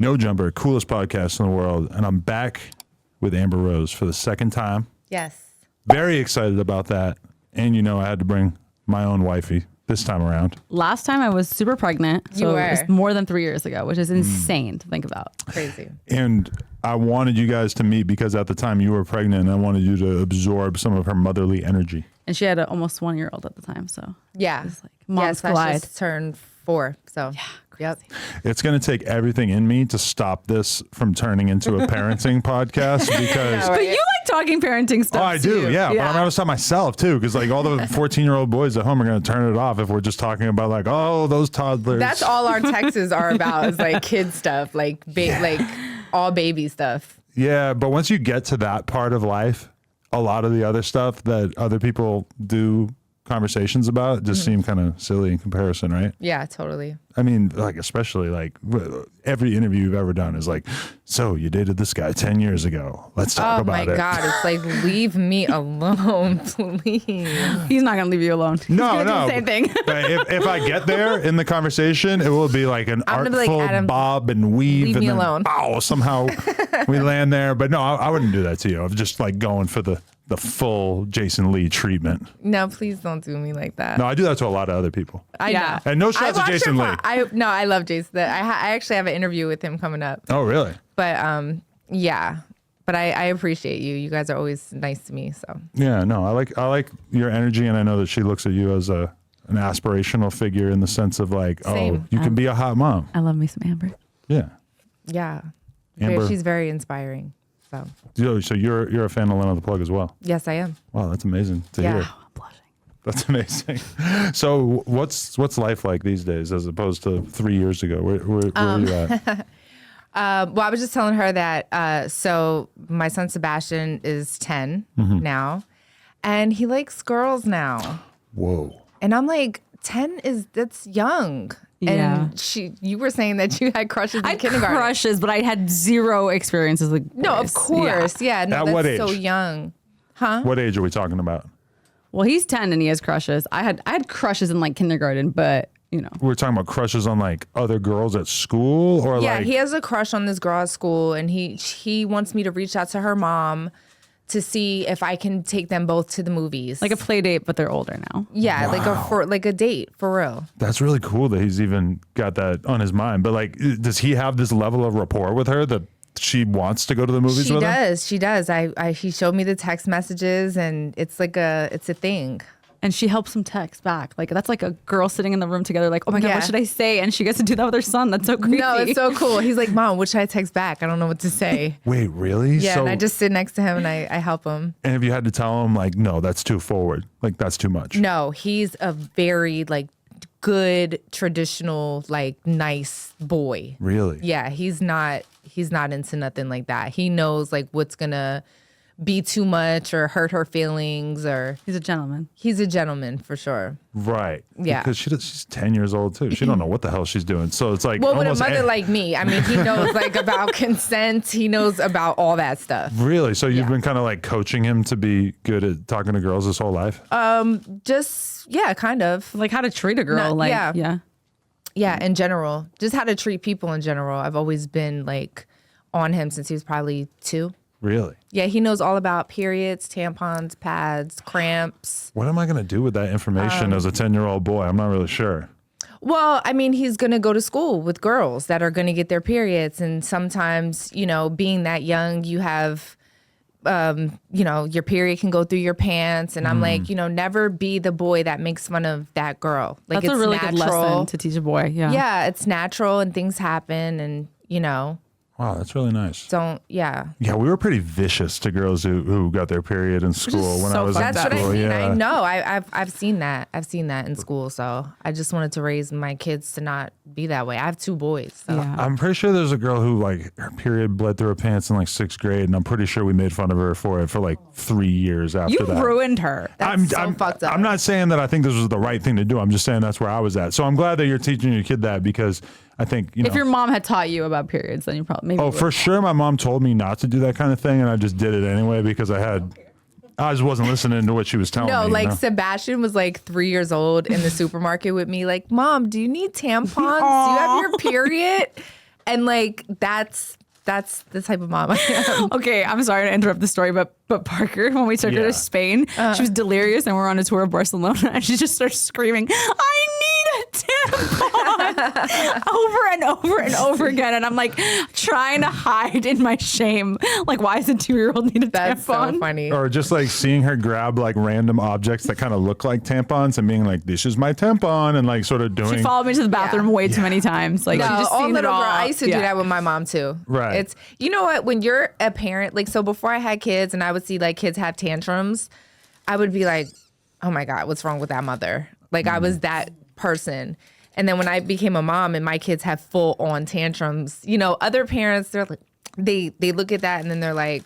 No Jumper, coolest podcast in the world. And I'm back with Amber Rose for the second time. Yes. Very excited about that. And you know I had to bring my own wifey this time around. Last time I was super pregnant. So it was more than 3 years ago, which is insane to think about. Crazy. And I wanted you guys to meet because at the time you were pregnant and I wanted you to absorb some of her motherly energy. And she had an almost 1 year old at the time. So yeah. it was like mom's I collide. just turned 4. So Yeah. yep. It's going to take everything in me to stop this from turning into a parenting podcast because... But you like talking parenting stuff. Oh, I do, too. yeah. But I'm going to stop myself too because like all the 14-year-old boys at home are going to turn it off if we're just talking about like, oh, those toddlers. That's all our texts are about is like kid stuff, like like all baby stuff. Yeah, but once you get to that part of life, a lot of the other stuff that other people do conversations about just seem kind of silly in comparison, right? Yeah, totally. I mean, like, especially like every interview you've ever done is like, so you dated this guy 10 years ago. Let's talk about it. Oh my God. It's like, leave me alone, please. He's not going to leave you alone. No. Do the same thing. But if I get there in the conversation, it will be like an artful bob and weave. Leave and me then, alone. Wow, somehow we land there. But no, I wouldn't do that to you. I'm just like going for the full Jason Lee treatment. No, please don't do me like that. No, I do that to a lot of other people. I know. And no shots at Jason Lee. I love Jason. I actually have an interview with him coming up. Oh, really? But yeah. But I appreciate you. You guys are always nice to me. So Yeah, no, I like your energy, and I know that she looks at you as an aspirational figure in the sense of like, Same. oh, you can be a hot mom. I love me some Amber. Yeah. yeah. Amber. She's very inspiring. So you're a fan of Lena the Plug as well. Yes, I am. Wow, that's amazing to Yeah. hear. Oh, I'm blushing. That's amazing. So what's life like these days as opposed to 3 years ago? Where are you at? Well, I was just telling her that, so my son Sebastian is 10 now, and he likes girls now. Whoa. And I'm like, 10 that's young. Yeah. And you were saying that you had crushes in I had kindergarten. crushes, but I had zero experiences with No, boys. of course. Yeah. No, At that's what age? so young. Huh? What age are we talking about? Well, he's 10 and he has crushes. I had crushes in like kindergarten, but you know. We're talking about crushes on like other girls at school or Yeah, like he has a crush on this girl at school, and he wants me to reach out to her mom to see if I can take them both to the movies. Like a play date, but they're older now. Yeah, like a date for real. That's really cool that he's even got that on his mind. But like, does he have this level of rapport with her that she wants to go to the movies with him? She does. He showed me the text messages, and it's a thing. And she helps him text back. Like that's like a girl sitting in the room together like, oh my God, what should I say? And she gets to do that with her son. That's so creepy. No, it's so cool. He's like, Mom, what should I text back? I don't know what to say. Wait, really? Yeah, So, and I just sit next to him and I help him. and if you had to tell him like, no, that's too forward. Like that's too much. No, he's a very like good, traditional, like nice boy. Really? Yeah, he's not into nothing like that. He knows like what's gonna be too much or hurt her feelings, or He's a gentleman. he's a gentleman for sure. Right. Yeah. Because she's 10 years old too. She don't know what the hell she's doing. So it's like Well, with a almost mother like me, I mean, he knows like about consent. He knows about all that stuff. Really? So you've Yeah. been kind of like coaching him to be good at talking to girls his whole life? Just yeah, kind of. Like how to treat a girl. No, like yeah. Yeah, in general, just how to treat people in general. I've always been like on him since he was probably 2. Really? Yeah, he knows all about periods, tampons, pads, cramps. What am I going to do with that information as a 10-year-old boy? I'm not really sure. Well, I mean, he's going to go to school with girls that are going to get their periods. And sometimes, being that young, you have, your period can go through your pants. And I'm like, never be the boy that makes fun of that girl. Like, That's it's a really natural. good lesson to teach a boy. Yeah. Yeah, it's natural and things happen and, Wow, that's really nice. Yeah, we were pretty vicious to girls who got their period in school when I was in That's school. what I mean. Yeah. I know. I've seen that. I've seen that in school. So I just wanted to raise my kids to not be that way. I have 2 boys. So. Yeah. I'm pretty sure there's a girl who like her period bled through her pants in like 6th grade, and I'm pretty sure we made fun of her for it for like 3 years after You that. ruined her. That's so fucked up. I'm not saying that I think this was the right thing to do. I'm just saying that's where I was at. So I'm glad that you're teaching your kid that because I think, If your mom had taught you about periods, then you probably maybe. Oh, for sure. My mom told me not to do that kind of thing, and I just did it anyway because I just wasn't listening to what she was telling me. No, you like know? Sebastian was like 3 years old in the supermarket with me. Like, Mom, do you need tampons? Do you have your period? And like that's the type of mom I am. Okay, I'm sorry to interrupt the story, but Parker, when we took her to Spain, she was delirious and we're on a tour of Barcelona and she just starts screaming, I need a tampon over and over and over again. And I'm like trying to hide in my shame. Like, why does a 2-year-old need a That's tampon? so funny. Or just like seeing her grab like random objects that kind of look like tampons and being like, this is my tampon, and like sort of doing. She followed me to the bathroom way too many times. Like, she No, just all seen it little all. girl. I used to do that with my mom too. Right. It's, you know what, when you're a parent, like, so before I had kids and I would see like kids have tantrums, I would be like, oh my God, what's wrong with that mother? Like I was that person. And then when I became a mom and my kids have full on tantrums, you know, other parents, they're like, they look at that and then they're like,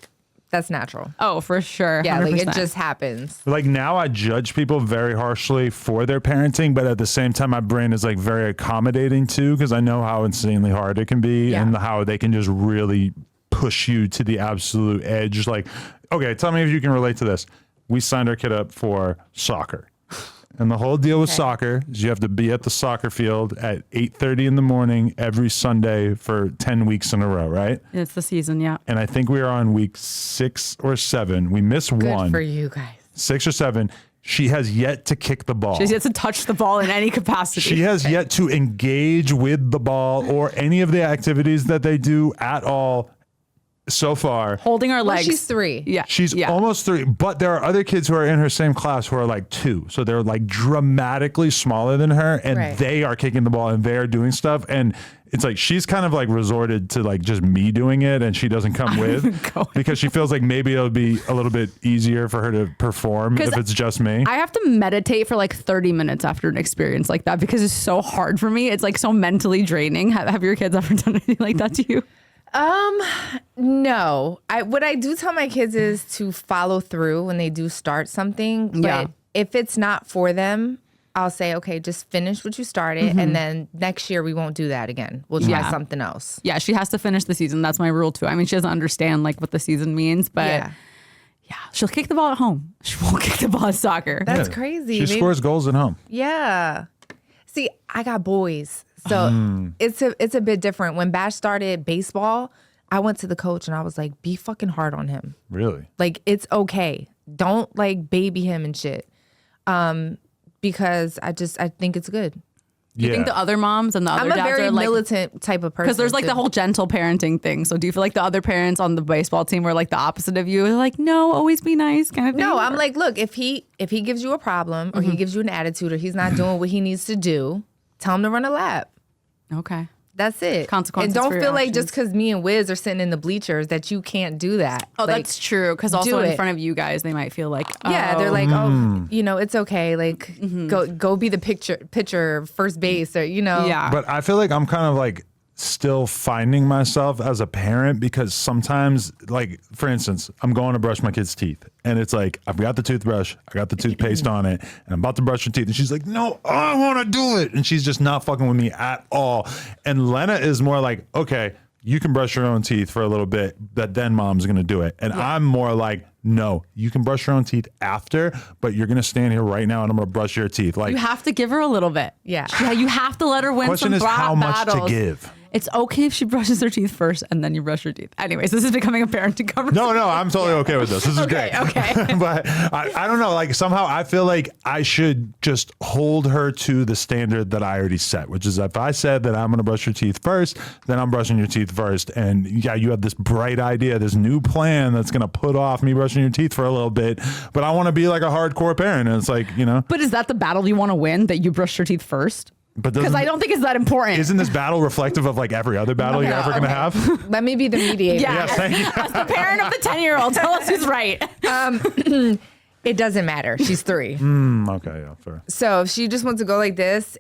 that's natural. Oh, for sure. Yeah, 100%. like it just happens. Like now I judge people very harshly for their parenting, but at the same time, my brain is like very accommodating too, because I know how insanely hard it can be and how they can just really push you to the absolute edge. Like, okay, tell me if you can relate to this. We signed our kid up for soccer. And the whole deal with soccer is you have to be at the soccer field at 8:30 in the morning every Sunday for 10 weeks in a row, right? It's the season, yeah. And I think we are on week 6 or 7. We missed one. Good for you guys. 6 or 7. She has yet to kick the ball. She's yet to touch the ball in any capacity. She has yet to engage with the ball or any of the activities that they do at all so far. Holding her Well, legs. she's 3. Yeah. She's almost 3, but there are other kids who are in her same class who are like 2. So they're like dramatically smaller than her, and they are kicking the ball and they are doing stuff. And it's like she's kind of like resorted to like just me doing it, and she doesn't come with because she feels like maybe it'll be a little bit easier for her to perform if it's just me. I have to meditate for like 30 minutes after an experience like that because it's so hard for me. It's like so mentally draining. Have your kids ever done anything like that to you? No. What I do tell my kids is to follow through when they do start something. But if it's not for them, I'll say, okay, just finish what you started. And then next year we won't do that again. We'll try something else. Yeah, she has to finish the season. That's my rule too. I mean, she doesn't understand like what the season means, but yeah, she'll kick the ball at home. She won't kick the ball at soccer. That's crazy. She scores goals at home. Yeah. See, I got boys. So it's a bit different. When Bash started baseball, I went to the coach and I was like, be fucking hard on him. Really? Like, it's okay. Don't like baby him and shit. Because I think it's good. Do you think the other moms and the other I'm a dads very are like militant type of person. because there's like too. the whole gentle parenting thing. So do you feel like the other parents on the baseball team were like the opposite of you? They're like, no, always be nice kind of thing? No, I'm like, look, if he gives you a problem or he gives you an attitude or he's not doing what he needs to do, tell him to run a lap. Okay. That's it. Consequences And don't for your feel like actions. just because me and Wiz are sitting in the bleachers that you can't do that. Oh, Like, that's true. Because do also in it. front of you guys, they might feel like, yeah, they're like, oh, you know, it's okay. Like, go be the pitcher, first base, or yeah. But I feel like I'm kind of like still finding myself as a parent because sometimes, like, for instance, I'm going to brush my kid's teeth and it's like, I've got the toothbrush, I got the toothpaste on it, and I'm about to brush her teeth. And she's like, no, I want to do it. And she's just not fucking with me at all. And Lena is more like, okay, you can brush your own teeth for a little bit, but then mom's going to do it. And I'm more like, no, you can brush your own teeth after, but you're going to stand here right now and I'm going to brush your teeth. Like, you have to give her a little bit. Yeah. Yeah, you have to let her win question some is how much battles. to give. It's okay if she brushes her teeth first and then you brush your teeth. Anyways, this is becoming a parenting conversation. No, I'm totally okay with this. This is great. Okay. But I don't know. Like somehow I feel like I should just hold her to the standard that I already set, which is if I said that I'm going to brush your teeth first, then I'm brushing your teeth first. And yeah, you have this bright idea, this new plan that's going to put off me brushing your teeth for a little bit. But I want to be like a hardcore parent. And it's like, But is that the battle you want to win, that you brush your teeth first? but Because I don't think it's that important. Isn't this battle reflective of like every other battle you're ever going to have? let me be the mediator. Yeah. Yes, thank you. As the parent of the 10-year-old, tell us who's right. It doesn't matter. She's 3. Okay, yeah, fair. So if she just wants to go like this,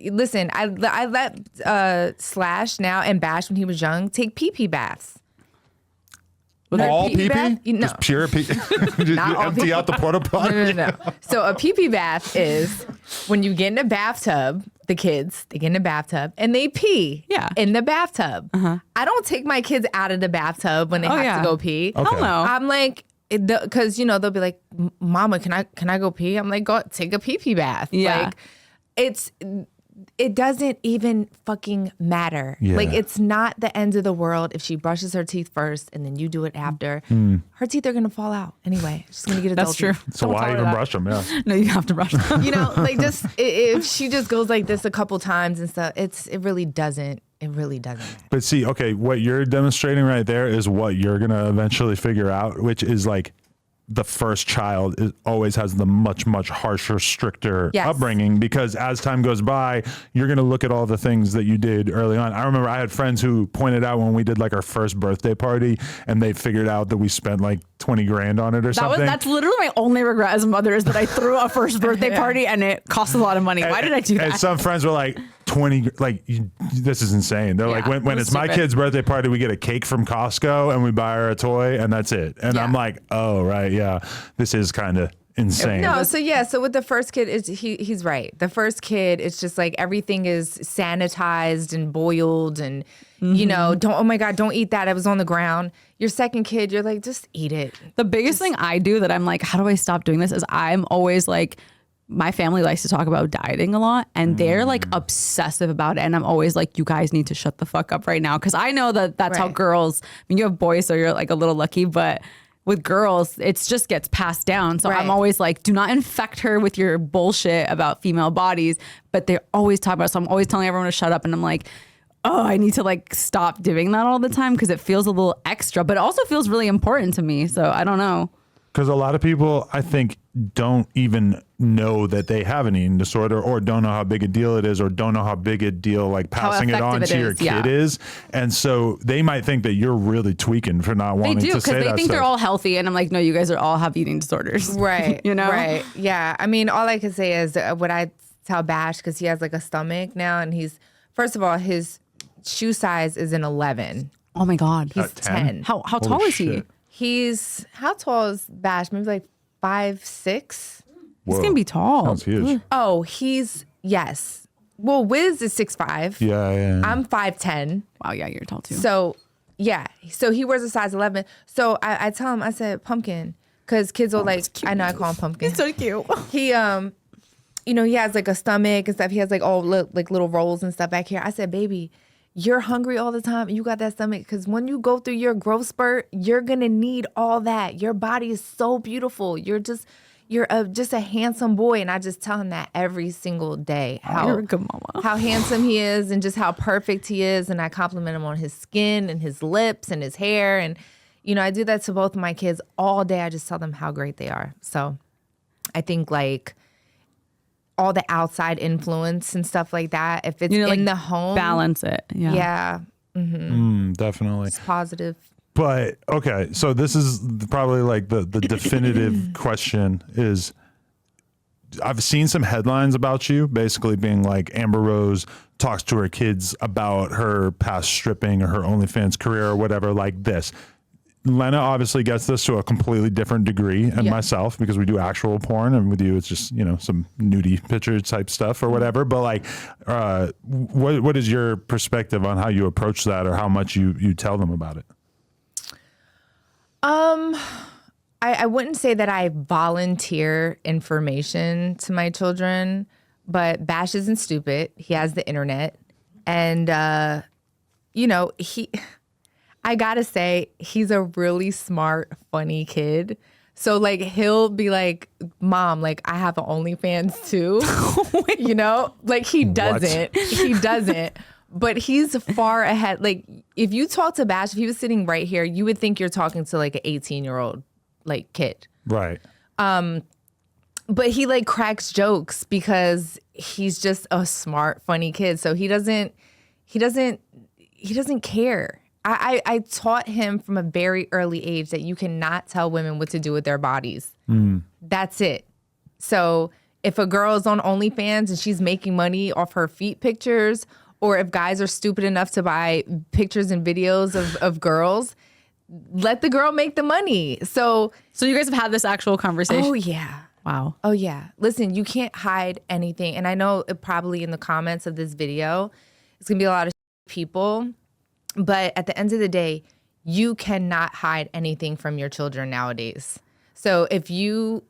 listen, I let Slash now and Bash when he was young take pee-pee baths. All pee-pee bath? pee-pee? No. Just pure pee-pee? You all empty pee-pee. out the porta potty? No. So a pee-pee bath is when you get in a bathtub, the kids, they get in a bathtub and they pee in the bathtub. I don't take my kids out of the bathtub when they have to go pee. Okay. Hell no. I'm like, because they'll be like, Mama, can I go pee? I'm like, go take a pee-pee bath. Yeah. Like, it's it doesn't even fucking matter. Yeah. Like, it's not the end of the world if she brushes her teeth first and then you do it after. Her teeth are going to fall out anyway. She's going to get adult That's true. teeth. So Don't why tell her even that. brush them? Yeah. No, you have to brush them. You know, like, just if she just goes like this a couple times and stuff, it really doesn't. It really doesn't matter. But see, okay, what you're demonstrating right there is what you're going to eventually figure out, which is like the first child always has the much, much harsher, stricter Yes. upbringing, because as time goes by, you're going to look at all the things that you did early on. I remember I had friends who pointed out when we did like our first birthday party and they figured out that we spent like 20 grand on it or something. That's literally my only regret as a mother is that I threw a first birthday party and it cost a lot of money. Why did I do that? And some friends were like, 20, like, this is insane. They're like, Yeah, when it it's was my stupid. kid's birthday party, we get a cake from Costco and we buy her a toy and that's it. And I'm Yeah. like, oh, right. Yeah. This is kind of insane. No, so with the first kid, he's right. The first kid, it's just like everything is sanitized and boiled and, you know, oh my God, don't eat that. It was on the ground. Your second kid, you're like, just eat it. The biggest thing I do that I'm like, how do I stop doing this is I'm always like, my family likes to talk about dieting a lot and they're like obsessive about it. And I'm always like, you guys need to shut the fuck up right now. Cause I know that that's how Right. girls, I mean, you have boys, so you're like a little lucky, but with girls, it just gets passed down. So Right. I'm always like, do not infect her with your bullshit about female bodies. But they're always talking about it. So I'm always telling everyone to shut up. And I'm like, oh, I need to like stop doing that all the time because it feels a little extra, but it also feels really important to me. So I don't know. Because a lot of people, I think, don't even know that they have an eating disorder or don't know how big a deal it is or don't know how big a deal like passing it on effective to it your is, kid yeah. is. And so they might think that you're really tweaking for not They wanting do to because say they that think they're stuff. all healthy. And I'm like, no, you guys are all have eating disorders. Right. You know? Right. Yeah. I mean, all I can say is what I tell Bash, because he has like a stomach now and first of all, his shoe size is an 11. Oh my God. He's 10. How Holy tall is he? shit. He's, how tall is Bash? Maybe like 5'6"? He's Whoa. going to be tall. Sounds huge. Oh, yes. Well, Wiz is 6'5". Yeah. I'm 5'10". Wow, yeah, you're tall too. So, yeah. So he wears a size 11. So I tell him, I said, Pumpkin. Because kids will like, I know I call him Pumpkin. so cute. He, you know, he has like a stomach and stuff. He has like all like little rolls and stuff back here. I said, baby, you're hungry all the time. You got that stomach. Because when you go through your growth spurt, you're going to need all that. Your body is so beautiful. You're just a handsome boy. And I just tell him that every single day. You're a good mama. How handsome he is and just how perfect he is. And I compliment him on his skin and his lips and his hair. And, you know, I do that to both of my kids all day. I just tell them how great they are. So I think like all the outside influence and stuff like that, if it's You know, in like, the home, balance it. Yeah. yeah, Definitely. it's positive. But okay, so this is probably like the definitive question is, I've seen some headlines about you basically being like Amber Rose talks to her kids about her past stripping or her OnlyFans career or whatever like this. Lena obviously gets this to a completely different degree, and Yeah. myself, because we do actual porn, and with you it's just, you know, some nudie picture type stuff or whatever. But like, what is your perspective on how you approach that or how much you tell them about it? I wouldn't say that I volunteer information to my children, but Bash isn't stupid. He has the internet. And, you know, I gotta say, he's a really smart, funny kid. So, like, he'll be like, Mom, like, I have an OnlyFans too. You know? Like, he doesn't. He doesn't. But he's far ahead. Like, if you talk to Bash, if he was sitting right here, you would think you're talking to, like, an 18-year-old, like, kid. Right. But he, like, cracks jokes because he's just a smart, funny kid. So he doesn't care. I taught him from a very early age that you cannot tell women what to do with their bodies. That's it. So if a girl is on OnlyFans and she's making money off her feet pictures, or if guys are stupid enough to buy pictures and videos of girls, let the girl make the money. So you guys have had this actual conversation? oh yeah. Wow. Oh yeah. Listen, you can't hide anything. And I know probably in the comments of this video, it's gonna be a lot of people. But at the end of the day, you cannot hide anything from your children nowadays. So if you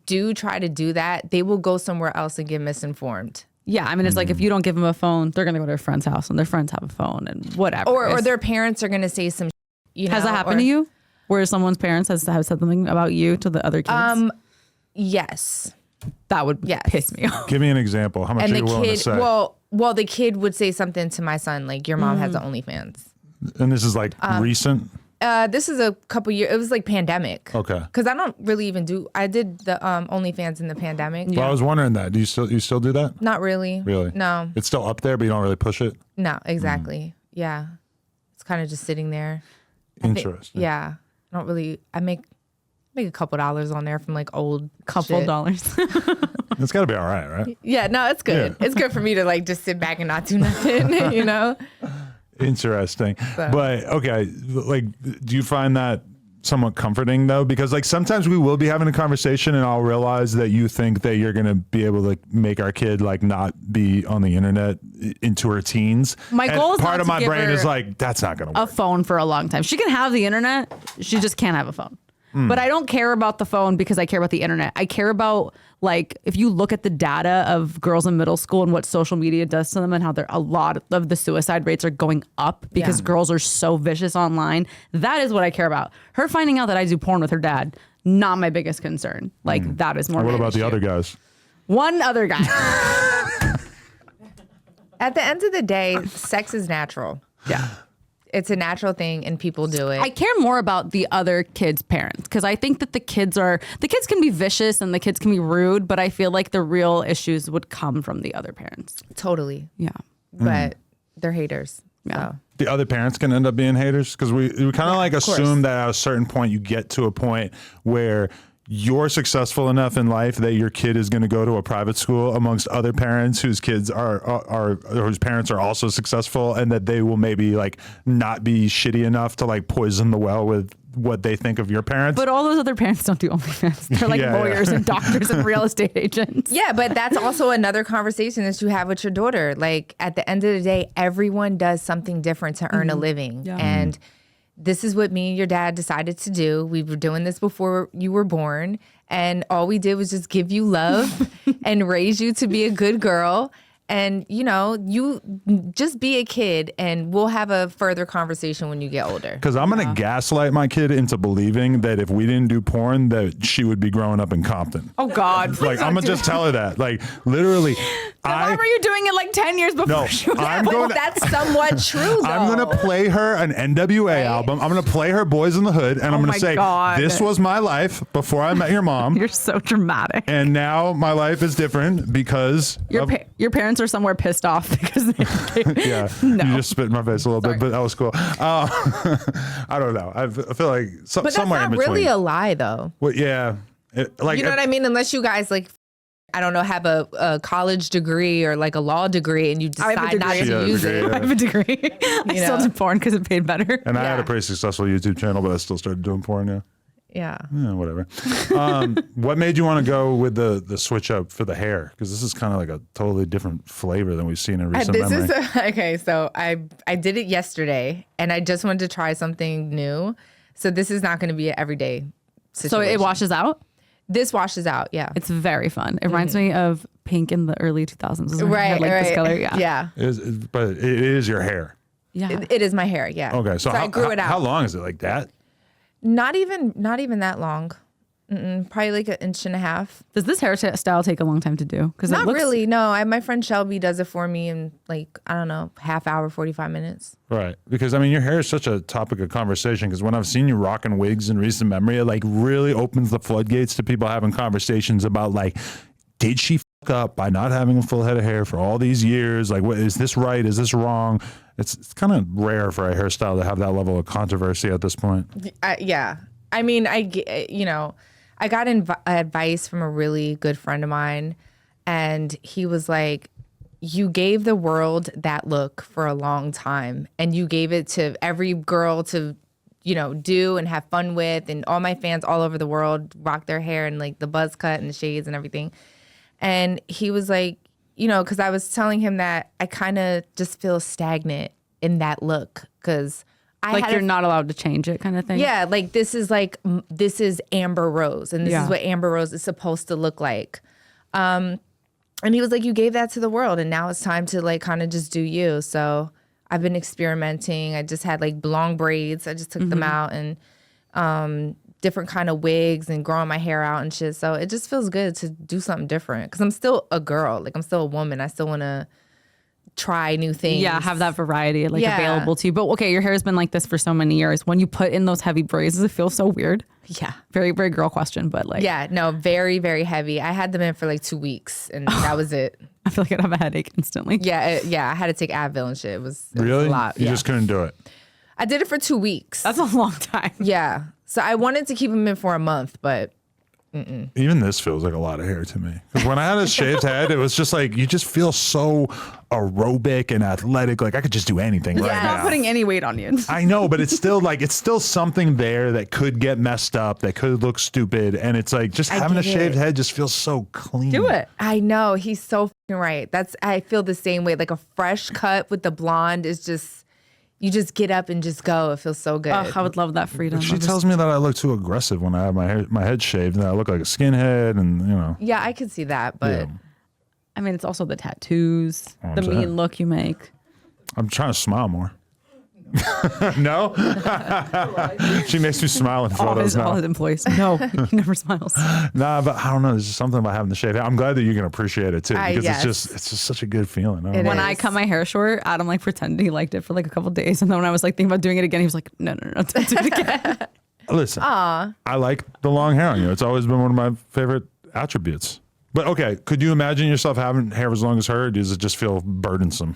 do try to do that, they will go somewhere else and get misinformed. Yeah, I mean, it's like if you don't give them a phone, they're gonna go to their friend's house and their friends have a phone and whatever. Or their parents are gonna say some. Has that happened to you? Where someone's parents have said something about you to the other kids? Yes. That would piss me off. Give me an example. How much And are you the willing to kid, say? well, the kid would say something to my son like, "Your mom has an OnlyFans." And this is like recent? This is a couple years. It was like pandemic. Okay. Because I don't really even do. I did the OnlyFans in the pandemic. Well, I was wondering that. Do you still do that? Not really. Really? No. It's still up there, but you don't really push it? No. Exactly. Yeah. It's kind of just sitting there. Interesting. Yeah. I don't really. I make a couple dollars on there from like old shit. dollars. It's got to be all right? Yeah. No, it's good. Yeah. It's good for me to like just sit back and not do nothing. You know. Interesting. But okay, like, do you find that somewhat comforting though? Because like sometimes we will be having a conversation and I'll realize that you think that you're going to be able to make our kid like not be on the internet into her teens. My goal is part not of to my give brain her is like, that's not going to a work. phone for a long time. She can have the internet. She just can't have a phone. But I don't care about the phone because I care about the internet. I care about, like, if you look at the data of girls in middle school and what social media does to them and how a lot of the suicide rates are going up because girls are so vicious online. That is what I care about. Her finding out that I do porn with her dad, not my biggest concern. Like, that is more. What of an about the issue. other guys? One other guy. At the end of the day, sex is natural. Yeah. It's a natural thing and people do it. I care more about the other kids' parents because I think that the kids can be vicious and the kids can be rude, but I feel like the real issues would come from the other parents. Totally. Yeah. But they're haters. Yeah. So. The other parents can end up being haters because we kind of like assume that at a certain point you get to a point where you're successful enough in life that your kid is going to go to a private school amongst other parents whose kids are whose parents are also successful, and that they will maybe like not be shitty enough to like poison the well with what they think of your parents. But all those other parents don't do OnlyFans. They're like lawyers and doctors and real estate agents. Yeah, but that's also another conversation that you have with your daughter. Like at the end of the day, everyone does something different to earn a living. Yeah. And this is what me and your dad decided to do. We were doing this before you were born. And all we did was just give you love and raise you to be a good girl. And, you know, you just be a kid and we'll have a further conversation when you get older. Because I'm going to gaslight my kid into believing that if we didn't do porn, that she would be growing up in Compton. Oh, God. Like, I'm going to just tell her that. Like, literally. Why were you doing it like 10 years before? No, I'm But going to... that's somewhat true, though. I'm going to play her an NWA album. I'm going to play her Boys in the Hood. And I'm going my to say, God. this was my life before I met your mom. You're so dramatic. And now my life is different because... Your parents are somewhere pissed off because they yeah, No. you just spit in my face a little bit, but that was cool. I don't know. I feel like But that's somewhere not in between. really a lie, though. Well, yeah. Like, You know what I mean? Unless you guys like, I don't know, have a college degree or like a law degree and you I have a decide not degree. to Yeah, use degree, it. yeah. I have a degree. I still know? did porn because it paid better. And I had a Yeah. pretty successful YouTube channel, but I still started doing porn. Yeah. Yeah. Yeah, whatever. What made you want to go with the switch up for the hair? Because this is kind of like a totally different flavor than we've seen in recent memory. Okay. So I did it yesterday and I just wanted to try something new. So this is not going to be an everyday situation. So it washes out. This washes out. Yeah. It's very fun. It reminds me of Pink in the early 2000s. Right. Like right. this color. Yeah. Yeah. But it is your hair. Yeah. It is my hair. Yeah. Okay, so I grew it out. How long is it like that? Not even that long. Probably like 1.5 inches. Does this hairstyle take a long time to do? Because Not really. No, my friend Shelby does it for me in like, I don't know, half hour, 45 minutes. Right. Because I mean, your hair is such a topic of conversation because when I've seen you rocking wigs in recent memory, it like really opens the floodgates to people having conversations about like, did she fuck up by not having a full head of hair for all these years? Like, what is this right? Is this wrong? It's kind of rare for a hairstyle to have that level of controversy at this point. Yeah. I mean, I got advice from a really good friend of mine, and he was like, you gave the world that look for a long time, and you gave it to every girl to, do and have fun with, and all my fans all over the world rock their hair and like the buzz cut and the shades and everything. And he was like, because I was telling him that I kind of just feel stagnant in that look because you're not allowed to change it kind of thing. Yeah, like this is Amber Rose, and this is what Amber Rose is supposed to look like. And he was like, you gave that to the world, and now it's time to like kind of just do you. So I've been experimenting. I just had like long braids. I just took them out, and different kind of wigs and growing my hair out and shit. So it just feels good to do something different because I'm still a girl. Like I'm still a woman. I still want to try new things. Yeah, have that variety like available to you. But okay, your hair has been like this for so many years. When you put in those heavy braids, does it feel so weird? Yeah. Very, very girl question, but like. Yeah, no, very, very heavy. I had them in for like 2 weeks and that was it. I feel like I'd have a headache instantly. Yeah, I had to take Advil and shit. It was really? a lot. You just couldn't do it? I did it for 2 weeks. That's a long time. Yeah. So I wanted to keep them in for a month, but Even this feels like a lot of hair to me. Because when I had a shaved head, it was just like, you just feel so aerobic and athletic. Like I could just do anything right It's not now. putting any weight on you. I know, but it's still like, it's still something there that could get messed up, that could look stupid. And it's like, just having a get shaved it. head just feels so clean. Do it. I know he's so fucking right. I feel the same way. Like a fresh cut with the blonde is just, you just get up and just go. It feels so good. Oh, I would love that freedom. She tells me that I look too aggressive when I have my head shaved, and I look like a skinhead, and you know. Yeah, I could see that, but Yeah. I mean, it's also the tattoos, I'm the saying. mean look you make. I'm trying to smile more. No? She makes me smile in All photos his now. employees. No, he never smiles. Nah, but I don't know. There's just something about having the shaved head. I'm glad that you can appreciate it too, because Yes. it's just such a good feeling. I don't It know. When is. I cut my hair short, Adam like pretended he liked it for like a couple of days, and then when I was like thinking about doing it again, he was like, "No, don't do it again." Listen, I like the long hair on you. It's always been one of my favorite attributes. But okay, could you imagine yourself having hair as long as her, or does it just feel burdensome?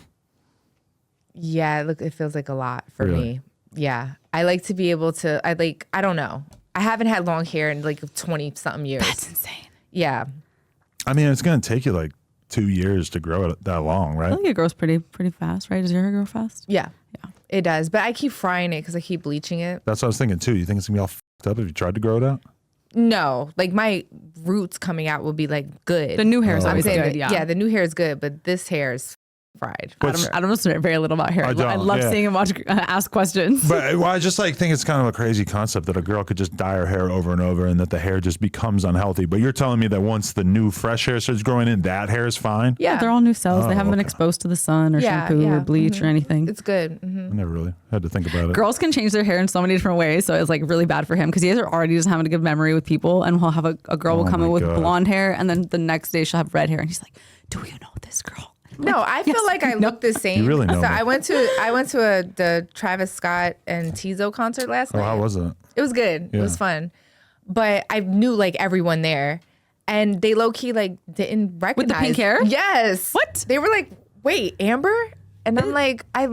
yeah, it feels like a lot for Really? me. Yeah. I like to be able to, I don't know. I haven't had long hair in like 20 something years. That's insane. Yeah. I mean, it's going to take you like 2 years to grow it that long, right? I think it grows pretty fast, right? Does your hair grow fast? Yeah. Yeah. It does. But I keep frying it because I keep bleaching it. That's what I was thinking too. You think it's going to be all fucked up if you tried to grow it out? No. Like my roots coming out will be like good. The new hair is I'm always saying good. that- Yeah. the new hair is good, but this hair is fried. Adam knows very little about hair. I I don't, love yeah. seeing him ask questions. But well, I just like think it's kind of a crazy concept that a girl could just dye her hair over and over and that the hair just becomes unhealthy. But you're telling me that once the new fresh hair starts growing in, that hair is fine? Yeah. They're all new cells. Oh, They haven't been okay. exposed to the sun or Yeah, shampoo yeah. or bleach or anything. It's good. Mhm. I never really had to think about it. Girls can change their hair in so many different ways, so it's like really bad for him because he already doesn't have a good memory with people, and he'll have a girl will Oh come in my with God. blonde hair, and then the next day she'll have red hair, and he's like, "Do you know this girl?" No, I feel yes, like I look the same. You really know So me. I went to the Travis Scott and Tizo concert last Oh, night. how was it? It was good. Yeah. It was fun. But I knew like everyone there, and they low key like didn't recognize the pink hair? Yes. What? They were like, "Wait, Amber?" And I'm like, I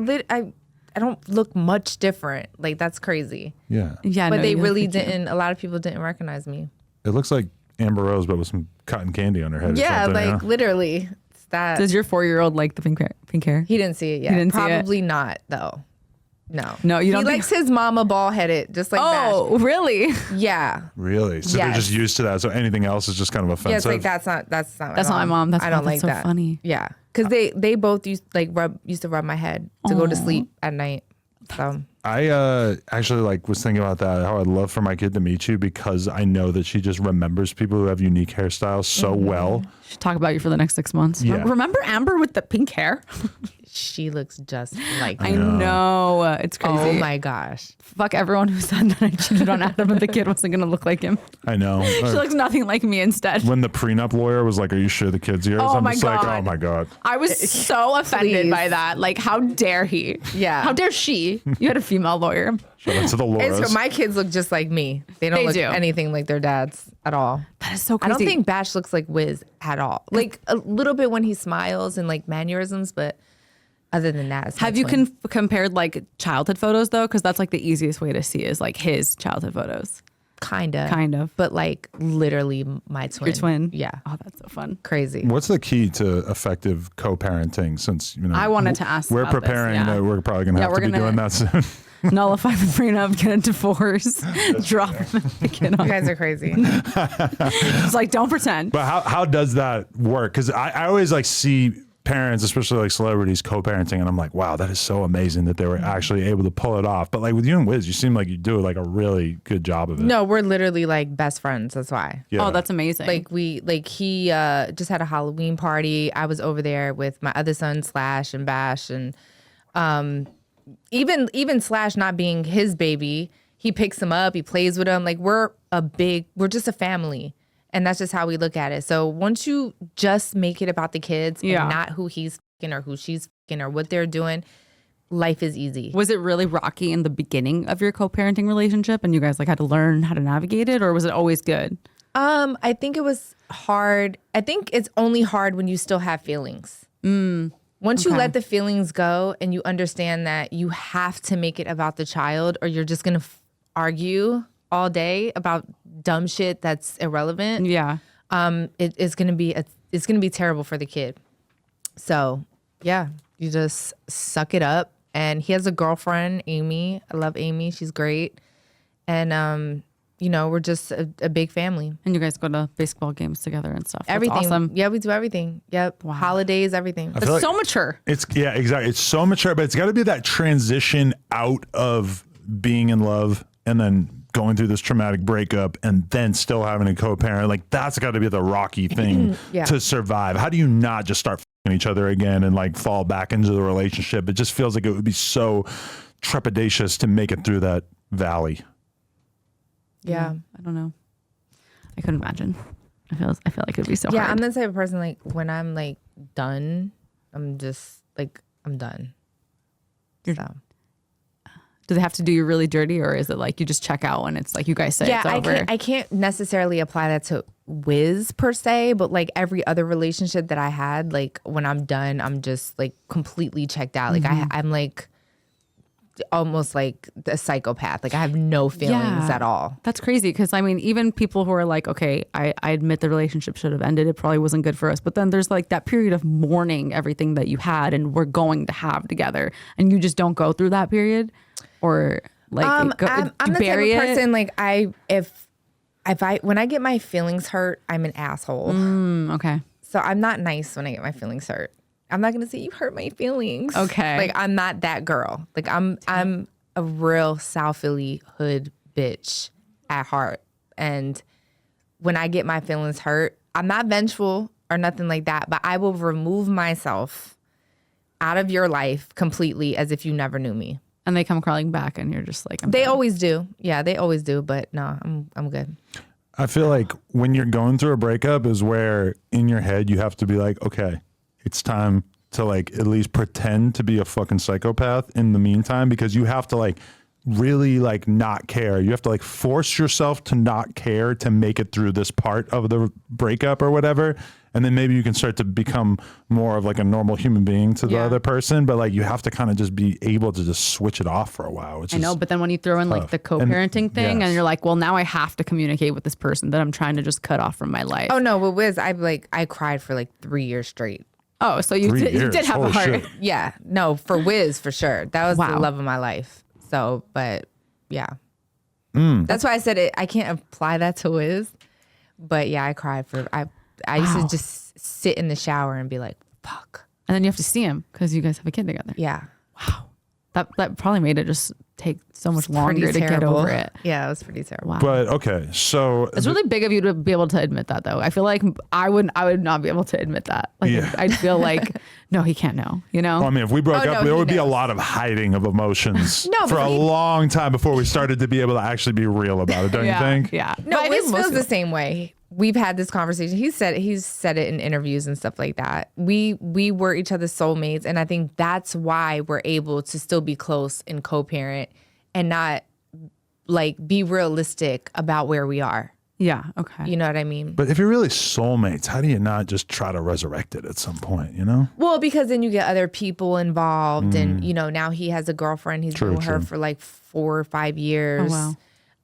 don't look much different. Like that's crazy. Yeah. Yeah, But no, they you look really like you. didn't. A lot of people didn't recognize me. It looks like Amber Rose, but with some cotton candy on her head. Yeah, or something, like yeah? literally. It's that. Does your 4-year-old like the pink hair? He didn't see it yet. didn't see it? Probably not though. No. No, you don't He think- likes his mama bald headed, just like Oh, really? Bash. Yeah. Really? So they're Yes. just used to that. So anything else is just kind of Yeah, it's offensive. like that's not That's not my mom. That's I why don't that's like so that. funny. Yeah, because they both used to rub my head to go to sleep at night. So I actually was thinking about that, how I'd love for my kid to meet you, because I know that she just remembers people who have unique hairstyles so well. Should talk about you for the next 6 months. Yeah. Remember Amber with the pink hair? she looks just like I me. know. It's crazy. Oh my gosh. Fuck everyone who said that I cheated on Adam and the kid wasn't going to look like him. I know. She looks nothing like me instead. When the prenup lawyer was like, "Are you sure the kid's yours?" Oh I'm my just like, God. "Oh my God." I was so offended Please. by that. Like, how dare he? Yeah. How dare she? You had a female lawyer. Shout out to the It's Lauras. my kids look just like me. They don't They look do. anything like their dads at all. That is so I crazy. don't think Bash looks like Wiz at all. Like a little bit when he smiles and like mannerisms, but other than that, it's my Have you twin. compared like childhood photos though? Because that's like the easiest way to see is like his childhood photos. Kind of, But like literally my twin. your twin. Yeah, Oh, that's so fun. crazy. What's the key to effective co-parenting? Since I wanted to ask we're about this, preparing. yeah. We're probably going to Yeah, have we're to be gonna- doing that soon. Nullify the prenup, get a divorce, drop the kid You off. guys are crazy. It's like, don't pretend. But how does that work? Because I always see parents, especially like celebrities, co-parenting, and I'm like, wow, that is so amazing that they were actually able to pull it off. But like with you and Wiz, you seem like you do like a really good job of it. No, we're literally like best friends. That's why. Yeah. Oh, that's amazing. Like he just had a Halloween party. I was over there with my other son Slash and Bash, and even Slash not being his baby, he picks him up, he plays with him. Like we're just a family. And that's just how we look at it. So once you just make it about the kids and not who he's fucking or who she's fucking or what they're doing, life is easy. Was it really rocky in the beginning of your co-parenting relationship and you guys like had to learn how to navigate it, or was it always good? I think it was hard. I think it's only hard when you still have feelings. Once you let the feelings go and you understand that you have to make it about the child or you're just going to argue all day about dumb shit that's irrelevant. Yeah. It's gonna be terrible for the kid. So yeah, you just suck it up. And he has a girlfriend, Amy. I love Amy. She's great. And we're just a big family. And you guys go to baseball games together and stuff. That's Everything. awesome. Yeah, we do everything. Yep. Wow. Holidays, everything. It's like so mature. Exactly. It's so mature, but it's got to be that transition out of being in love and then going through this traumatic breakup and then still having a co-parent. Like that's got to be the rocky thing to survive. How do you not just start fucking each other again and like fall back into the relationship? It just feels like it would be so trepidatious to make it through that valley. Yeah. I don't know. I couldn't imagine. I feel like it would be so hard. Yeah, I'm the type of person like when I'm like done, I'm just like I'm done. So. Do they have to do you really dirty, or is it like you just check out when it's like you guys say it's over? I can't necessarily apply that to Wiz per se, but like every other relationship that I had, like when I'm done, I'm just like completely checked out. Like I'm like almost like a psychopath. Like I have no feelings at all. That's crazy because I mean, even people who are like, okay, I admit the relationship should have ended. It probably wasn't good for us. But then there's like that period of mourning everything that you had and we're going to have together, and you just don't go through that period. Or like I'm the type of person like when I get my feelings hurt, I'm an asshole. Okay. So I'm not nice when I get my feelings hurt. I'm not gonna say you hurt my feelings. Okay. Like I'm not that girl. Like I'm a real South Philly hood bitch at heart. And when I get my feelings hurt, I'm not vengeful or nothing like that, but I will remove myself out of your life completely as if you never knew me. And they come crawling back and you're just like, they always do. Yeah, they always do. But no, I'm good. I feel like when you're going through a breakup is where in your head you have to be like, okay, it's time to like at least pretend to be a fucking psychopath in the meantime, because you have to like really like not care. You have to like force yourself to not care to make it through this part of the breakup or whatever. And then maybe you can start to become more of like a normal human being to the other person. But like you have to kind of just be able to just switch it off for a while. Which I know, but then when you throw in like the co-parenting thing and you're like, well, now I have to communicate with this person that I'm trying to just cut off from my life. Oh no, with Wiz, I cried for like 3 years straight. Oh, so you did have a heart. Shit. Yeah, no, for Wiz for sure. That was the love of my life. So, but yeah, that's why I said it. I can't apply that to Wiz, but yeah, I cried for. I used to just sit in the shower and be like, "Fuck," and then you have to see him because you guys have a kid together. Yeah. Wow, that probably made it just take so much longer to get over it. Yeah, it was pretty terrible. Wow. But okay, so it's really big of you to be able to admit that, though. I feel like I would not be able to admit that. Like I'd feel like, no, he can't know. You know. Well, I mean, if we broke up, there would be a lot of hiding of emotions for a long time before we started to be able to actually be real about it. Don't you think? Yeah. No, Wiz feels the same way. We've had this conversation. He's said it in interviews and stuff like that. We were each other's soulmates, and I think that's why we're able to still be close and co-parent and not like be realistic about where we are. Yeah. Okay. You know what I mean? But if you're really soulmates, how do you not just try to resurrect it at some point, you know? Well, because then you get other people involved and, now he has a girlfriend. He's been with her for like 4 or 5 years. Oh, wow.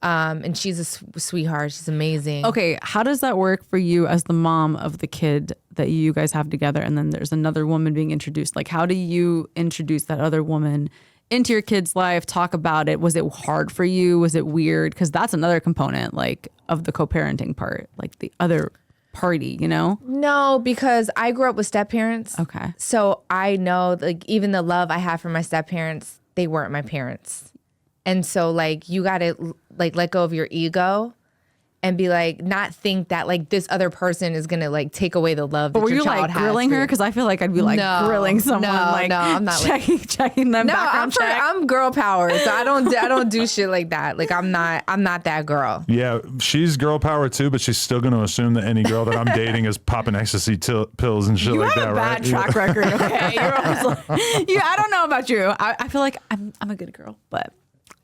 And she's a sweetheart. She's amazing. Okay. How does that work for you as the mom of the kid that you guys have together? And then there's another woman being introduced. Like, how do you introduce that other woman into your kid's life? Talk about it. Was it hard for you? Was it weird? Because that's another component, like, of the co-parenting part. Like the other party, you know? No, because I grew up with step parents. Okay. So I know, like, even the love I have for my step parents, they weren't my parents. And so, like, you got to, like, let go of your ego and be like, not think that, like, this other person is going to, like, take away the love that But were your you child like has grilling for her? you. Because I feel like I'd be like grilling someone. No, I'm not checking them. No, background check. I'm girl power, so I don't do shit like that. Like I'm not that girl. Yeah, she's girl power too, but she's still going to assume that any girl that I'm dating is popping ecstasy pills and shit You like have that, a bad right? track record, okay? You're always like, I don't know about you. I feel like I'm a good girl, but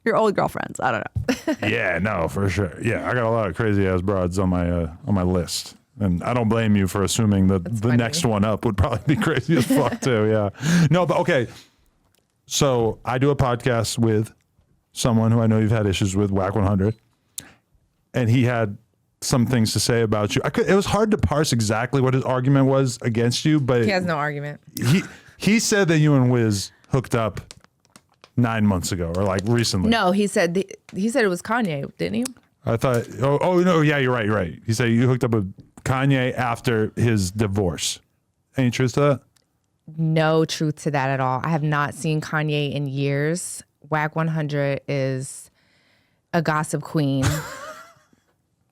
your old girlfriends, I don't know. Yeah, no, for sure. Yeah, I got a lot of crazy ass broads on my list. And I don't blame you for assuming that the funny. next one up would probably be crazy as fuck too. Yeah. No, but okay. So I do a podcast with someone who I know you've had issues with, Wack100. And he had some things to say about you. It was hard to parse exactly what his argument was against you, but He has no argument. he said that you and Wiz hooked up 9 months ago or like recently. No, he said it was Kanye, didn't he? I thought, oh no, yeah, you're right. He said you hooked up with Kanye after his divorce. Any truth to that? No truth to that at all. I have not seen Kanye in years. Wack100 is a gossip queen.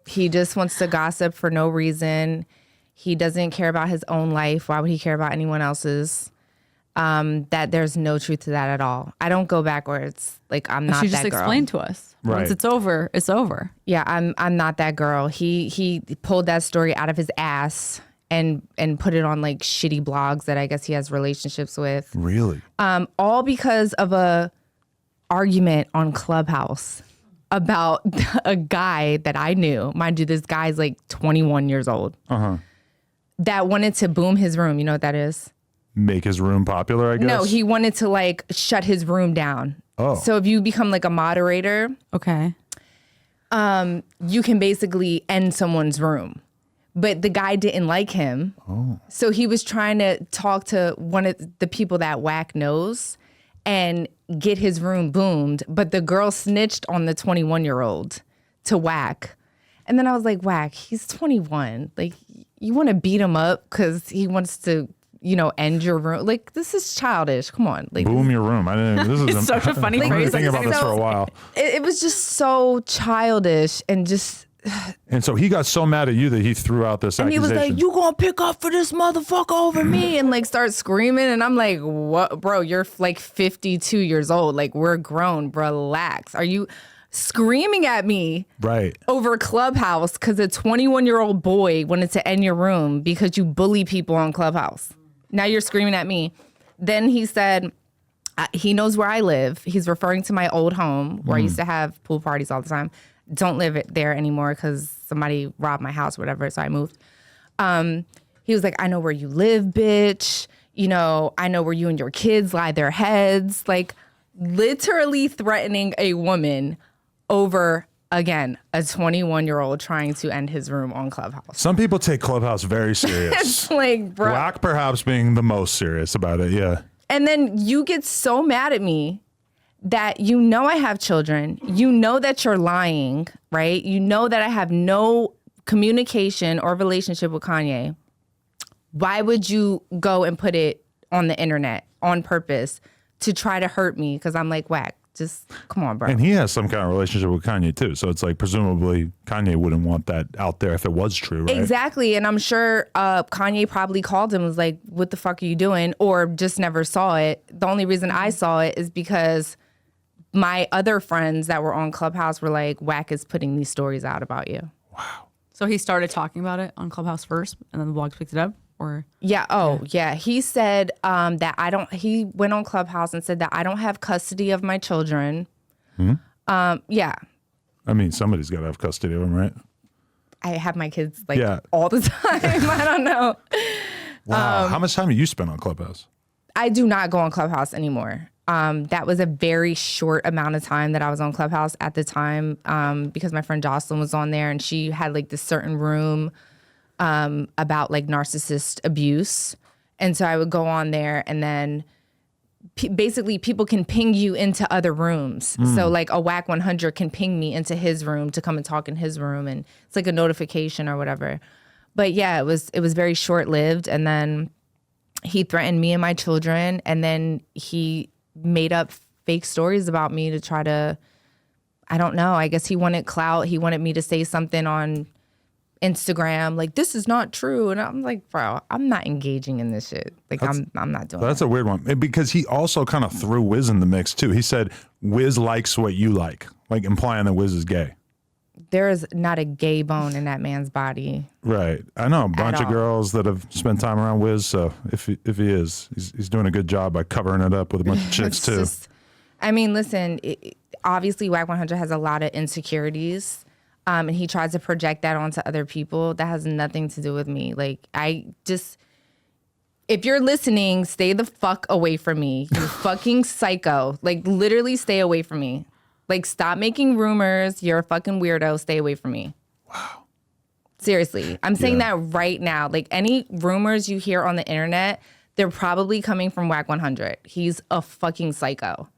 He just wants to gossip for no reason. He doesn't care about his own life. Why would he care about anyone else's? That there's no truth to that at all. I don't go backwards. Like I'm not She that just girl. explained to us. Right. Once it's over, it's over. Yeah, I'm not that girl. He pulled that story out of his ass and put it on like shitty blogs that I guess he has relationships with. Really? All because of a argument on Clubhouse about a guy that I knew. Mind you, this guy's like 21 years old. That wanted to boom his room. You know what that is? Make his room popular, I guess? No, he wanted to like shut his room down. Oh. So if you become like a moderator, Okay. you can basically end someone's room. But the guy didn't like him. Oh. So he was trying to talk to one of the people that Wack knows and get his room boomed. But the girl snitched on the 21-year-old to Wack. And then I was like, Wack, he's 21. Like, you want to beat him up because he wants to, end your room. Like, this is childish. Come on. Like, Boom your room. I didn't. This is It's such a funny I've been phrase. thinking about this for a while. it was just so childish and just... And so he got so mad at you that he threw out this And he accusation. was like, you gonna pick up for this motherfucker over me? And like start screaming. And I'm like, what, bro, you're like 52 years old. Like we're grown, relax. Are you screaming at me Right. over Clubhouse because a 21-year-old boy wanted to end your room because you bully people on Clubhouse? Now you're screaming at me. Then he said, he knows where I live. He's referring to my old home where I used to have pool parties all the time. Don't live there anymore because somebody robbed my house, whatever. So I moved. He was like, I know where you live, bitch. I know where you and your kids lie their heads. Like literally threatening a woman over, again, a 21-year-old trying to end his room on Clubhouse. Some people take Clubhouse very serious. It's like, bro. Wack perhaps being the most serious about it. Yeah. And then you get so mad at me that I have children, that you're lying, right? You know that I have no communication or relationship with Kanye. Why would you go and put it on the internet on purpose to try to hurt me? Because I'm like, Wack, just come on, bro. And he has some kind of relationship with Kanye too. So it's like presumably Kanye wouldn't want that out there if it was true, right? Exactly. And I'm sure Kanye probably called him and was like, what the fuck are you doing? Or just never saw it. The only reason I saw it is because my other friends that were on Clubhouse were like, Wack is putting these stories out about you. Wow. So he started talking about it on Clubhouse first, and then the blogs picked it up? Or Yeah. Oh, yeah. He said that he went on Clubhouse and said that I don't have custody of my children. Yeah. I mean, somebody's got to have custody of him, right? I have my kids Yeah. all the time. I don't know. Wow. How much time do you spend on Clubhouse? I do not go on Clubhouse anymore. That was a very short amount of time that I was on Clubhouse at the time because my friend Jocelyn was on there and she had like this certain room about like narcissist abuse. And so I would go on there and then basically people can ping you into other rooms. So like a Wack100 can ping me into his room to come and talk in his room. And it's like a notification or whatever. But yeah, it was very short lived. And then he threatened me and my children. And then he made up fake stories about me to try to, I don't know. I guess he wanted clout. He wanted me to say something on Instagram, like, this is not true. And I'm like, bro, I'm not engaging in this shit. Like, I'm not doing That's that. a weird one. Because he also kind of threw Wiz in the mix too. He said, Wiz likes what you like implying that Wiz is gay. There is not a gay bone in that man's body. Right. I know a bunch of all. girls that have spent time around Wiz. So if he is, he's doing a good job by covering it up with a bunch of chicks It's too. just- I mean, listen, obviously Wack100 has a lot of insecurities. And he tries to project that onto other people. That has nothing to do with me. Like, if you're listening, stay the fuck away from me. You fucking psycho. Like, literally stay away from me. Like, stop making rumors. You're a fucking weirdo. Stay away from me. Wow. Seriously. I'm saying that right now. Like, any rumors you hear on the internet, they're probably coming from Wack100. He's a fucking psycho.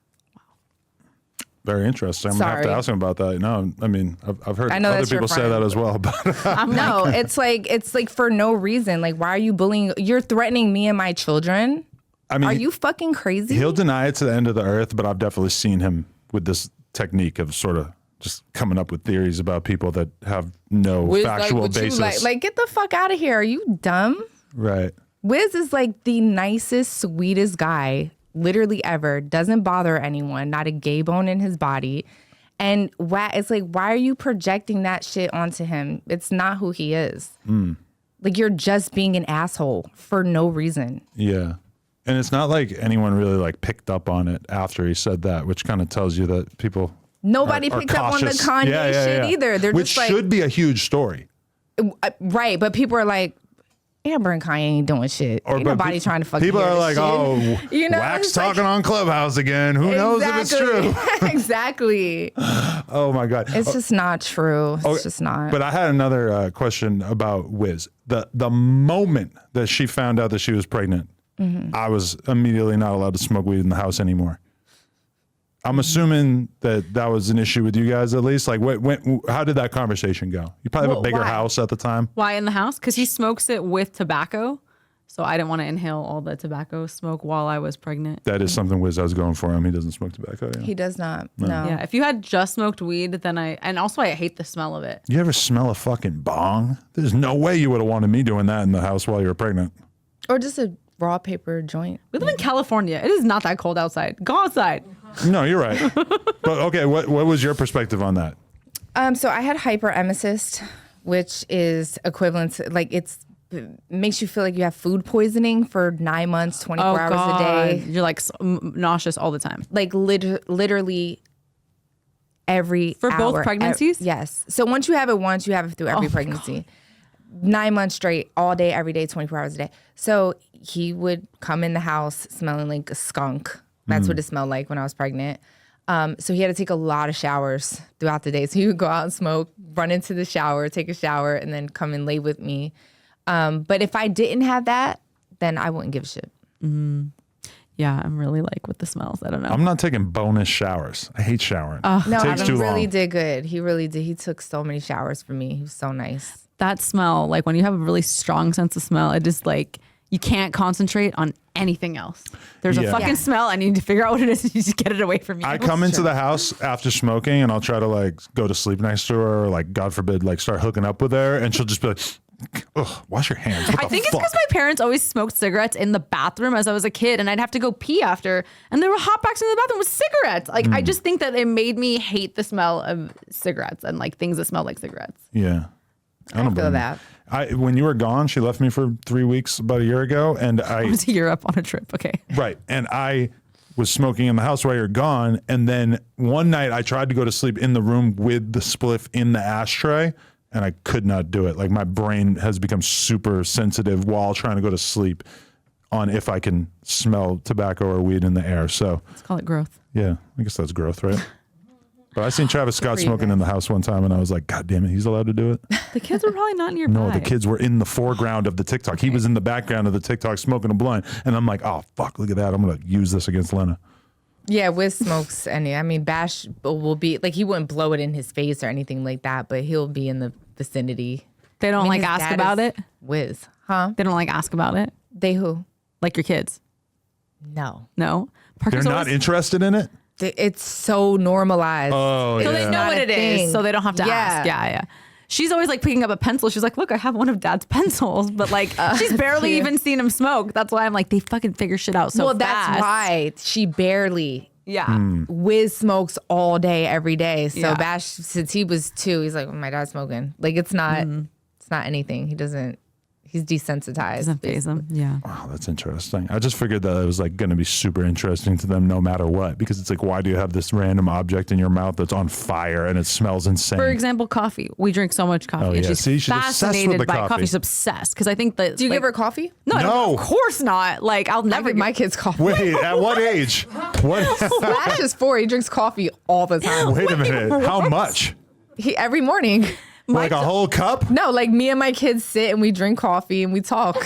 Very interesting. I'm going to have to ask him about that. No, I mean, I've heard other people say that as well. But No, it's like for no reason. Like, why are you bullying? You're threatening me and my children. I mean, Are you fucking crazy? He'll deny it to the end of the earth, but I've definitely seen him with this technique of sort of just coming up with theories about people that have no Wiz, factual what you basis. like, get the fuck out of here. Are you dumb? Right. Wiz is like the nicest, sweetest guy literally ever. Doesn't bother anyone. Not a gay bone in his body. And it's like, why are you projecting that shit onto him? It's not who he is. Like, you're just being an asshole for no reason. Yeah. And it's not like anyone really like picked up on it after he said that, which kind of tells you that people Nobody are picked up on the cautious. Kanye shit either. They're which just like, should be a huge story. right, but people are like, Amber and Kanye ain't doing shit. Ain't nobody trying to fucking People hear are this like, shit. oh, Wax talking on Clubhouse again. Who knows if it's true? Exactly. Oh my God. It's just not true. It's just not. But I had another question about Wiz. The moment that she found out that she was pregnant, I was immediately not allowed to smoke weed in the house anymore. I'm assuming that was an issue with you guys at least. Like, how did that conversation go? You probably have a bigger house at the time. Why in the house? Because he smokes it with tobacco. So I didn't want to inhale all the tobacco smoke while I was pregnant. That is something Wiz has going for him. He doesn't smoke tobacco. Yeah. He does not. No. Yeah, if you had just smoked weed, then and also I hate the smell of it. You ever smell a fucking bong? There's no way you would have wanted me doing that in the house while you were pregnant. Or just a raw paper joint. We live in California. It is not that cold outside. Go outside. No, you're right. But okay, what was your perspective on that? So I had hyperemesis, which is equivalent to, like, it makes you feel like you have food poisoning for 9 months, 24 hours a day. You're like nauseous all the time. Like literally every For both hour. pregnancies? Yes. So once you have it once, you have it through every pregnancy. 9 months straight, all day, every day, 24 hours a day. So he would come in the house smelling like a skunk. That's what it smelled like when I was pregnant. So he had to take a lot of showers throughout the day. So he would go out and smoke, run into the shower, take a shower, and then come and lay with me. But if I didn't have that, then I wouldn't give a shit. Yeah, I'm really like with the smells. I don't know. I'm not taking bonus showers. I hate showering. No, it takes Adam too really long. did good. He really did. He took so many showers for me. He was so nice. That smell, like when you have a really strong sense of smell, it just like you can't concentrate on anything else. There's a fucking smell and you need to figure out what it is and you just get it away from you. I come into the house after smoking and I'll try to like go to sleep next to her or like, God forbid, like start hooking up with her and she'll just be like, ugh, wash your hands. What I the think it's fuck? because my parents always smoked cigarettes in the bathroom as I was a kid and I'd have to go pee after and there were hot packs in the bathroom with cigarettes. Like I just think that it made me hate the smell of cigarettes and like things that smell like cigarettes. Yeah. I don't feel blame that. you. When you were gone, she left me for 3 weeks about a year ago. And I was to Europe on a trip. Okay. right. And I was smoking in the house while you're gone. And then one night I tried to go to sleep in the room with the spliff in the ashtray and I could not do it. Like my brain has become super sensitive while trying to go to sleep on if I can smell tobacco or weed in the air. So Let's call it growth. yeah, I guess that's growth, right? But I seen Travis Scott smoking in the house one time and I was like, God damn it, he's allowed to do it? The kids were probably not nearby. No, the kids were in the foreground of the TikTok. He was in the background of the TikTok smoking a blunt. And I'm like, oh, fuck, look at that. I'm going to use this against Lena. Yeah, Wiz smokes I mean, Bash will be, like, he wouldn't blow it in his face or anything like that, but he'll be in the vicinity. They don't like his ask dad about is it? Whiz. Huh? They don't like ask about it? They who? Like your kids? No. No? They're Parker's not always- interested in it? It's so normalized. Oh, So yeah. they know not what a it is, thing. so they don't have to ask. Yeah. She's always like picking up a pencil. She's like, look, I have one of Dad's pencils. But like, she's barely even seen him smoke. That's why I'm like, they fucking figure shit out so fast. That's why she barely. Yeah. Wiz smokes all day, every day. So Yeah. Bash, since he was 2, he's like, oh, my dad's smoking. Like, it's not anything. He's desensitized. Doesn't faze him. Yeah. Wow, that's interesting. I just figured that it was like going to be super interesting to them no matter what, because it's like, why do you have this random object in your mouth that's on fire and it smells insane? For example, coffee. We drink so much coffee. Oh, And yeah. she's See, she's obsessed with fascinated the by coffee. She's obsessed because I think that. Do you give her coffee? No, I don't- No. of course not. Like I'll I never give my kids coffee. Wait, at what age? What? Bash is 4. He drinks coffee all the time. Wait a minute. How much? Every morning. Like a whole cup? No, like me and my kids sit and we drink coffee and we talk.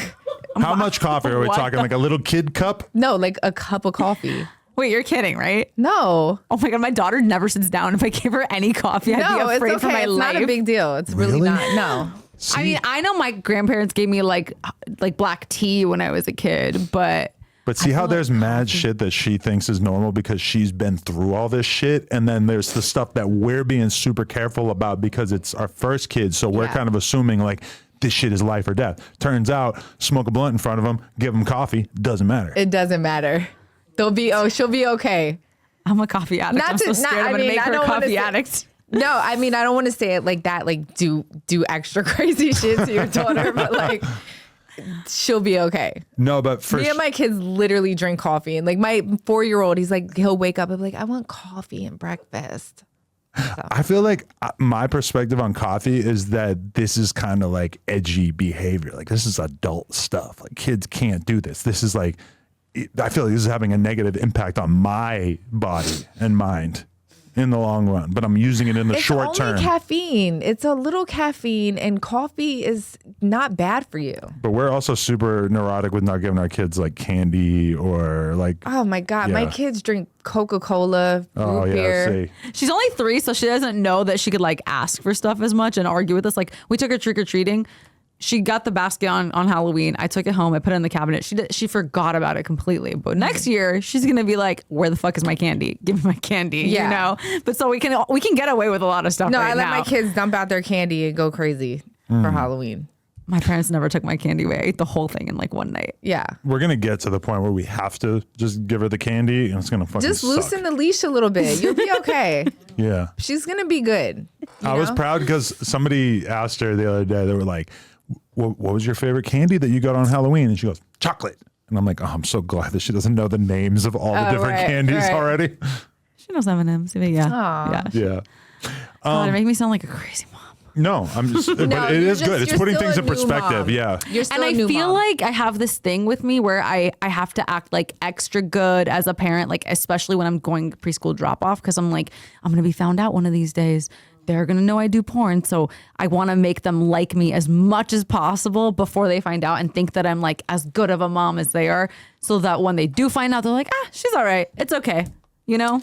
How much coffee are we What talking? Like a little kid cup? No, like a cup of coffee. Wait, you're kidding, right? No. Oh my god, my daughter never sits down. If I gave her any coffee, I'd No, be afraid it's for okay. my It's life. not a big deal. It's really Really? not. No. I mean, I know my grandparents gave me like black tea when I was a kid, but see how there's mad shit that she thinks is normal because she's been through all this shit. And then there's the stuff that we're being super careful about because it's our first kid. So we're Yeah. kind of assuming like this shit is life or death. Turns out, smoke a blunt in front of them, give them coffee, doesn't matter. It doesn't matter. She'll be okay. I'm a coffee addict. I'm so scared I'm gonna make her a coffee addict. No, I mean, I don't want to say it like that, like do extra crazy shit to your daughter, but like she'll be okay. No, but for Me and my kids literally drink coffee. And like my 4-year-old, he'll wake up and be like, I want coffee and breakfast. I feel like my perspective on coffee is that this is kind of like edgy behavior. Like this is adult stuff. Like kids can't do this. This is like, I feel like this is having a negative impact on my body and mind in the long run, but I'm using it in the short term. It's only caffeine. It's a little caffeine, and coffee is not bad for you. But we're also super neurotic with not giving our kids like candy or like. Oh my God, my Yeah. kids drink Coca-Cola, root beer. See. She's only 3, so she doesn't know that she could like ask for stuff as much and argue with us. Like we took her trick or treating. She got the basket on Halloween. I took it home. I put it in the cabinet. She forgot about it completely. But next year, she's gonna be like, "Where the fuck is my candy? Give me my candy." Yeah. You know. But so we can get away with a lot of stuff. No, right I let now. my kids dump out their candy and go crazy for Halloween. My parents never took my candy away. I ate the whole thing in like one night. Yeah. We're gonna get to the point where we have to just give her the candy, and it's gonna fucking Just suck. loosen the leash a little bit. You'll be okay. Yeah. She's going to be good. I was proud because somebody asked her the other day. They were like, "What was your favorite candy that you got on Halloween?" And she goes, "Chocolate." And I'm like, "Oh, I'm so glad that she doesn't know the names of all the different candies already." She knows M&M's. Yeah. Aw. Yeah. Yeah. God, it make me sound like a crazy mom. No, I'm just. but it is good. It's you're putting still things a in new perspective. mom. Yeah. You're still And a new I feel mom. like I have this thing with me where I have to act like extra good as a parent, like especially when I'm going preschool drop off, because I'm like, I'm gonna be found out one of these days. They're gonna know I do porn, so I want to make them like me as much as possible before they find out and think that I'm like as good of a mom as they are, so that when they do find out, they're like, she's all right, it's okay, you know.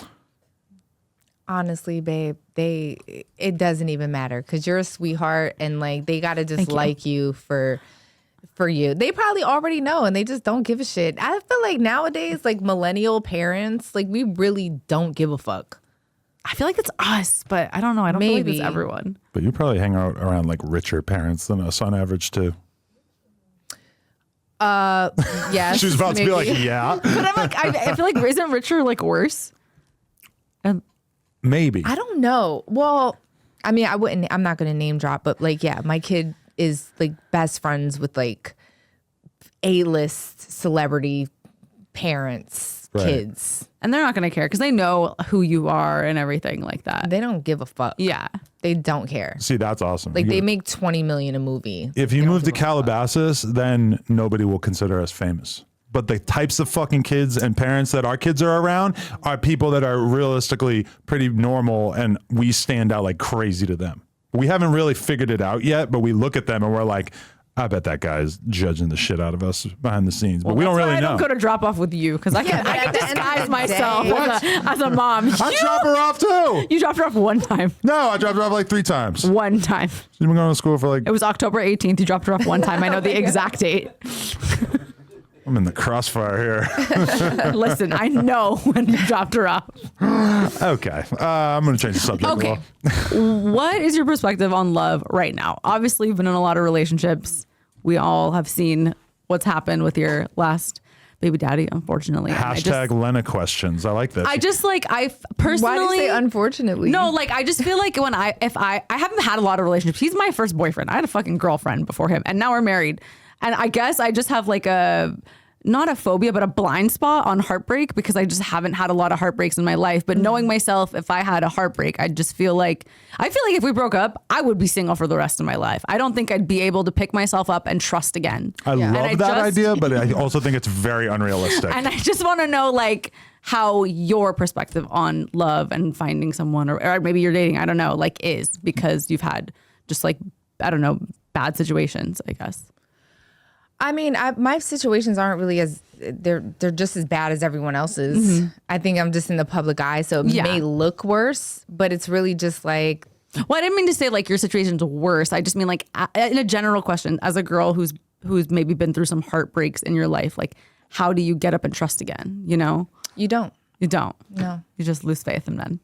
honestly, babe, it doesn't even matter because you're a sweetheart and like they gotta just like you for you. They probably already know and they just don't give a shit. I feel like nowadays, like millennial parents, like we really don't give a fuck. I feel like it's us, but I don't know. I don't feel like Maybe. it's everyone. But you probably hang out around like richer parents than us on average too. Yes. She was about to be like, maybe. yeah, But I'm like, I feel like isn't richer like worse? maybe. I don't know. Well, I mean, I'm not going to name drop, but like, yeah, my kid is like best friends with like A-list celebrity parents, Right. kids. And they're not going to care because they know who you are and everything like that. They don't give a fuck. Yeah. They don't care. See, that's awesome. Like they You- make 20 million a movie. if you move to Calabasas, then nobody will consider us famous. But the types of fucking kids and parents that our kids are around are people that are realistically pretty normal, and we stand out like crazy to them. We haven't really figured it out yet, but we look at them and we're like, I bet that guy's judging the shit out of us behind the scenes, but we don't really I know. don't go to drop off with you because I can disguise myself as a mom. I drop her off too. You dropped her off one time. No, I dropped her off like 3 times. One time. She's been going to school for like. It was October 18th. You dropped her off one time. I know the exact date. I'm in the crossfire here. Listen, I know when you dropped her off. Okay. I'm going to change the subject. Okay. What is your perspective on love right now? Obviously, you've been in a lot of relationships. We all have seen what's happened with your last baby daddy, unfortunately. Hashtag Lena questions. I like this. I personally. Why do you say unfortunately? No, like I just feel like when I haven't had a lot of relationships. He's my first boyfriend. I had a fucking girlfriend before him, and now we're married. And I guess I just have like not a phobia, but a blind spot on heartbreak because I just haven't had a lot of heartbreaks in my life. But knowing myself, if I had a heartbreak, I feel like if we broke up, I would be single for the rest of my life. I don't think I'd be able to pick myself up and trust again. I love that idea, but I also think it's very unrealistic. And I just want to know like how your perspective on love and finding someone or maybe you're dating, I don't know, like is because you've had just like, I don't know, bad situations, I guess. I mean, my situations aren't really they're just as bad as everyone else's. Mm-hmm. I think I'm just in the public eye, so it may look worse, but it's really just like. Well, I didn't mean to say like your situation's worse. I just mean like in a general question, as a girl who's maybe been through some heartbreaks in your life, like how do you get up and trust again? You know, you don't. You don't. No, you just lose faith in men.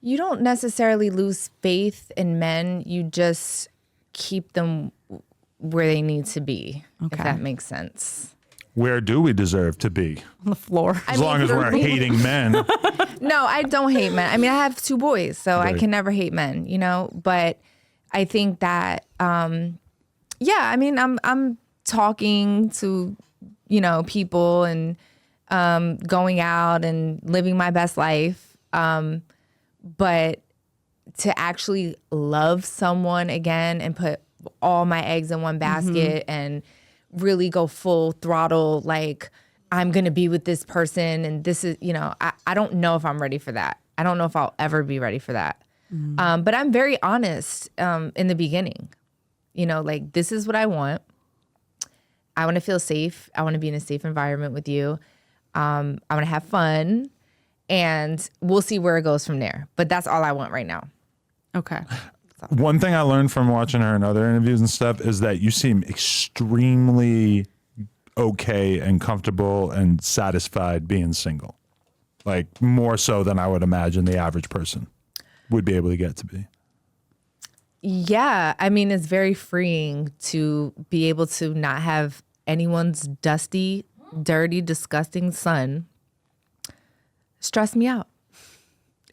You don't necessarily lose faith in men. You just keep them where they need to be, if that makes sense. Where do we deserve to be? On the floor. As long as we're hating men. No, I don't hate men. I mean, I have 2 boys, so I can never hate men, you know? But I think that, I mean, I'm talking to, you know, people and going out and living my best life. But to actually love someone again and put all my eggs in one basket and really go full throttle, like I'm going to be with this person. And this is, you know, I don't know if I'm ready for that. I don't know if I'll ever be ready for that. But I'm very honest in the beginning, you know, like this is what I want. I want to feel safe. I want to be in a safe environment with you. I want to have fun and we'll see where it goes from there. But that's all I want right now. Okay. One thing I learned from watching her in other interviews and stuff is that you seem extremely okay and comfortable and satisfied being single. Like more so than I would imagine the average person would be able to get to be. Yeah. I mean, it's very freeing to be able to not have anyone's dusty, dirty, disgusting son stress me out.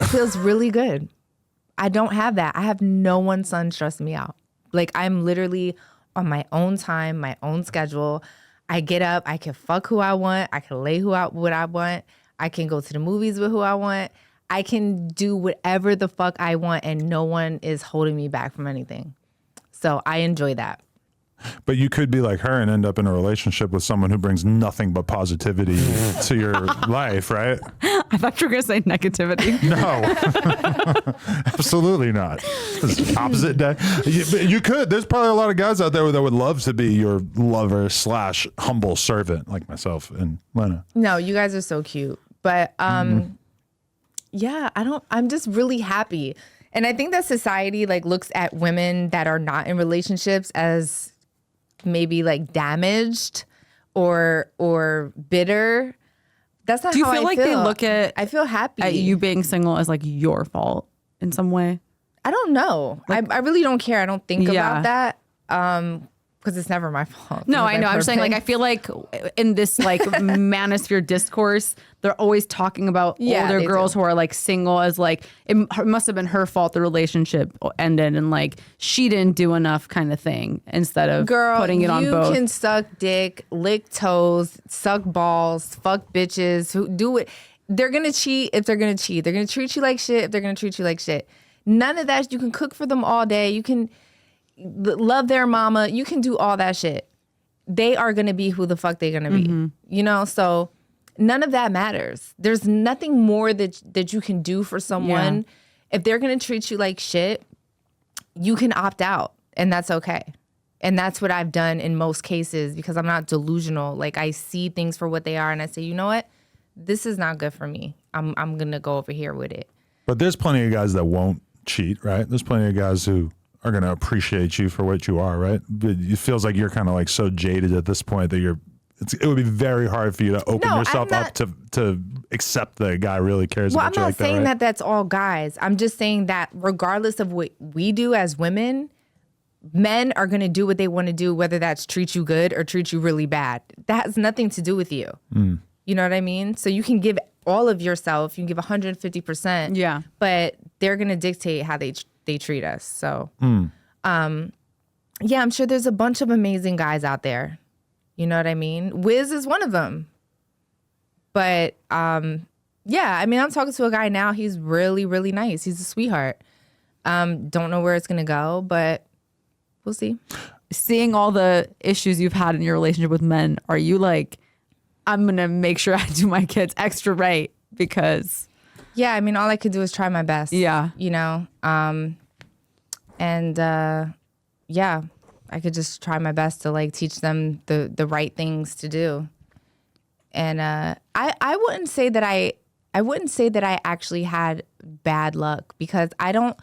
It feels really good. I don't have that. I have no one's son stress me out. Like I'm literally on my own time, my own schedule. I get up, I can fuck who I want. I can lay what I want. I can go to the movies with who I want. I can do whatever the fuck I want and no one is holding me back from anything. So I enjoy that. But you could be like her and end up in a relationship with someone who brings nothing but positivity to your life, right? I thought you were going to say negativity. No, absolutely not. It's opposite day. You could. There's probably a lot of guys out there that would love to be your lover / humble servant like myself and Lena. No, you guys are so cute. But yeah, I'm just really happy. And I think that society like looks at women that are not in relationships as maybe like damaged or bitter. That's not how I feel. Do you feel like they look at I feel happy at you being single as like your fault in some way? I don't know. Like, I really don't care. I don't think about that. Because it's never my fault. No, I know. I'm saying like I feel like in this like manosphere discourse, they're always talking about older girls who are like single as like it must have been her fault the relationship ended and like she didn't do enough kind of thing instead of putting it on both. You can suck dick, lick toes, suck balls, fuck bitches, who do it. They're gonna cheat if they're gonna cheat. They're gonna treat you like shit if they're gonna treat you like shit. None of that. You can cook for them all day. You can love their mama. You can do all that shit. They are going to be who the fuck they're going to be. You know, so none of that matters. There's nothing more that you can do for someone. Yeah. If they're going to treat you like shit, you can opt out and that's okay. And that's what I've done in most cases because I'm not delusional. Like I see things for what they are and I say, you know what? This is not good for me. I'm going to go over here with it. But there's plenty of guys that won't cheat, right? There's plenty of guys who are going to appreciate you for what you are, right? But it feels like you're kind of like so jaded at this point that it would be very hard for you to open yourself up to accept that a guy really cares about you like that. I'm not saying right? that's all guys. I'm just saying that regardless of what we do as women, men are going to do what they want to do, whether that's treat you good or treat you really bad. That has nothing to do with you. You know what I mean? So you can give all of yourself, you can give 150%. Yeah. But they're going to dictate how they treat us. So, yeah, I'm sure there's a bunch of amazing guys out there. You know what I mean? Wiz is one of them. But, yeah, I mean, I'm talking to a guy now. He's really, really nice. He's a sweetheart. Don't know where it's going to go, but we'll see. Seeing all the issues you've had in your relationship with men, are you like, I'm going to make sure I do my kids extra right because... Yeah, I mean, all I could do is try my best. Yeah. You know? Yeah, I could just try my best to like teach them the right things to do. And I wouldn't say that I actually had bad luck because I don't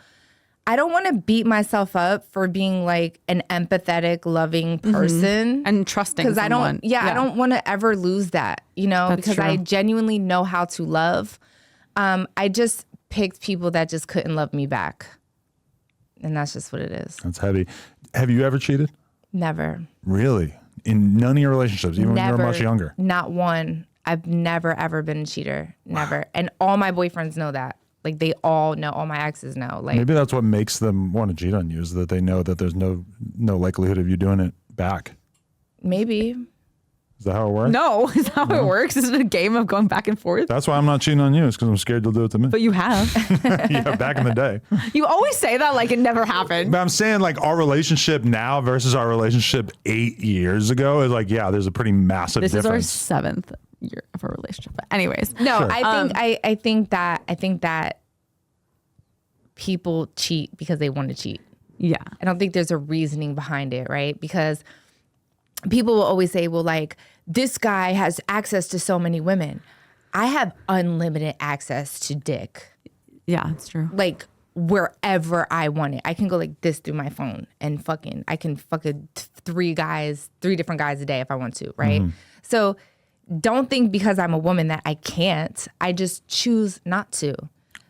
want to beat myself up for being like an empathetic, loving person and trusting because someone. I don't want to ever lose that, you know, That's because true. I genuinely know how to love. I just picked people that just couldn't love me back. And that's just what it is. That's heavy. Have you ever cheated? Never. Really? In none of your relationships, even when you were much younger? Not one. I've never, ever been a cheater. Never. And all my boyfriends know that. Like, they all know. All my exes know. Like, maybe that's what makes them want to cheat on you, is that they know that there's no likelihood of you doing it back. Maybe. Is that how it works? No, is that how it works? Is it a game of going back and forth? That's why I'm not cheating on you, is because I'm scared you'll do it to me. But you have. Yeah, back in the day. You always say that like it never happened. But I'm saying like our relationship now versus our relationship 8 years ago is like, yeah, there's a pretty massive This difference. is our 7th year of our relationship. But anyways. No, Sure. I think that people cheat because they want to cheat. Yeah. I don't think there's a reasoning behind it, right? Because people will always say, well, like, this guy has access to so many women. I have unlimited access to dick. Yeah, it's true. Like, wherever I want it. I can go like this through my phone and I can fuck three different guys a day if I want to, right? So don't think because I'm a woman that I can't. I just choose not to.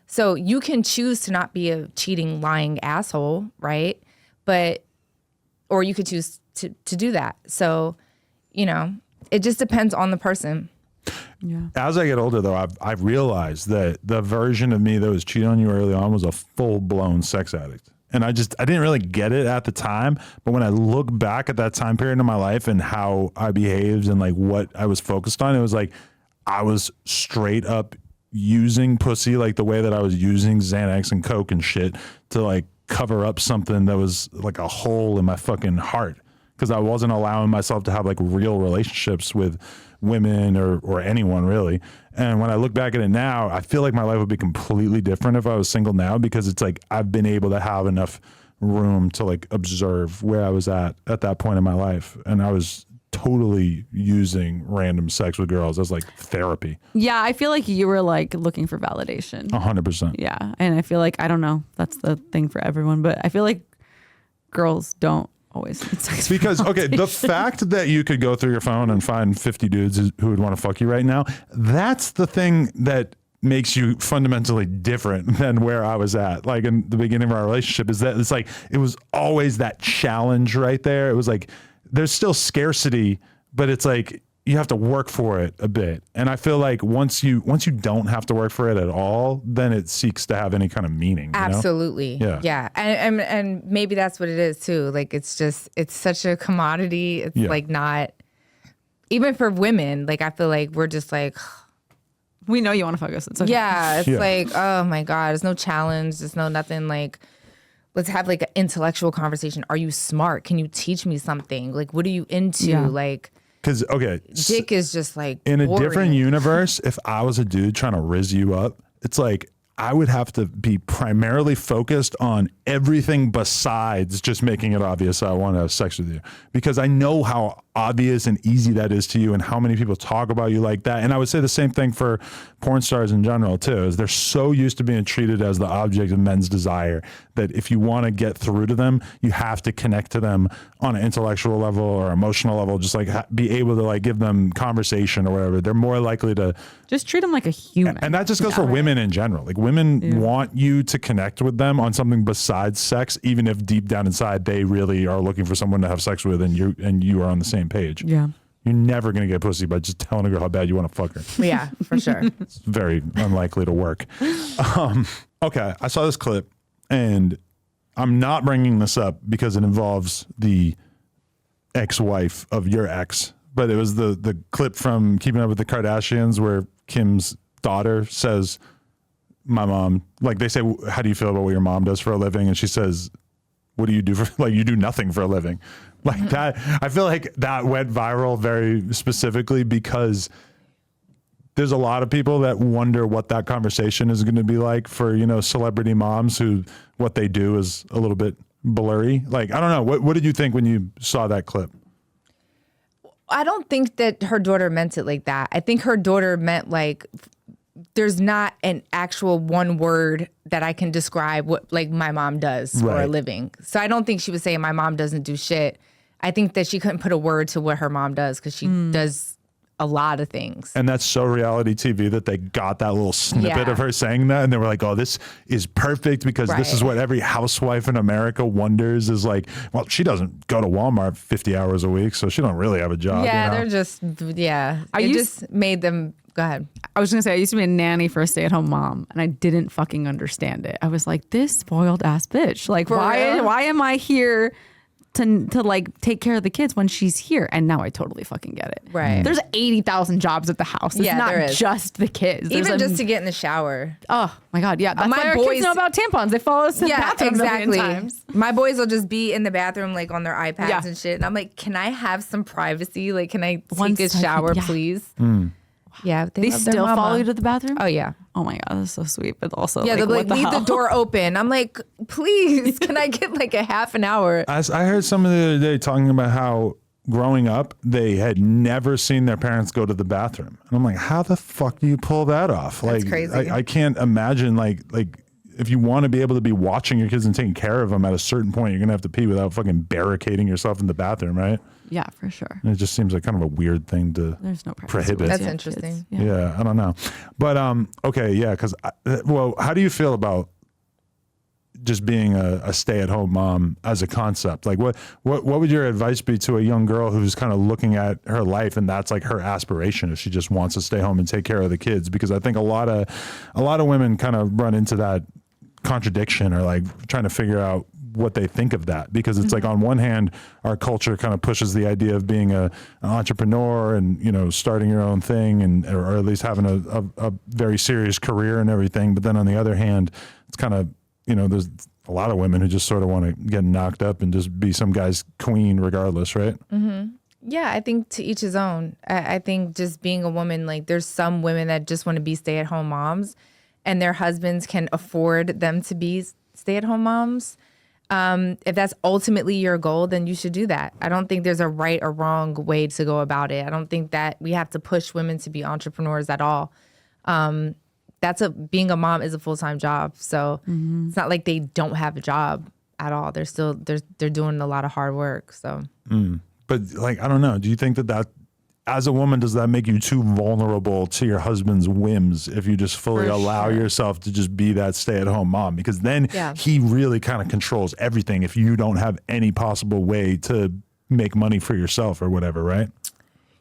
So you can choose to not be a cheating, lying asshole, right? Or you could choose to do that. So, you know, it just depends on the person. Yeah. As I get older, though, I've realized that the version of me that was cheating on you early on was a full-blown sex addict. And I didn't really get it at the time. But when I look back at that time period in my life and how I behaved and like what I was focused on, it was like I was straight up using pussy like the way that I was using Xanax and Coke and shit to like cover up something that was like a hole in my fucking heart. Because I wasn't allowing myself to have like real relationships with women or anyone really. And when I look back at it now, I feel like my life would be completely different if I was single now, because it's like I've been able to have enough room to like observe where I was at that point in my life. And I was totally using random sex with girls as like therapy. Yeah, I feel like you were like looking for validation. 100%. Yeah. And I feel like, I don't know, that's the thing for everyone, but I feel like girls don't always need sex Because, okay, the fact that you could go through your phone and find 50 dudes who would want to fuck you right now, that's the thing that makes you fundamentally different than where I was at. Like in the beginning of our relationship, is that it's like, it was always that challenge right there. It was like, there's still scarcity, but it's like, you have to work for it a bit. And I feel like once you don't have to work for it at all, then it seeks to have any kind of meaning. Absolutely. You know? Yeah. And maybe that's what it is too. Like, it's such a commodity. It's like not, even for women, like I feel like we're just like, We know you want to fuck us. It's okay. yeah, it's like, oh my God, there's no challenge. There's no nothing like, let's have like an intellectual conversation. Are you smart? Can you teach me something? Like, what are you into? Yeah. Like, Because, okay, dick is just like in a boring. different universe, if I was a dude trying to rizz you up, it's like I would have to be primarily focused on everything besides just making it obvious I want to have sex with you, because I know how obvious and easy that is to you and how many people talk about you like that. And I would say the same thing for porn stars in general too, is they're so used to being treated as the object of men's desire that if you want to get through to them, you have to connect to them on an intellectual level or emotional level, just like be able to like give them conversation or whatever. They're more likely to just treat them like a human. And that just goes for women in general. Like women want you to connect with them on something besides sex, even if deep down inside they really are looking for someone to have sex with, and you are on the same page. Yeah. You're never going to get pussy by just telling a girl how bad you want to fuck her. Yeah, for sure. It's very unlikely to work. Okay, I saw this clip, and I'm not bringing this up because it involves the ex-wife of your ex, but it was the clip from Keeping Up with the Kardashians where Kim's daughter says, my mom, like they say, how do you feel about what your mom does for a living? And she says, what do you do for, like, you do nothing for a living. Like that. I feel like that went viral very specifically because there's a lot of people that wonder what that conversation is going to be like for, you know, celebrity moms who what they do is a little bit blurry. Like, I don't know. What did you think when you saw that clip? I don't think that her daughter meant it like that. I think her daughter meant like there's not an actual one word that I can describe what like my mom does for a living. So I don't think she was saying my mom doesn't do shit. I think that she couldn't put a word to what her mom does because she does a lot of things. And that's so reality TV that they got that little snippet of her saying that. And they were like, oh, this is perfect because this is what every housewife in America wonders is like, well, she doesn't go to Walmart 50 hours a week, so she don't really have a job. Yeah, you know? they're just, it just made them, go ahead. I was going to say, I used to be a nanny for a stay-at-home mom, and I didn't fucking understand it. I was like, this spoiled ass bitch. Like, why am I here to like take care of the kids when she's here? And now I totally fucking get it. Right. There's 80,000 jobs at the house. It's not just the kids. Even just to get in the shower. Oh my God. Yeah. That's my why our boys kids know about tampons. They follow us to the bathroom exactly. times. My boys will just be in the bathroom like on their iPads and shit. And I'm like, can I have some privacy? Like, can I take a shower, please? Yeah, they still follow you to the bathroom? Oh, yeah. Oh my God, that's so sweet. But also, yeah, like, they'll leave the door open. I'm like, please, can I get like a half an hour? I heard someone the other day talking about how growing up, they had never seen their parents go to the bathroom. And I'm like, how the fuck do you pull that off? That's like, crazy. I can't imagine like if you want to be able to be watching your kids and taking care of them at a certain point, you're going to have to pee without fucking barricading yourself in the bathroom, right? Yeah, for sure. And it just seems like kind of a weird thing to prohibit. That's interesting. Yeah, I don't know. But, okay, yeah, because, well, how do you feel about just being a stay-at-home mom as a concept? Like, what would your advice be to a young girl who's kind of looking at her life and that's like her aspiration if she just wants to stay home and take care of the kids? Because I think a lot of women kind of run into that contradiction or like trying to figure out what they think of that, because it's like on one hand our culture kind of pushes the idea of being an entrepreneur and, you know, starting your own thing and or at least having a very serious career and everything, but then on the other hand it's kind of, you know, there's a lot of women who just sort of want to get knocked up and just be some guy's queen regardless, right? Yeah, I think to each his own. I think just being a woman, like there's some women that just want to be stay-at-home moms and their husbands can afford them to be stay-at-home moms. If that's ultimately your goal, then you should do that. I don't think there's a right or wrong way to go about it. I don't think that we have to push women to be entrepreneurs at all. Being a mom is a full-time job. So it's not like they don't have a job at all. They're doing a lot of hard work. So, but like, I don't know. Do you think that as a woman, does that make you too vulnerable to your husband's whims if you just fully allow yourself to just be that stay-at-home mom? Because then he really kind of controls everything if you don't have any possible way to make money for yourself or whatever, right?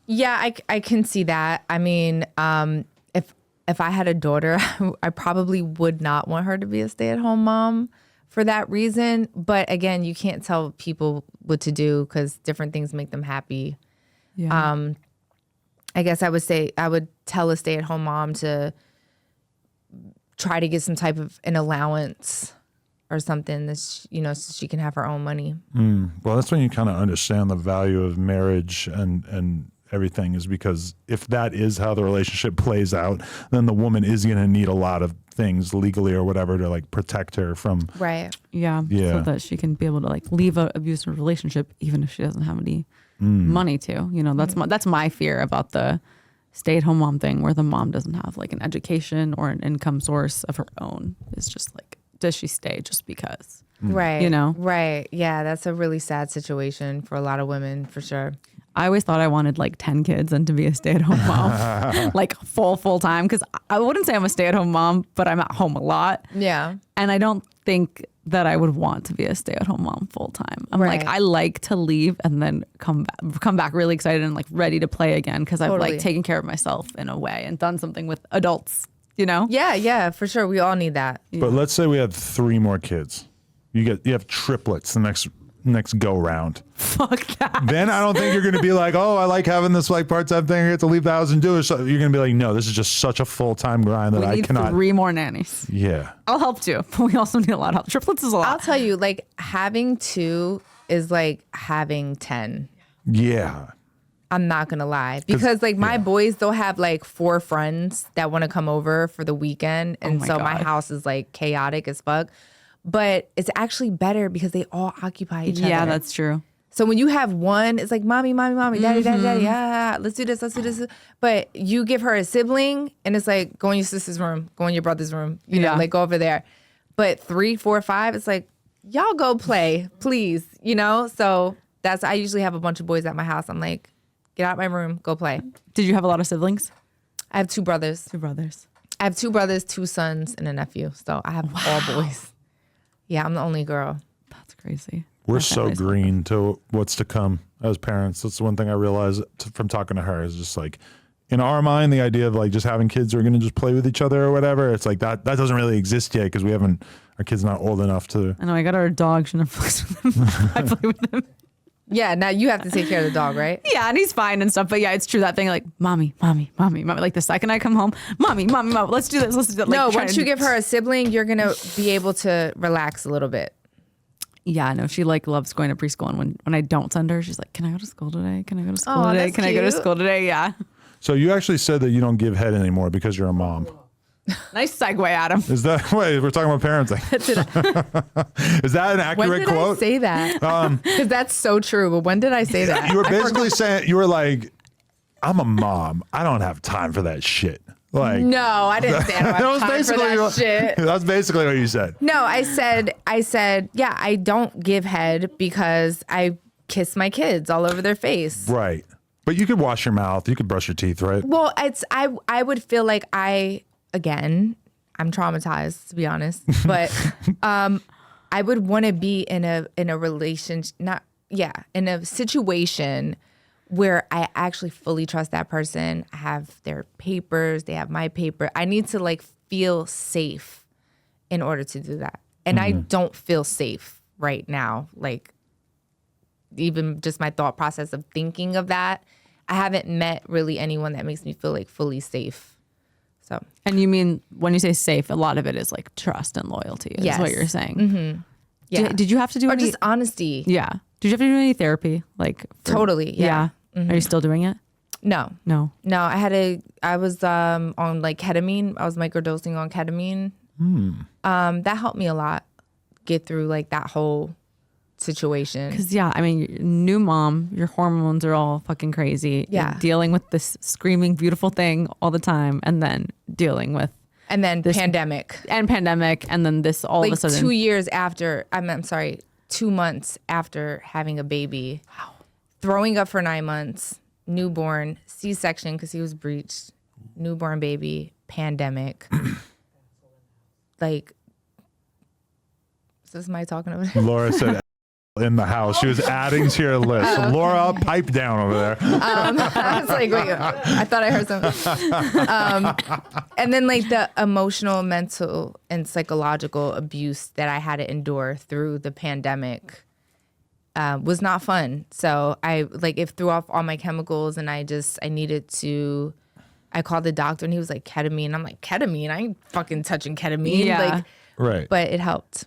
Yeah, I can see that. I mean, if I had a daughter, I probably would not want her to be a stay-at-home mom for that reason. But again, you can't tell people what to do because different things make them happy. Yeah. I guess I would tell a stay-at-home mom to try to get some type of an allowance or something that so she can have her own money. Well, that's when you kind of understand the value of marriage and everything is because if that is how the relationship plays out, then the woman is going to need a lot of things legally or whatever to like protect her from. Right. Yeah. Yeah. So that she can be able to like leave an abusive relationship even if she doesn't have any money to. You know, that's my fear about the stay-at-home mom thing, where the mom doesn't have like an education or an income source of her own. It's just like, does she stay just because? Right. You know? Right. Yeah, that's a really sad situation for a lot of women, for sure. I always thought I wanted like 10 kids and to be a stay-at-home mom, like full time. Because I wouldn't say I'm a stay-at-home mom, but I'm at home a lot. Yeah. And I don't think that I would want to be a stay-at-home mom full time. I'm Right. like, I like to leave and then come back really excited and like ready to play again because I've Totally. like taken care of myself in a way and done something with adults, you know? Yeah, yeah, for sure. We all need that. But let's say we had 3 more kids. You have triplets the next go round. Fuck that. Then I don't think you're going to be like, oh, I like having this like part-time thing. I get to leave the house and do it. So you're going to be like, no, this is just such a full-time grind that We I need cannot. 3 more nannies. Yeah. I'll help too, but we also need a lot of help. Triplets is a I'll lot. tell you, like, having 2 is like having 10. Yeah. I'm not gonna lie, because like my boys, they'll have like 4 friends that want to come over for the weekend, and my so my God. house is like chaotic as fuck. But it's actually better because they all occupy each other. Yeah, that's true. So when you have one, it's like mommy, mommy, mommy, daddy, daddy, daddy. Yeah, let's do this, let's do this. But you give her a sibling, and it's like go in your sister's room, go in your brother's room. You know, Yeah. like go over there. But 3, 4, 5, it's like y'all go play, please. You know. So I usually have a bunch of boys at my house. I'm like, get out my room, go play. Did you have a lot of siblings? I have 2 brothers. 2 brothers. I have 2 brothers, 2 sons, and a nephew. So I have all boys. Yeah, I'm the only girl. That's crazy. We're My so family's green to what's to come as parents. That's one thing I realized from talking to her is just like in our mind, the idea of like just having kids who are going to just play with each other or whatever. It's like that doesn't really exist yet because our kid's not old enough to. I know, I got our dog. She never plays with him. I play with him. Yeah, now you have to take care of the dog, right? Yeah, and he's fine and stuff. But yeah, it's true that thing like, mommy, mommy, mommy, mommy. Like the second I come home, mommy, mommy, mommy, let's do this, let's do that. Like, No, trying once to- you give her a sibling, you're gonna be able to relax a little bit. Yeah, no, she like loves going to preschool. And when I don't send her, she's like, can I go to school today? Can I go to school Oh, today? that's Can I go to cute. school today? Yeah. So you actually said that you don't give head anymore because you're a mom. Nice segue, Adam. Is that wait? We're talking about parenting. Is that an When accurate did quote? I say that? Because that's so true. But when did I say that? You were basically saying you were like, I'm a mom. I don't have time for that shit. Like No, I didn't say I don't have time for that shit. That's basically what you said. No, I said, yeah, I don't give head because I kiss my kids all over their face. Right. But you could wash your mouth. You could brush your teeth, right? Well, I would feel like I'm traumatized, to be honest, but I would want to be in a relationship, in a situation where I actually fully trust that person. I have their papers, they have my paper. I need to like feel safe in order to do that. And I don't feel safe right now. Like even just my thought process of thinking of that, I haven't met really anyone that makes me feel like fully safe. So And you mean when you say safe, a lot of it is like trust and loyalty is Yes. what you're saying. yeah, Did you have to do or any? just honesty. Yeah. Did you have to do any therapy? Like Totally, yeah. Are you still doing it? No, No. I was on like ketamine. I was microdosing on ketamine. That helped me a lot get through like that whole situation. Because yeah, I mean, new mom, your hormones are all fucking crazy. Yeah. You're dealing with this screaming beautiful thing all the time, and then dealing with And then pandemic. pandemic, and then this all Like of a sudden. 2 years after, I'm sorry, 2 months after having a baby. Wow. Throwing up for 9 months, newborn, C-section because he was breached, newborn baby, pandemic. Like, is this my talking over there? Laura said in the house. She was adding to your list. Laura, pipe down over there. I was like, wait, I thought I heard something. And then like the emotional, mental, and psychological abuse that I had to endure through the pandemic was not fun. So it threw off all my chemicals, and I needed to. I called the doctor, and he was like, ketamine. I'm like, ketamine? I ain't fucking touching ketamine. Yeah. Like, Right. but it helped.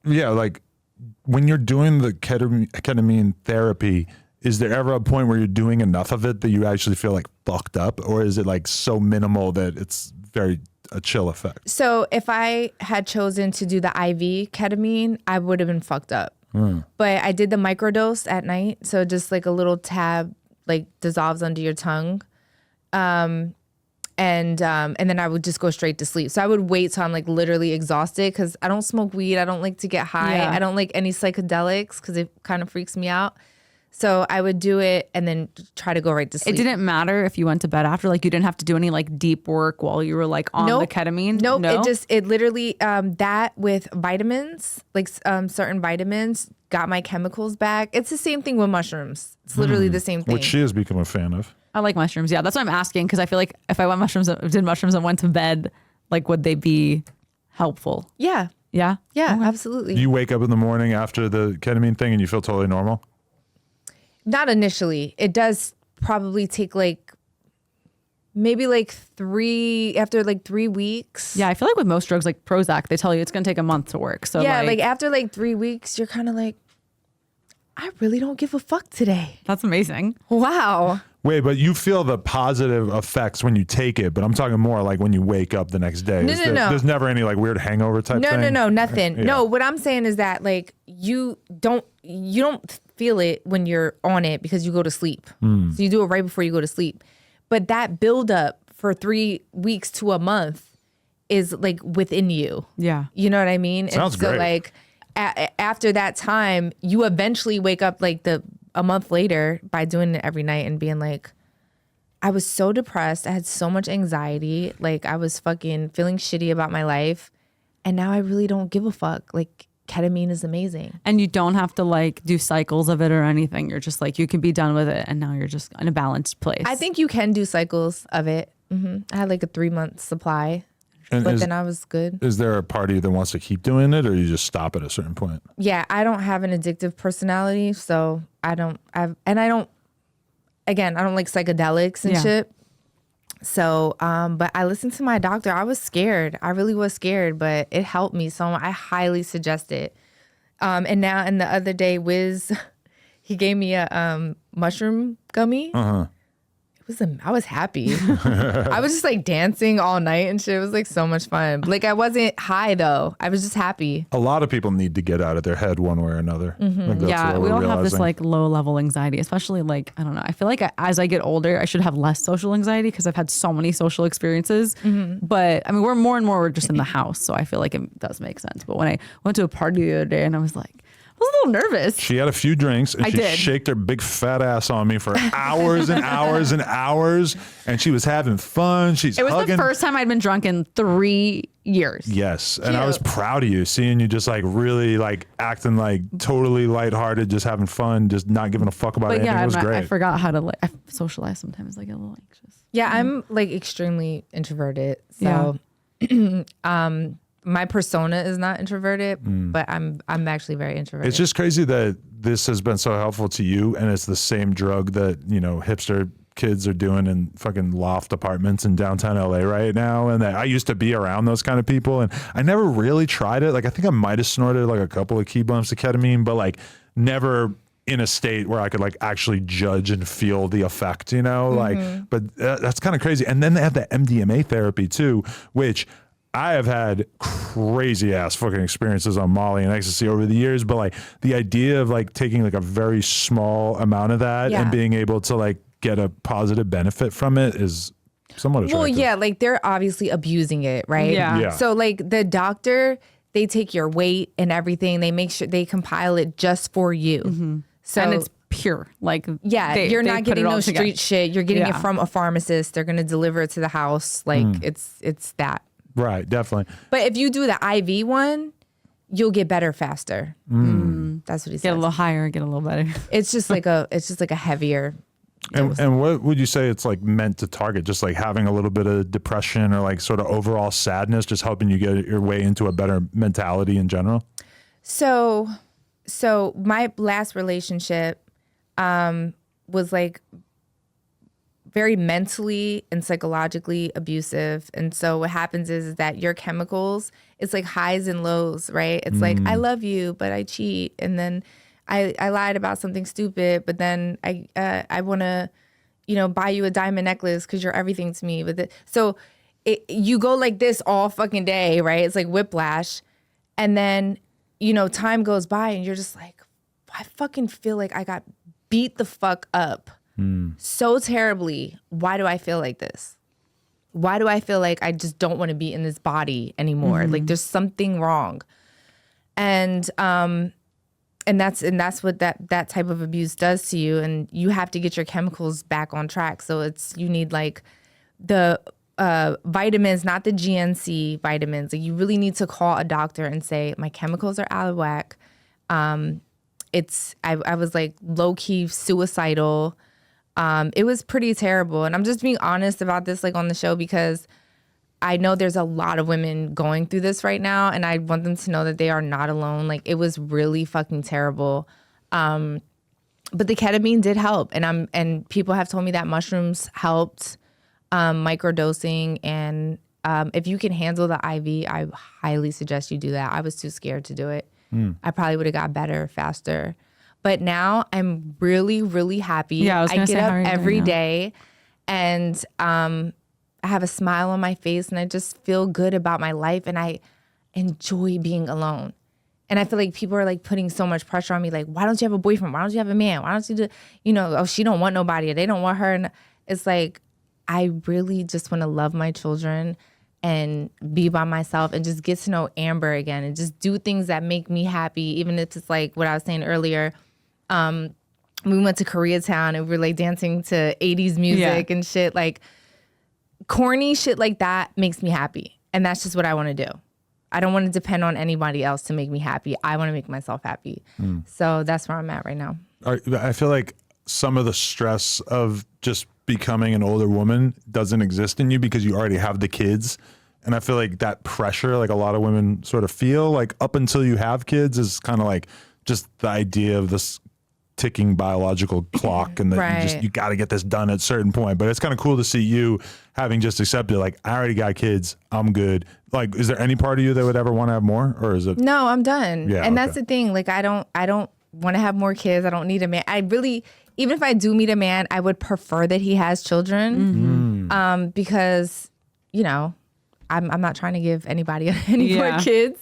Yeah, like when you're doing the ketamine therapy, is there ever a point where you're doing enough of it that you actually feel like fucked up, or is it like so minimal that it's very a chill effect? So if I had chosen to do the IV ketamine, I would have been fucked up. But I did the microdose at night, so just like a little tab like dissolves under your tongue. And then I would just go straight to sleep. So I would wait till I'm like literally exhausted, because I don't smoke weed. I don't like to get high. Yeah. I don't like any psychedelics because it kind of freaks me out. So I would do it and then try to go right to sleep. It didn't matter if you went to bed after, like you didn't have to do any like deep work while you were like on the ketamine. Nope. No? It literally, that with vitamins, like certain vitamins got my chemicals back. It's the same thing with mushrooms. It's literally the same thing. Which she has become a fan of. I like mushrooms. Yeah, that's what I'm asking, because I feel like if I did mushrooms and went to bed, like would they be helpful? Yeah. Yeah. Yeah, Okay. absolutely. You wake up in the morning after the ketamine thing and you feel totally normal? Not initially. It does probably take like maybe like after 3 weeks. Yeah, I feel like with most drugs like Prozac, they tell you it's gonna take a month to work. So Yeah, like after like 3 weeks, you're kind of like, I really don't give a fuck today. that's amazing. Wow. Wait, but you feel the positive effects when you take it, but I'm talking more like when you wake up the next day. No. There's never any like weird hangover type thing? No, nothing. Yeah. No, what I'm saying is that like you don't feel it when you're on it because you go to sleep. So you do it right before you go to sleep. But that buildup for 3 weeks to a month is like within you. Yeah. You know what I mean? Sounds and so great. like after that time, you eventually wake up like a month later by doing it every night and being like, I was so depressed. I had so much anxiety. Like I was fucking feeling shitty about my life. And now I really don't give a fuck. Like ketamine is amazing. And you don't have to like do cycles of it or anything. You're just like, you can be done with it. And now you're just in a balanced place. I think you can do cycles of it. I had like a 3-month supply, And but then I was good. is there a party that wants to keep doing it, or you just stop at a certain point? Yeah, I don't have an addictive personality, so I don't like psychedelics and Yeah. shit. So, but I listened to my doctor. I was scared. I really was scared, but it helped me. So I highly suggest it. And the other day, Wiz, he gave me a mushroom gummy. I was happy. I was just like dancing all night and shit. It was like so much fun. Like I wasn't high though. I was just happy. A lot of people need to get out of their head one way or another. Like that's yeah, what we we're all have this realizing. like low level anxiety, especially like, I don't know. I feel like as I get older, I should have less social anxiety because I've had so many social experiences. But I mean, we're just in the house. So I feel like it does make sense. But when I went to a party the other day and I was like, I was a little nervous. She had a few drinks and I she did. shaked her big fat ass on me for hours and hours and hours. And she was having fun. She's It was hugging. the first time I'd been drunk in 3 years. Yes. And I was proud of you, seeing you just like really like acting like totally lighthearted, just having fun, just not giving a fuck about But anything. yeah, It was I great. forgot how to like I socialize sometimes. I get a little anxious. Yeah, I'm like extremely introverted. Yeah. So my persona is not introverted, but I'm actually very introverted. It's just crazy that this has been so helpful to you, and it's the same drug that, you know, hipster kids are doing in fucking loft apartments in downtown LA right now. And that I used to be around those kind of people, and I never really tried it. Like I think I might have snorted like a couple of key bumps of ketamine, but like never in a state where I could like actually judge and feel the effect, you know, like, but that's kind of crazy. And then they have the MDMA therapy too, which I have had crazy ass fucking experiences on Molly and ecstasy over the years, but like the idea of like taking like a very small amount of that and being able to like get a positive benefit from it is somewhat attractive. well, yeah, like they're obviously abusing it, right? Yeah. So like the doctor, they take your weight and everything. They make sure they compile it just for you. So And it's pure. Like you're they not put getting it all no together. street shit. You're getting it Yeah. from a pharmacist. They're gonna deliver it to the house. Like it's that. Right, definitely. But if you do the IV one, you'll get better faster. That's what he Get said. a little higher, get a little better. It's just like a heavier. And what would you say it's like meant to target? Just like having a little bit of depression or like sort of overall sadness, just helping you get your way into a better mentality in general? So my last relationship was like very mentally and psychologically abusive. And so what happens is that your chemicals, it's like highs and lows, right? It's like, I love you, but I cheat. And then I lied about something stupid, but then I want to, buy you a diamond necklace because you're everything to me. So you go like this all fucking day, right? It's like whiplash. And then, time goes by and you're just like, I fucking feel like I got beat the fuck up so terribly. Why do I feel like this? Why do I feel like I just don't want to be in this body anymore? Like there's something wrong. And that's what that type of abuse does to you. And you have to get your chemicals back on track. So you need like the vitamins, not the GNC vitamins. Like you really need to call a doctor and say, my chemicals are out of whack. I was like low key suicidal. It was pretty terrible. And I'm just being honest about this like on the show because I know there's a lot of women going through this right now, and I want them to know that they are not alone. Like it was really fucking terrible. But the ketamine did help, and people have told me that mushrooms helped, microdosing, and if you can handle the IV, I highly suggest you do that. I was too scared to do it. I probably would have got better faster. But now I'm really, really happy. Yeah, I get up every day, and I have a smile on my face and I just feel good about my life and I enjoy being alone. And I feel like people are like putting so much pressure on me. Like, why don't you have a boyfriend? Why don't you have a man? Why don't you do, oh, she don't want nobody or they don't want her. And it's like, I really just want to love my children and be by myself and just get to know Amber again and just do things that make me happy. Even if it's like what I was saying earlier. We went to Koreatown and we were like dancing to 80s music and shit. Like, corny shit like that makes me happy. And that's just what I want to do. I don't want to depend on anybody else to make me happy. I want to make myself happy. So that's where I'm at right now. I feel like some of the stress of just becoming an older woman doesn't exist in you because you already have the kids. And I feel like that pressure, like a lot of women sort of feel like up until you have kids is kind of like just the idea of this ticking biological clock and that you got to get this done at a certain point. But it's kind of cool to see you having just accepted, like, I already got kids, I'm good. Like, is there any part of you that would ever want to have more, or is it? No, I'm done. Yeah, and that's the thing. Like, I don't want to have more kids. I don't need a man. I really, even if I do meet a man, I would prefer that he has children, because, I'm not trying to give anybody any more kids.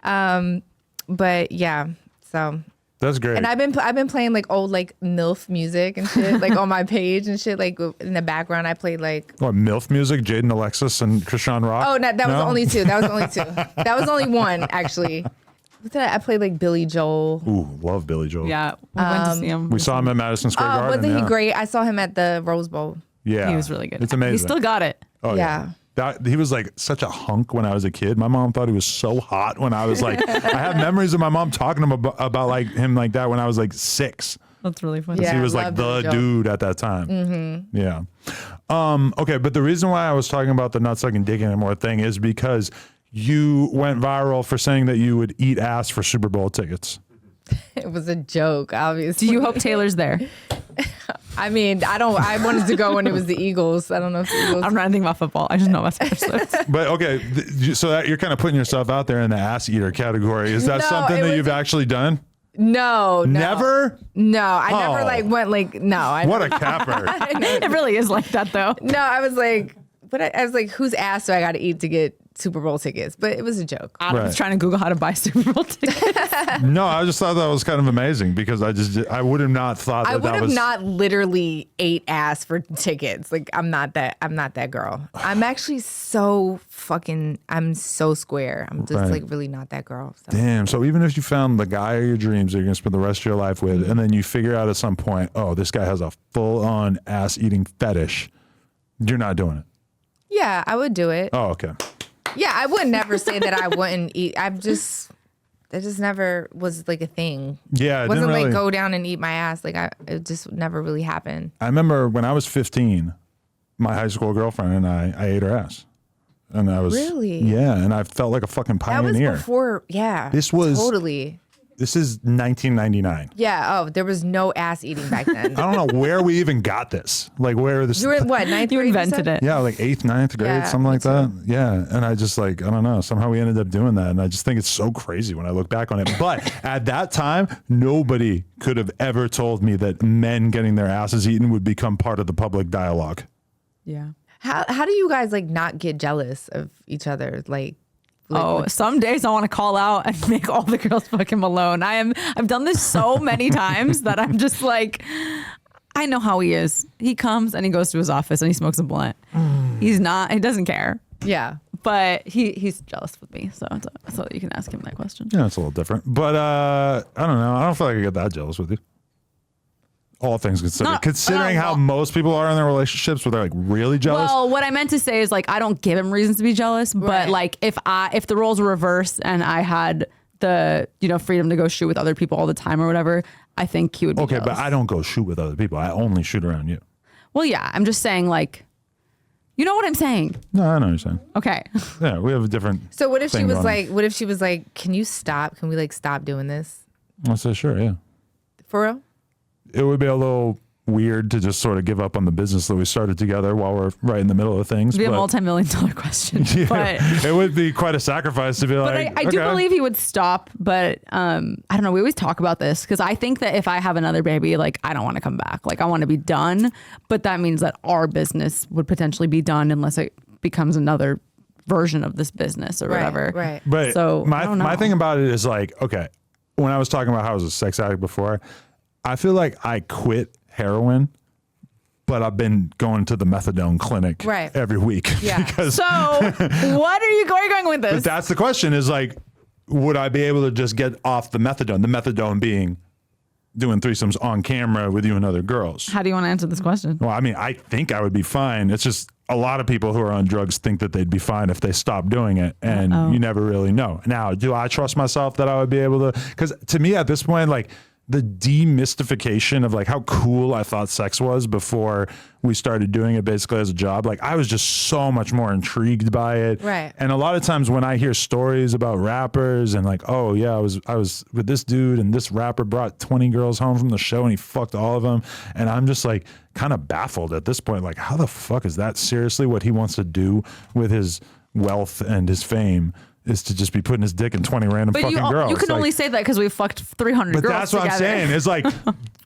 But yeah, so. That's great. And I've been playing like old like MILF music and shit like on my page and shit. Like in the background, I played like what, MILF music, Jaden Alexis and Krishan Rock. Oh, that was only two. That was only one actually. What did I played like Billy Joel. Ooh, love Billy Joel. Yeah, we went to see him. We saw him at Madison Square Garden. Wasn't he great? I saw him at the Rose Bowl. Yeah, he was really good. It's amazing. He still got it. Oh yeah. He was like such a hunk when I was a kid. My mom thought he was so hot when I was like, I have memories of my mom talking to him about like him like that when I was like 6. That's really funny. Yeah, he was like the dude at that time. Yeah. Okay, but the reason why I was talking about the not sucking dick anymore thing is because you went viral for saying that you would eat ass for Super Bowl tickets. It was a joke, obviously. Do you hope Taylor's there? I mean, I wanted to go when it was the Eagles. I don't know if the Eagles. I'm not anything about football. I just know about Taylor Swift. But okay, so that you're kind of putting yourself out there in the ass eater category. Is that something that you've actually done? No. Never? No, I never like went like no. What a capper! It really is like that though. No, I was like, I was like, whose ass do I got to eat to get Super Bowl tickets? But it was a joke. I was trying to Google how to buy Super Bowl tickets. No, I just thought that was kind of amazing because I would have not thought that I would have not literally ate ass for tickets. Like I'm not that girl. I'm actually I'm so square. I'm just like really not that girl. So. Damn. So even if you found the guy of your dreams that you're gonna spend the rest of your life with, and then you figure out at some point, oh, this guy has a full-on ass eating fetish, you're not doing it. Yeah, I would do it. Oh, okay. Yeah, I would never say that I wouldn't eat. It just never was like a thing. Yeah, it wasn't like go down and eat my ass. Like it just never really happened. I remember when I was 15, my high school girlfriend and I ate her ass, and I was really and I felt like a fucking pioneer. That was before, yeah. This was totally. This is 1999. Yeah. Oh, there was no ass eating back then. I don't know where we even got this. Like where this. You were in what, ninth You grade? invented it. Yeah, like 8th, 9th grade, Yeah, something me like that. Yeah. And I just like, I don't know. Somehow we ended up doing that. And I just think it's so crazy when I look back on it. But at that time, nobody could have ever told me that men getting their asses eaten would become part of the public dialogue. Yeah. How do you guys like not get jealous of each other? Like Oh, some days I want to call out and make all the girls fuck him alone. I've done this so many times that I'm just like, I know how he is. He comes and he goes to his office and he smokes a blunt. He doesn't care. yeah. But he's jealous with me. So you can ask him that question. Yeah, it's a little different. But I don't know. I don't feel like I get that jealous with you. All things considered. Considering how most people are in their relationships where they're like really jealous. Well, what I meant to say is like I don't give him reasons to be jealous, but Right. like if the roles were reversed and I had the freedom to go shoot with other people all the time or whatever, I think he would be Okay, jealous. but I don't go shoot with other people. I only shoot around you. Well, yeah, I'm just saying like, you know what I'm saying? No, I know what you're saying. Okay. Yeah, we have a different. So what if she thing was going. like, what if she was like, can you stop? Can we like stop doing this? I say sure, yeah. For real? It would be a little weird to just sort of give up on the business that we started together while we're right in the middle of things. It'd be a but- multi-million-dollar question. Yeah, But it would be quite a sacrifice to be But like. I do okay. believe he would stop. But I don't know. We always talk about this because I think that if I have another baby, like I don't want to come back. Like I want to be done. But that means that our business would potentially be done unless it becomes another version of this business or whatever. Right. But So, I don't my know. thing about it is like, okay, when I was talking about how I was a sex addict before, I feel like I quit heroin, but I've been going to the methadone clinic Right. every week. Yeah. because So what are you going with this? but that's the question is like, would I be able to just get off the methadone? The methadone being doing threesomes on camera with you and other girls. How do you want to answer this question? Well, I mean, I think I would be fine. It's just a lot of people who are on drugs think that they'd be fine if they stop doing it, and you never really know. Now, do I trust myself that I would be able to? Because to me, at this point, like the demystification of like how cool I thought sex was before we started doing it basically as a job, like I was just so much more intrigued by it. Right. And a lot of times when I hear stories about rappers and like, oh yeah, I was with this dude and this rapper brought 20 girls home from the show and he fucked all of them, and I'm just like kind of baffled at this point, like how the fuck is that seriously what he wants to do with his wealth and his fame? Is to just be putting his dick in 20 random But fucking girls. you can Like, only say that because we fucked 300 but girls that's what together. I'm saying. It's like,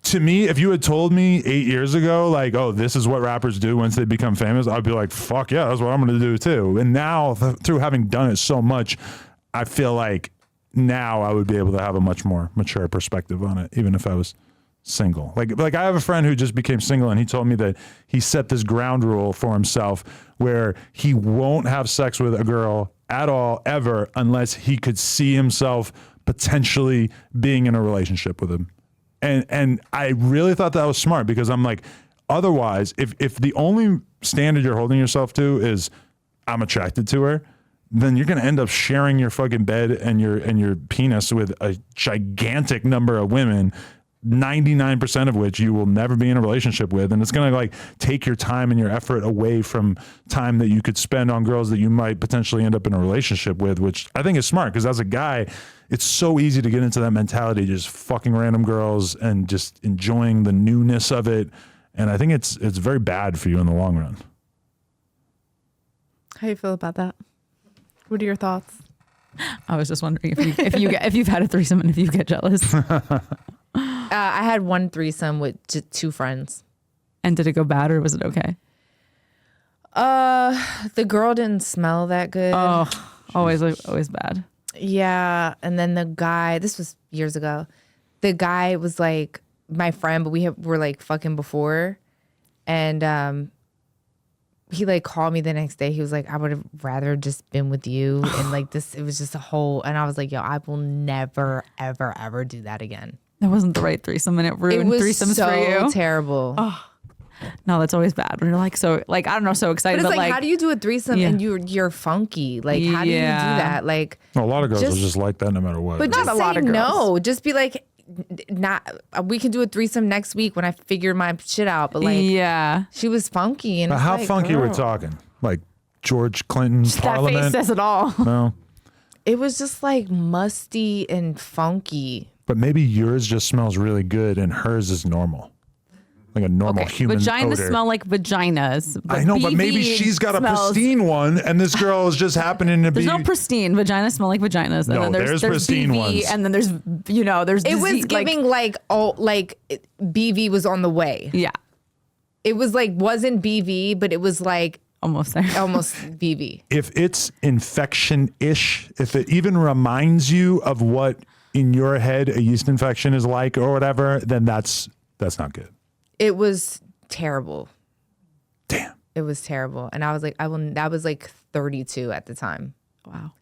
to me, if you had told me 8 years ago, like, oh, this is what rappers do once they become famous, I'd be like, fuck yeah, that's what I'm going to do too. And now, through having done it so much, I feel like now I would be able to have a much more mature perspective on it, even if I was single. Like I have a friend who just became single, and he told me that he set this ground rule for himself where he won't have sex with a girl at all ever unless he could see himself potentially being in a relationship with him. And I really thought that was smart, because I'm like, otherwise, if the only standard you're holding yourself to is I'm attracted to her, then you're going to end up sharing your fucking bed and your penis with a gigantic number of women, 99% of which you will never be in a relationship with. And it's going to like take your time and your effort away from time that you could spend on girls that you might potentially end up in a relationship with, which I think is smart, because as a guy, it's so easy to get into that mentality, just fucking random girls and just enjoying the newness of it. And I think it's very bad for you in the long run. How do you feel about that? What are your thoughts? I was just wondering if you've had a threesome and if you get jealous. I had one threesome with just two friends. And did it go bad or was it okay? The girl didn't smell that good. Oh, always bad. Yeah, and then the guy, this was years ago. The guy was like my friend, but were like fucking before, and he like called me the next day. He was like, I would have rather just been with you, and like this, it was just a whole. And I was like, yo, I will never, ever, ever do that again. That wasn't the right threesome, and it ruined threesomes so for you. Terrible. No, that's always bad when you're like so like I don't know, so excited. But it's but like, how do you do a threesome and you're funky? Like, how do you do that? Like, Well, a lot of girls will just like that no matter what. but Not just a lot say of girls. no. Just be like, we can do a threesome next week when I figure my shit out. But like, yeah, she was funky, and Now, it's how like, funky we're girl. talking? Like George Clinton that face Parliament? says it all. No. It was just like musty and funky. But maybe yours just smells really good and hers is normal. Like a normal human Vaginas odor. smell like vaginas. I know, but maybe BV she's got a smells- pristine one and this girl is just happening to There's be. no pristine. Vaginas smell like vaginas. And No, then there's pristine BV, ones. and then there's, there's It was disease, giving BV was on the way. yeah, It was like, wasn't BV, but it was like almost there. almost BV. If it's infection-ish, if it even reminds you of what in your head a yeast infection is like or whatever, then that's not good. It was terrible. Damn. It was terrible. And I was like, that was like 32 at the time. Wow.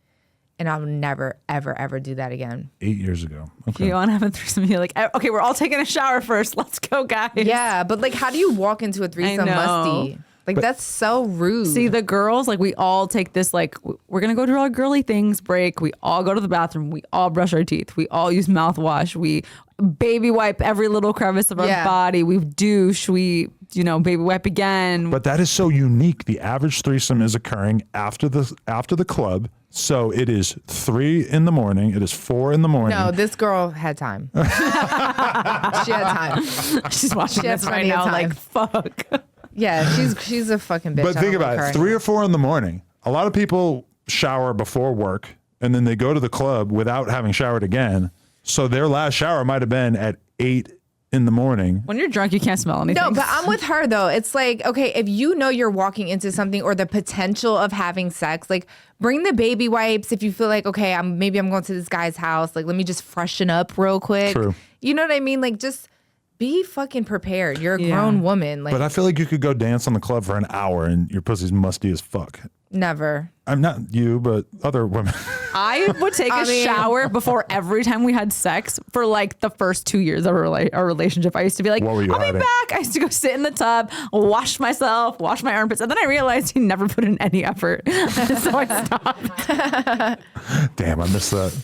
And I will never, ever, ever do that again. 8 years ago. If Okay. you want to have a threesome, you're like, okay, we're all taking a shower first. Let's go, guys. Yeah, but like, how do you walk into a threesome know. musty? Like, that's so rude. See, the girls, like, we all take this, like, we're going to go do our girly things break. We all go to the bathroom. We all brush our teeth. We all use mouthwash. We baby wipe every little crevice of our body. We douche. We, baby wipe again. But that is so unique. The average threesome is occurring after the club. So it is 3 in the morning. It is 4 in the morning. No, this girl had time. She had time. She's watching She has this right plenty of now, time. like, fuck. Yeah, she's a fucking bitch. But I think don't about like it. her 3 anymore. or 4 in the morning. A lot of people shower before work and then they go to the club without having showered again. So their last shower might have been at 8 in the morning. When you're drunk, you can't smell anything. No, but I'm with her though. It's like, okay, if you know you're walking into something or the potential of having sex, like bring the baby wipes if you feel like, okay, maybe I'm going to this guy's house. Like, let me just freshen up real quick. True. You know what I mean? Like, just be fucking prepared. You're a grown woman. Like, But I feel like you could go dance on the club for an hour and your pussy's musty as fuck. never. I'm not you, but other women. I would take a shower before every time we had sex for like the first 2 years of our relationship. I used to be like, What were you I'll hiding? be back. I used to go sit in the tub, wash myself, wash my armpits. And then I realized he never put in any effort. So I stopped. Damn, I missed that.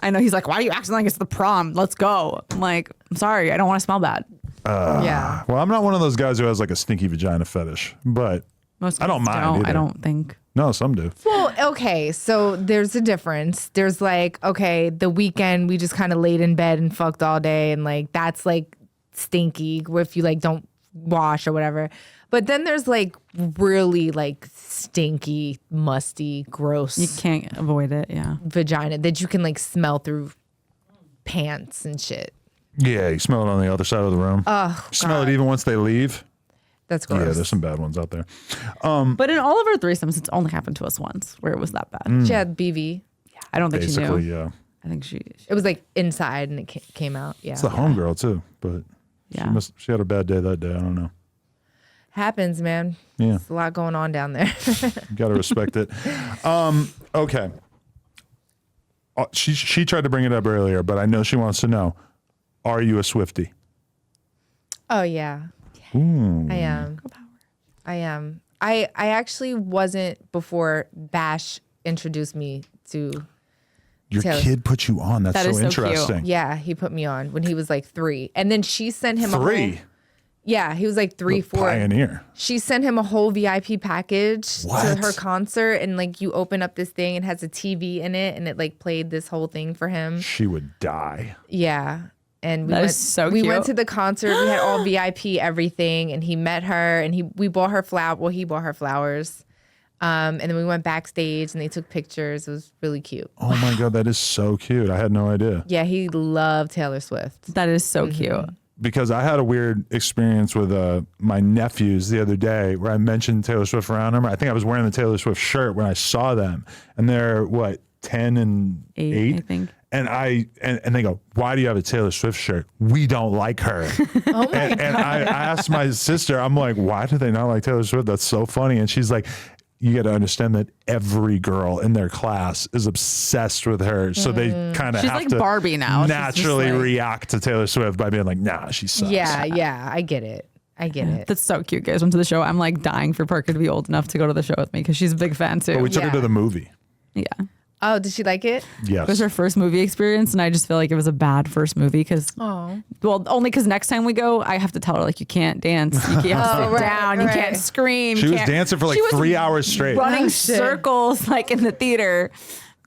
I know. He's like, why are you acting like it's the prom? Let's go. I'm like, I'm sorry. I don't want to smell bad. Yeah. Well, I'm not one of those guys who has like a stinky vagina fetish, but Most I don't guys mind either. I don't think. no, some do. Well, okay, so there's a difference. There's like, okay, the weekend we just kind of laid in bed and fucked all day, and like that's like stinky if you like don't wash or whatever. But then there's like really like stinky, musty, gross You can't avoid it. Yeah. vagina that you can like smell through pants and shit. Yeah, you smell it on the other side of the room. Oh, You smell it even once they leave. That's Yeah, gross. there's some bad ones out there. But in all of our threesomes, it's only happened to us once where it was that bad. She had BV. I don't think she Basically, knew. yeah. I think she It was like inside and it came out. Yeah. It's the homegirl too, but Yeah. she had a bad day that day. I don't know. Happens, man. Yeah, There's a lot going on down there. you got to respect it. Okay. She tried to bring it up earlier, but I know she wants to know: are you a Swiftie? Oh yeah. I am. I am. I actually wasn't before Bash introduced me to Your Taylor. kid put you on. That's That so is so cute. interesting. Yeah, he put me on when he was like 3. And then she sent him a 3. whole, yeah, he was like 3, 4. Pioneer. She sent him a whole VIP package What? to her concert, and like you open up this thing and it has a TV in it, and it like played this whole thing for him. She would die. Yeah. And we That went, is so we cute. went to the concert. We had all VIP everything, and he met her, and we bought her flower. Well, he bought her flowers, and then we went backstage, and they took pictures. It was really cute. Oh my God, that is so cute. I had no idea. Yeah, he loved Taylor Swift. that is so cute. Because I had a weird experience with my nephews the other day where I mentioned Taylor Swift around them. I think I was wearing the Taylor Swift shirt when I saw them, and they're 10 and 8, I think. And and they go, why do you have a Taylor Swift shirt? We don't like her. And I asked my sister, I'm like, why do they not like Taylor Swift? That's so funny. And she's like, you got to understand that every girl in their class is obsessed with her. So they kind of She's have like to Barbie now. She's just naturally like- react to Taylor Swift by being like, nah, she sucks. Yeah, I get it. I get it. That's so cute, guys. Went to the show. I'm like dying for Parker to be old enough to go to the show with me because she's a big fan too. But we took her Yeah. to the movie. Yeah. Oh, did she like it? Yes. It was her first movie experience, and I just feel like it was a bad first movie because, Oh. well, only because next time we go, I have to tell her like you can't dance, you have to sit right, down, you right. can't scream. She you was can't- dancing for like she was 3 hours straight. running Oh, shit. circles like in the theater.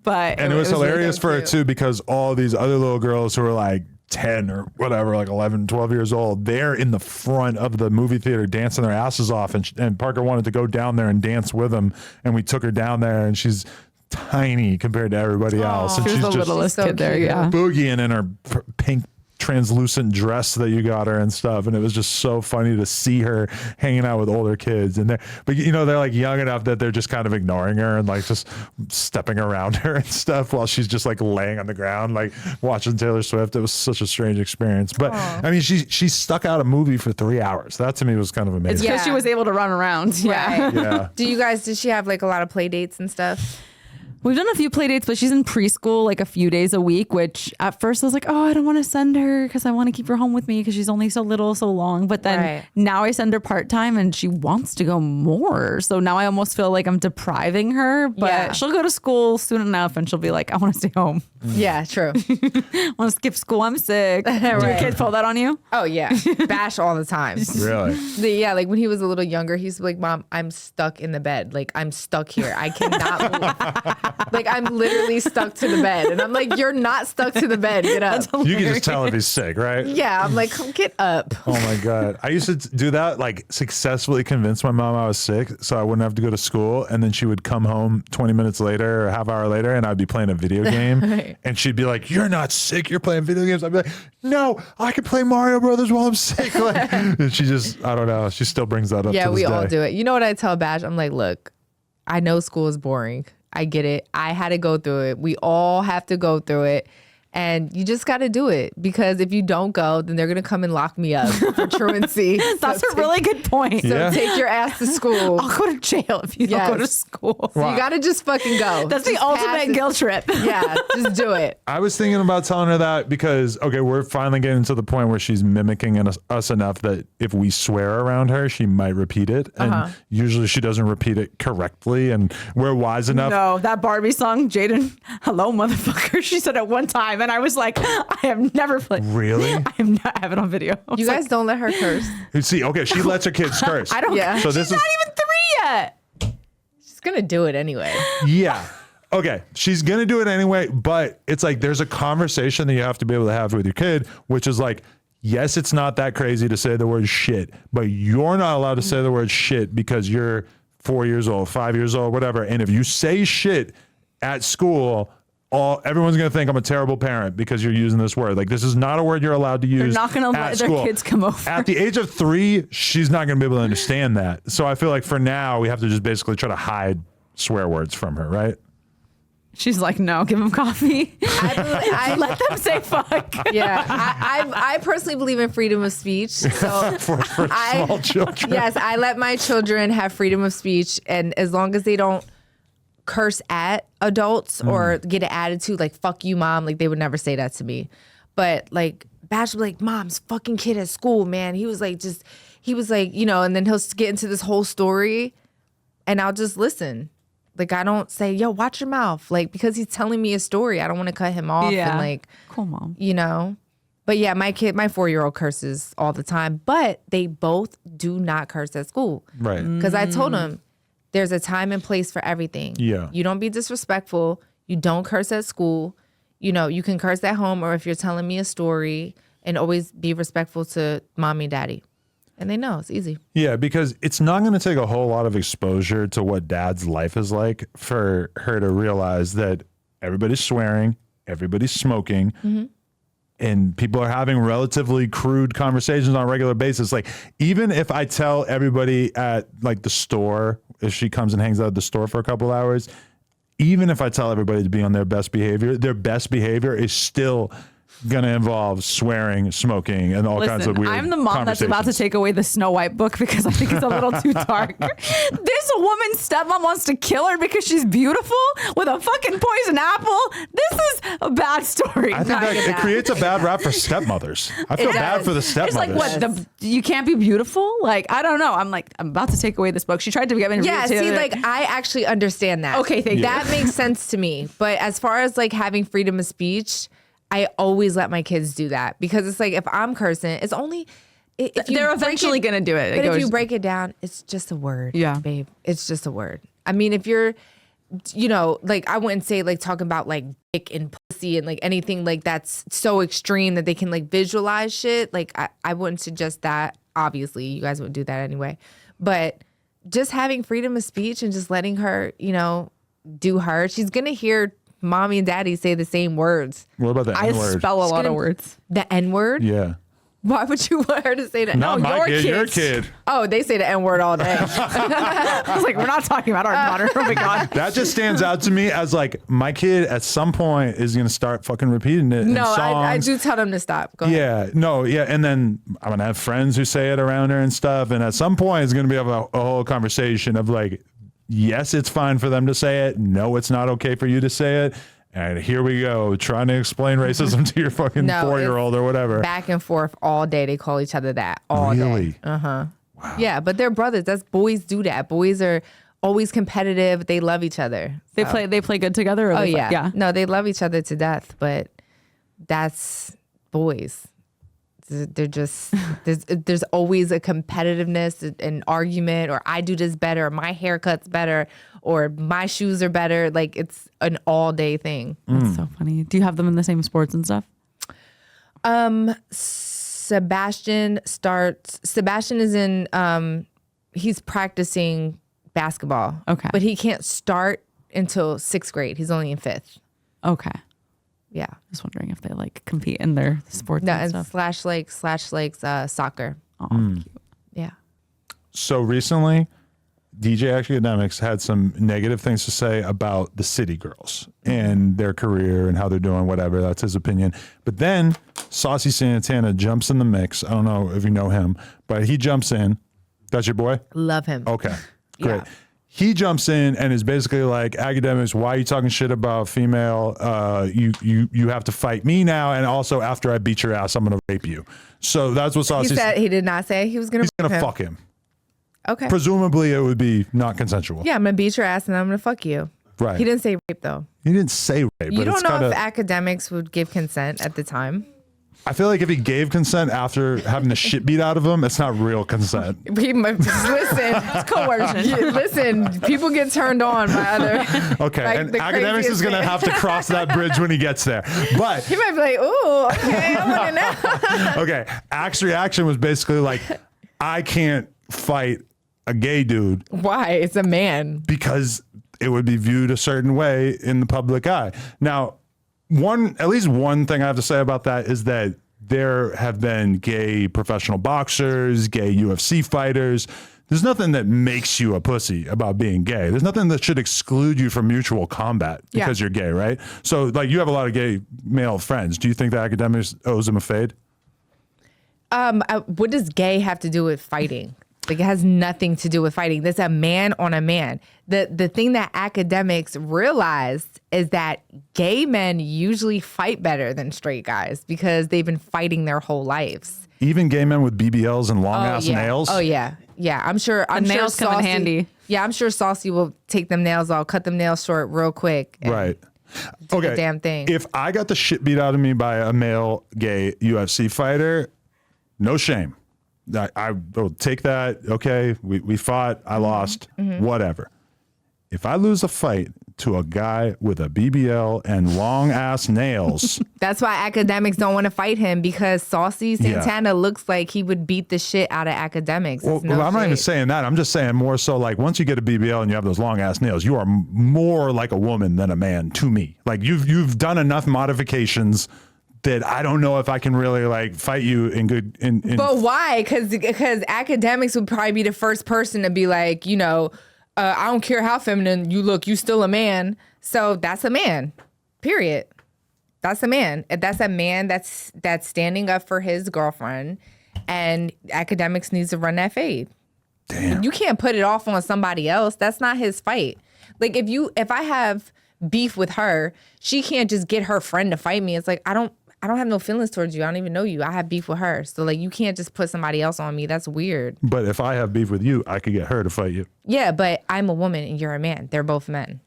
But And it was hilarious really for her cute. too, because all these other little girls who were like 10 or whatever, like 11, 12 years old, they're in the front of the movie theater dancing their asses off. And Parker wanted to go down there and dance with them. And we took her down there, and she's tiny compared to everybody else. And She was she's the just littlest so kid there, cute. yeah. boogieing in her pink translucent dress that you got her and stuff, and it was just so funny to see her hanging out with older kids. And but you know, they're like young enough that they're just kind of ignoring her and like just stepping around her and stuff while she's just like laying on the ground like watching Taylor Swift. It was such a strange experience, but I mean, she stuck out a movie for 3 hours. That to me was kind of amazing. It's because she was able to run around. Yeah. Right. Yeah. Did she have like a lot of play dates and stuff? We've done a few play dates, but she's in preschool like a few days a week, which at first I was like, oh, I don't want to send her because I want to keep her home with me because she's only so little, so long. But then now I send her part-time and she wants to go more. So now I almost feel like I'm depriving her, but she'll go to school soon enough and she'll be like, I want to stay home. Yeah, true. I want to skip school. I'm sick. Do your kids pull that on you? Oh yeah, Bash all the time. Really? Yeah, like when he was a little younger, he used to be like, Mom, I'm stuck in the bed. Like I'm stuck here. I cannot move. Like I'm literally stuck to the bed. And I'm like, you're not stuck to the bed. Get up. You can just tell if he's sick, right? Yeah, I'm like, come get up. Oh my God. I used to do that, like successfully convince my mom I was sick so I wouldn't have to go to school. And then she would come home 20 minutes later or half hour later and I'd be playing a video game. Right. And she'd be like, you're not sick. You're playing video games. I'd be like, no, I can play Mario Brothers while I'm sick. Like, and she just, I don't know. She still brings that up. Yeah, to this we all day. do it. You know what I tell Bash? I'm like, look, I know school is boring. I get it. I had to go through it. We all have to go through it. And you just got to do it because if you don't go, then they're going to come and lock me up for truancy. That's a really good point. Yeah. Take your ass to school. I'll go to jail if you don't go to school. So you got to just fucking go. That's the Just pass ultimate it. guilt trip. Yeah, just do it. I was thinking about telling her that because, okay, we're finally getting to the point where she's mimicking us enough that if we swear around her, she might repeat it. And usually she doesn't repeat it correctly. And we're wise enough. No, that Barbie song, Jaden, hello, motherfucker. She said it one time, and I was like, I have never played. Really? I have it on video. I was You like, guys don't let her curse. See, okay, she lets her kids curse. I don't. Yeah. So She's this not is even 3 yet. She's going to do it anyway. yeah. Okay, she's gonna do it anyway, but it's like there's a conversation that you have to be able to have with your kid, which is like, yes, it's not that crazy to say the word shit, but you're not allowed to say the word shit because you're 4 years old, 5 years old, whatever. And if you say shit at school, everyone's gonna think I'm a terrible parent because you're using this word. Like, this is not a word you're allowed to use. They're not gonna let their kids come over. At the age of 3, she's not gonna be able to understand that. So I feel like for now we have to just basically try to hide swear words from her, right? She's like, no, give them coffee. I Let them say fuck. Yeah, I personally believe in freedom of speech. So For small children. yes, I let my children have freedom of speech, and as long as they don't curse at adults or get an attitude like "fuck you, mom," like they would never say that to me. But like Bash would be like, "Mom's fucking kid at school, man." He was like, you know, and then he'll get into this whole story, and I'll just listen. Like, I don't say, yo, watch your mouth. Like, because he's telling me a story, I don't want to cut him off. Yeah. And like, Cool, mom. you know. But yeah, my 4-year-old curses all the time, but they both do not curse at school. Right. Because I told them there's a time and place for everything. Yeah. You don't be disrespectful. You don't curse at school. You know, you can curse at home or if you're telling me a story, and always be respectful to mommy and daddy. And they know it's easy. Yeah, because it's not going to take a whole lot of exposure to what dad's life is like for her to realize that everybody's swearing, everybody's smoking, and people are having relatively crude conversations on a regular basis. Like, even if I tell everybody at like the store, if she comes and hangs out at the store for a couple hours, even if I tell everybody to be on their best behavior is still going to involve swearing, smoking, and all kinds of weird I'm the mom that's about to take away the Snow White book because I think it's a little too dark. This woman's stepmom wants to kill her because she's beautiful with a fucking poison apple. This is a bad story. I think that it creates a bad rap for stepmothers. I feel bad for the stepmothers. It's like, what, you can't be beautiful? Like, I don't know. I'm about to take away this book. She tried to get me to read Yeah, it too. see, like, I actually understand that. Okay, thank you. That makes sense to me. But as far as like having freedom of speech, I always let my kids do that because it's like if I'm cursing, it's only if you they're break eventually going to do it. But if you break it down, it's just a word. Yeah. Babe, it's just a word. I mean, if you're you know, like I wouldn't say like talking about like dick and pussy and like anything like that's so extreme that they can like visualize shit. Like I wouldn't suggest that. Obviously, you guys wouldn't do that anyway. But just having freedom of speech and just letting her, you know, do her. She's gonna hear mommy and daddy say the same words. What about the N-word? I spell a lot of words. The N-word? Yeah. Why would you want her to say that? Not No, my your kid, your kids. kid. Oh, they say the N-word all day. I was like, we're not talking about our daughter. Oh my God. That just stands out to me as like my kid at some point is going to start fucking repeating it. No, in songs. I do tell them to stop. Go ahead. Yeah, no, yeah. And then I'm going to have friends who say it around her and stuff. And at some point, it's going to be a whole conversation of like, yes, it's fine for them to say it. No, it's not okay for you to say it. And here we go, trying to explain racism to your fucking 4-year-old or whatever. Back and forth all day. They call each other that all Really? day. Wow. Yeah, but they're brothers. That's boys do that. Boys are always competitive. They love each other. They play good together? Or Oh they yeah. yeah. No, they love each other to death, but that's boys. They're just there's always a competitiveness, an argument, or I do this better, or my haircut's better, or my shoes are better. Like it's an all day thing. That's so funny. Do you have them in the same sports and stuff? Sebastian is in he's practicing basketball. Okay. But he can't start until 6th grade. He's only in 5th. Okay. Yeah. Just wondering if they like compete in their sports No, and and stuff. slash lakes soccer. Oh, cute. Yeah. So recently, DJ Akademiks had some negative things to say about the City Girls and their career and how they're doing, whatever. That's his opinion. But then Saucy Santana jumps in the mix. I don't know if you know him, but he jumps in. That's your boy? Love him. Okay, great. Yeah. He jumps in and is basically like, Akademiks, why are you talking shit about female? You have to fight me now, and also after I beat your ass, I'm gonna rape you. So that's what He Saucy said he did not say he was gonna. He's gonna him. fuck him. Okay. Presumably, it would be not consensual. Yeah, I'm gonna beat your ass and I'm gonna fuck you. Right. He didn't say rape though. He didn't say rape. You but don't it's know kinda, if Akademiks would give consent at the time. I feel like if he gave consent after having the shit beat out of him, it's not real consent. He might listen. It's coercion. Listen, people get turned on by other. Okay, like and the Akademiks craziest is going to thing. have to cross that bridge when he gets there. But He might be like, "Ooh, okay, I want to know." okay, Axe reaction was basically like, I can't fight a gay dude Why? It's a man. because it would be viewed a certain way in the public eye. Now, at least one thing I have to say about that is that there have been gay professional boxers, gay UFC fighters. There's nothing that makes you a pussy about being gay. There's nothing that should exclude you from mutual combat because you're gay, right? So, like, you have a lot of gay male friends. Do you think that Akademiks owes him a fade? What does gay have to do with fighting? Like, it has nothing to do with fighting. That's a man on a man. The thing that Akademiks realized is that gay men usually fight better than straight guys because they've been fighting their whole lives. Even gay men with BBLs and long ass yeah. nails? Oh yeah. Yeah. I'm sure nails come in Saucy- handy. Yeah, I'm sure Saucy will take them nails off, cut them nails short real quick. and Right. do Okay. the damn thing. If I got the shit beat out of me by a male gay UFC fighter, no shame. I will take that. Okay, we fought. I lost. Whatever. If I lose a fight to a guy with a BBL and long ass nails, That's why Akademiks don't want to fight him because Saucy Santana looks like he would beat the shit out of Akademiks. well, I'm not even saying that. I'm just saying more so like once you get a BBL and you have those long ass nails, you are more like a woman than a man to me. Like you've done enough modifications that I don't know if I can really like fight you in good. But why? Because Akademiks would probably be the first person to be like, you know, I don't care how feminine you look, you still a man. So that's a man. Period. That's a man. That's a man that's standing up for his girlfriend, and Akademiks needs to run that fade. Damn. You can't put it off on somebody else. That's not his fight. Like if I have beef with her, she can't just get her friend to fight me. It's like I don't have no feelings towards you. I don't even know you. I have beef with her. So like you can't just put somebody else on me. That's weird. But if I have beef with you, I could get her to fight you. Yeah, but I'm a woman and you're a man. They're both men.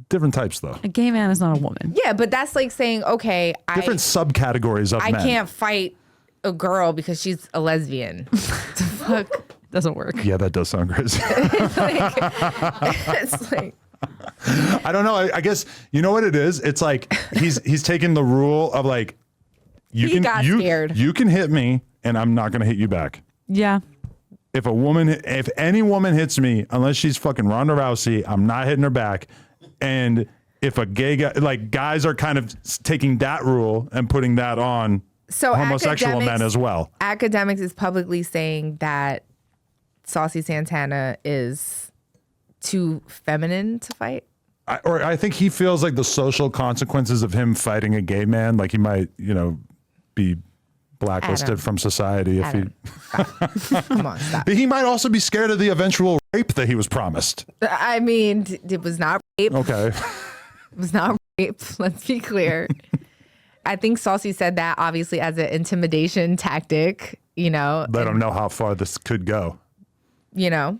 Different types though. A gay man is not a woman. Yeah, but that's like saying, okay, Different subcategories of I men. can't fight a girl because she's a lesbian. The fuck? Doesn't work. Yeah, that does sound crazy. It's like I don't know. I guess you know what it is. It's like he's taking the rule of like He got scared. You can hit me, and I'm not going to hit you back. Yeah. If any woman hits me, unless she's fucking Ronda Rousey, I'm not hitting her back. And if a gay guy, like guys are kind of taking that rule and putting that on homosexual men as well. Akademiks is publicly saying that Saucy Santana is too feminine to fight. I think he feels like the social consequences of him fighting a gay man, like he might, be blacklisted from society if he. Come on, stop. But he might also be scared of the eventual rape that he was promised. I mean, it was not rape. Okay. It was not rape. Let's be clear. I think Saucy said that obviously as an intimidation tactic, Let him know how far this could go. But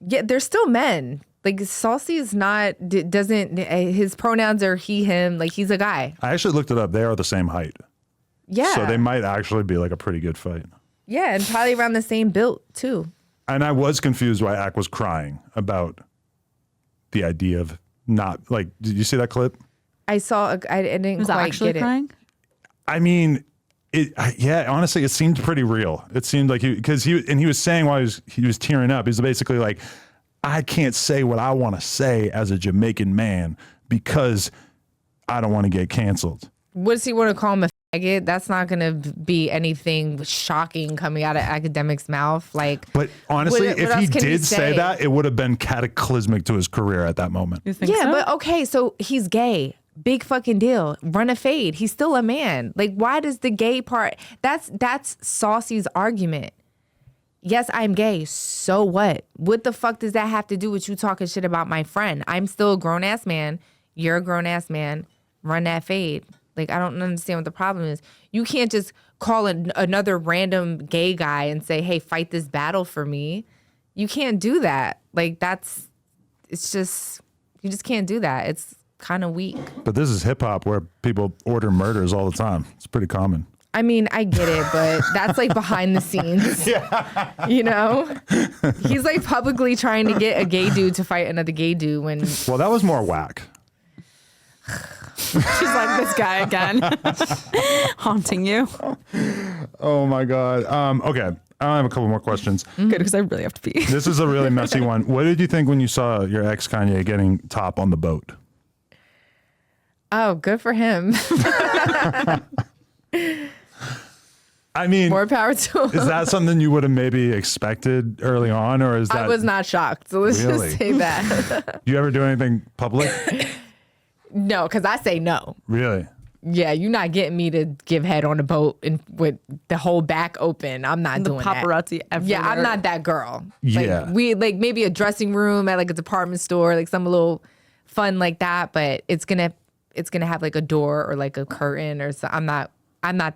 yeah, they're still men. Like Saucy is his pronouns are he, him, like he's a guy. I actually looked it up. They are the same height. Yeah. So they might actually be like a pretty good fight. Yeah, and probably around the same build too. And I was confused why Ak was crying about the idea of not like, did you see that clip? I saw, I didn't Was quite actually get crying? I mean, honestly, it seemed pretty real. It seemed like he was saying while he was tearing up, he's basically like, I can't say what I want to say as a Jamaican man because I don't want to get canceled. What does he want to call him, a faggot? That's not going to be anything shocking coming out of Akademiks' mouth. But honestly, what if else he can did say say? that, it would have been cataclysmic to his career at that moment. You think Yeah, so? but okay, so he's gay. Big fucking deal. Run a fade. He's still a man. Like, why does the gay part? That's Saucy's argument. Yes, I'm gay. So what? What the fuck does that have to do with you talking shit about my friend? I'm still a grown ass man. You're a grown ass man. Run that fade. Like, I don't understand what the problem is. You can't just call another random gay guy and say, hey, fight this battle for me. You can't do that. Like, you just can't do that. It's kind of weak. But this is hip hop where people order murders all the time. It's pretty common. I mean, I get it, but that's like behind the scenes. Yeah. He's like publicly trying to get a gay dude to fight another gay dude when. Well, that was more whack. She's like, this guy again. Haunting you. Oh my God. Okay. I have a couple more questions. Good, because I really have to pee. This is a really messy one. What did you think when you saw your ex Kanye getting top on the boat? Oh, good for him. I mean, more power to him. Is that something you would have maybe expected early on, or is that? I was not shocked. So let's Really? just say that. Do you ever do anything public? No, because I say no. Really? Yeah, you're not getting me to give head on a boat and with the whole back open. I'm not doing that. Paparazzi everywhere. Yeah, I'm not that girl. Yeah. Like, we like maybe a dressing room at like a department store, like some little fun like that, but it's gonna have like a door or like a curtain or so. I'm not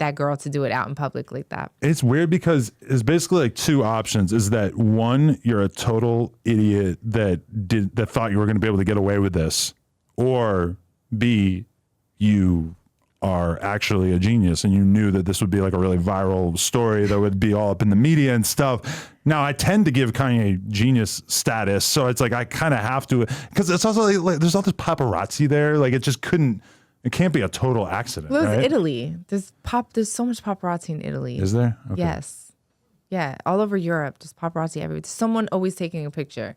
that girl to do it out in public like that. It's weird because it's basically like two options. Is that one, you're a total idiot that thought you were going to be able to get away with this, or B, you are actually a genius and you knew that this would be like a really viral story that would be all up in the media and stuff. Now, I tend to give Kanye genius status, so it's like I kind of have to, because it's also like there's all this paparazzi there. Like it can't be a total accident. Well, it was right? Italy. There's so much paparazzi in Italy. Is there? Okay. Yes. Yeah, all over Europe, just paparazzi everywhere. Someone always taking a picture.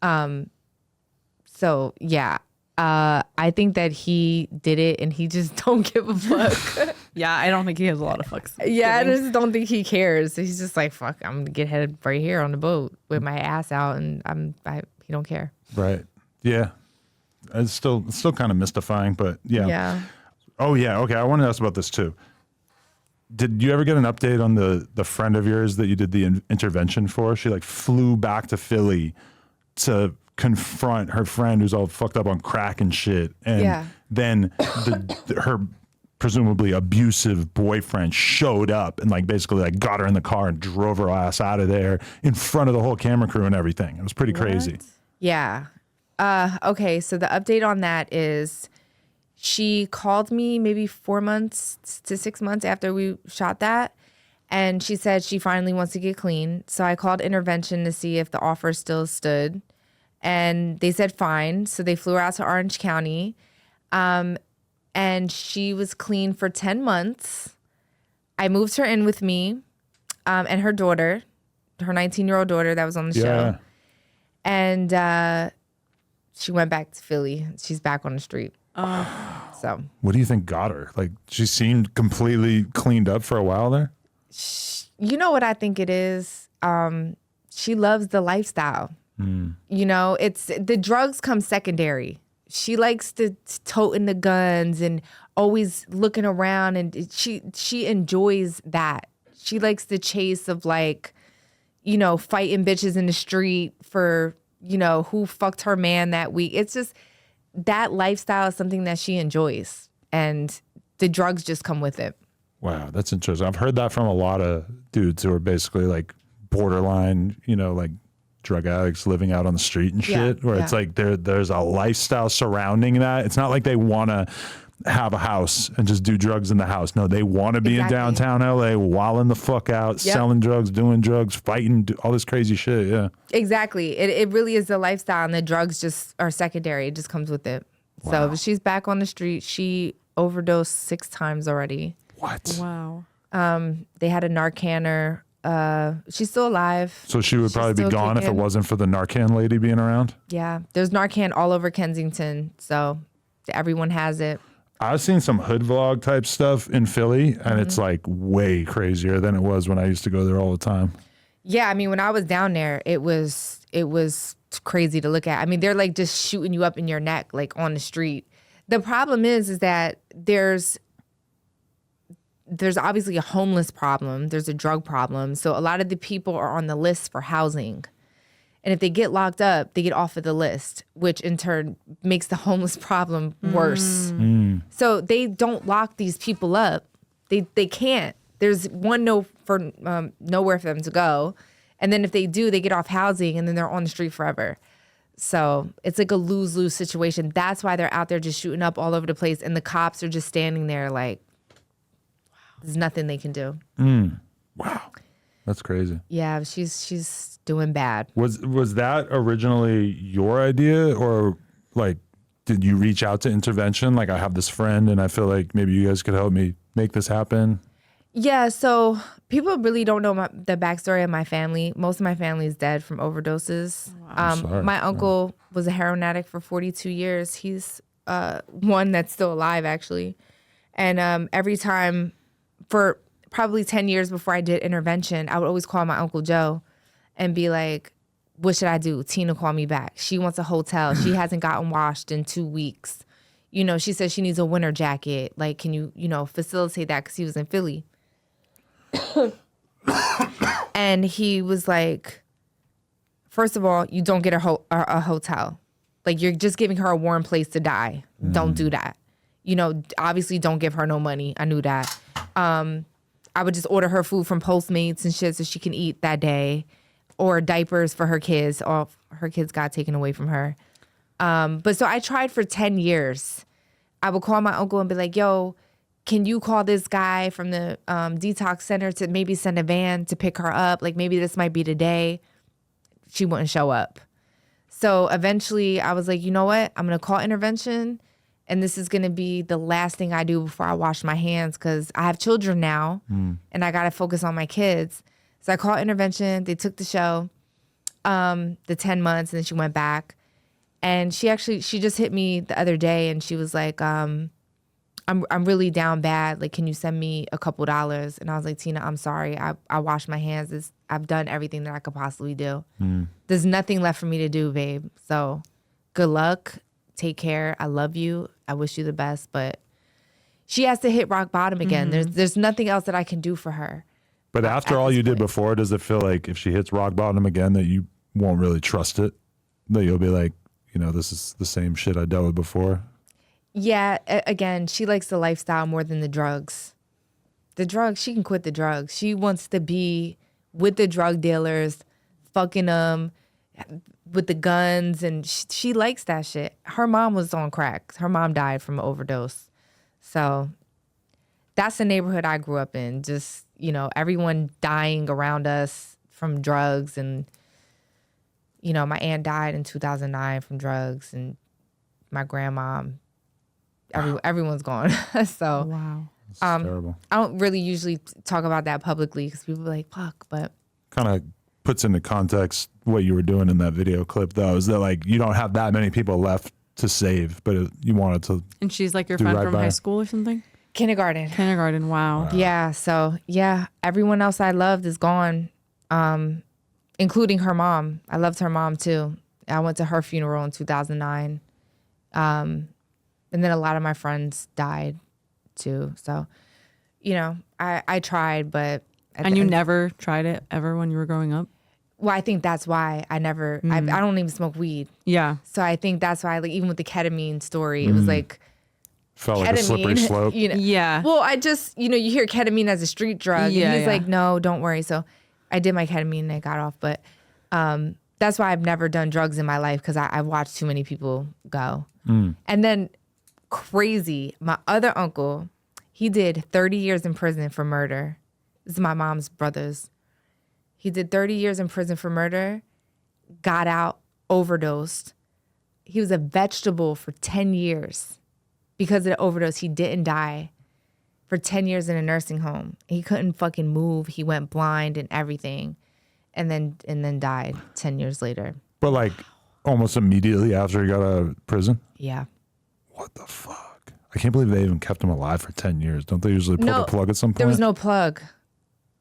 So yeah, I think that he did it and he just don't give a fuck. Yeah, I don't think he has a lot of fucks. Yeah, I just don't think he cares. He's just like, fuck, I'm gonna get headed right here on the boat with my ass out, and he don't care. Right. Yeah. It's still kind of mystifying, but yeah. Yeah. Oh yeah. Okay. I want to ask about this too. Did you ever get an update on the friend of yours that you did the intervention for? She like flew back to Philly to confront her friend who's all fucked up on crack and shit. And then her presumably abusive boyfriend showed up and like basically like got her in the car and drove her ass out of there in front of the whole camera crew and everything. It was pretty crazy. Yeah. Okay, so the update on that is she called me maybe 4 months to 6 months after we shot that, and she said she finally wants to get clean. So I called intervention to see if the offer still stood, And they said fine. So they flew her out to Orange County. And she was clean for 10 months. I moved her in with me and her daughter, her 19-year-old daughter that was on the show. And she went back to Philly. She's back on the street. So what do you think got her? Like, she seemed completely cleaned up for a while there. You know what I think it is? She loves the lifestyle. You know, it's the drugs come secondary. She likes to toting the guns and always looking around, and she enjoys that. She likes the chase of, like, you know, fighting bitches in the street for, you know, who fucked her man that week. It's just that lifestyle is something that she enjoys, and the drugs just come with it. Wow, that's interesting. I've heard that from a lot of dudes who are basically like borderline, you know, like drug addicts living out on the street and shit, where it's like there's a lifestyle surrounding that. It's not like they want to have a house and just do drugs in the house. No, they want to be in downtown LA, wilding the fuck out, selling drugs, doing drugs, fighting, all this crazy shit. Yeah, exactly. It really is the lifestyle, and the drugs just are secondary. It just comes with it. Wow. So she's back on the street. She overdosed 6 times already. What? Wow. They had a Narcan her. She's still alive. So she would probably be gone if it wasn't for the Narcan lady being around? Yeah. There's Narcan all over Kensington, so everyone has it. I've seen some hood vlog type stuff in Philly, and it's like way crazier than it was when I used to go there all the time. Yeah, I mean, when I was down there, it was crazy to look at. I mean, they're like just shooting you up in your neck, like on the street. The problem is that there's obviously a homeless problem. There's a drug problem. So a lot of the people are on the list for housing. And if they get locked up, they get off of the list, which in turn makes the homeless problem worse. So they don't lock these people up. They can't. There's nowhere for them to go. And then if they do, they get off housing, and then they're on the street forever. So it's like a lose-lose situation. That's why they're out there just shooting up all over the place. And the cops are just standing there like, there's nothing they can do. Wow. That's crazy. Yeah, she's doing bad. Was that originally your idea, or like did you reach out to intervention? Like, I have this friend and I feel like maybe you guys could help me make this happen. Yeah, so people really don't know the backstory of my family. Most of my family is dead from overdoses. Wow. My uncle was a heroin addict for 42 years. He's one that's still alive, actually. And every time, for probably 10 years before I did intervention, I would always call my Uncle Joe and be like, what should I do? Tina called me back. She wants a hotel. She hasn't gotten washed in 2 weeks. You know, she says she needs a winter jacket. Like, can you, facilitate that? Because he was in Philly. And he was like, first of all, you don't get a hotel. Like, you're just giving her a warm place to die. Don't do that. Obviously don't give her no money. I knew that. I would just order her food from Postmates and shit so she can eat that day, or diapers for her kids. All her kids got taken away from her. But so I tried for 10 years. I would call my uncle and be like, yo, can you call this guy from the detox center to maybe send a van to pick her up? Like, maybe this might be the day. She wouldn't show up. So eventually I was like, you know what? I'm going to call intervention. And this is going to be the last thing I do before I wash my hands, because I have children now and I got to focus on my kids. So I called intervention. They took the show, the 10 months, and then she went back. And she just hit me the other day and she was like, I'm really down bad. Like, can you send me a couple dollars? And I was like, Tina, I'm sorry. I washed my hands. I've done everything that I could possibly do. There's nothing left for me to do, babe. So good luck. Take care. I love you. I wish you the best. But she has to hit rock bottom again. There's nothing else that I can do for her. But after all you did before, does it feel like if she hits rock bottom again that you won't really trust it? That you'll be like, this is the same shit I dealt with before? Yeah. Again, she likes the lifestyle more than the drugs. The drugs, she can quit the drugs. She wants to be with the drug dealers, fucking them, with the guns, and she likes that shit. Her mom was on crack. Her mom died from an overdose. So that's the neighborhood I grew up in. Just, everyone dying around us from drugs, and my aunt died in 2009 from drugs, and my grandma, everyone's gone. So Wow. It's terrible. I don't really usually talk about that publicly because people are like, fuck, but. Kind of puts into context what you were doing in that video clip, though, is that like you don't have that many people left to save, but you wanted to. And she's like your Do friend right from by high her. school or something? Kindergarten. Wow. Yeah. So yeah, everyone else I loved is gone, including her mom. I loved her mom too. I went to her funeral in 2009. And then a lot of my friends died too. So, I tried, but. And you never tried it ever when you were growing up? Well, I think that's why I never, I don't even smoke weed. Yeah. So I think that's why, like, even with the ketamine story, it was like. Felt like a slippery slope. Yeah. Well, I just, you hear ketamine as a street drug. Yeah, and he's yeah. like, no, don't worry. So I did my ketamine and I got off. But that's why I've never done drugs in my life, because I've watched too many people go. And then crazy, my other uncle, he did 30 years in prison for murder. This is my mom's brother's. He did 30 years in prison for murder, got out, overdosed. He was a vegetable for 10 years. Because of the overdose, he didn't die. For 10 years in a nursing home. He couldn't fucking move. He went blind and everything. And then died 10 years later. But like almost immediately after he got out of prison? Yeah. What the fuck? I can't believe they even kept him alive for 10 years. Don't they usually pull the plug at some point? There was no plug.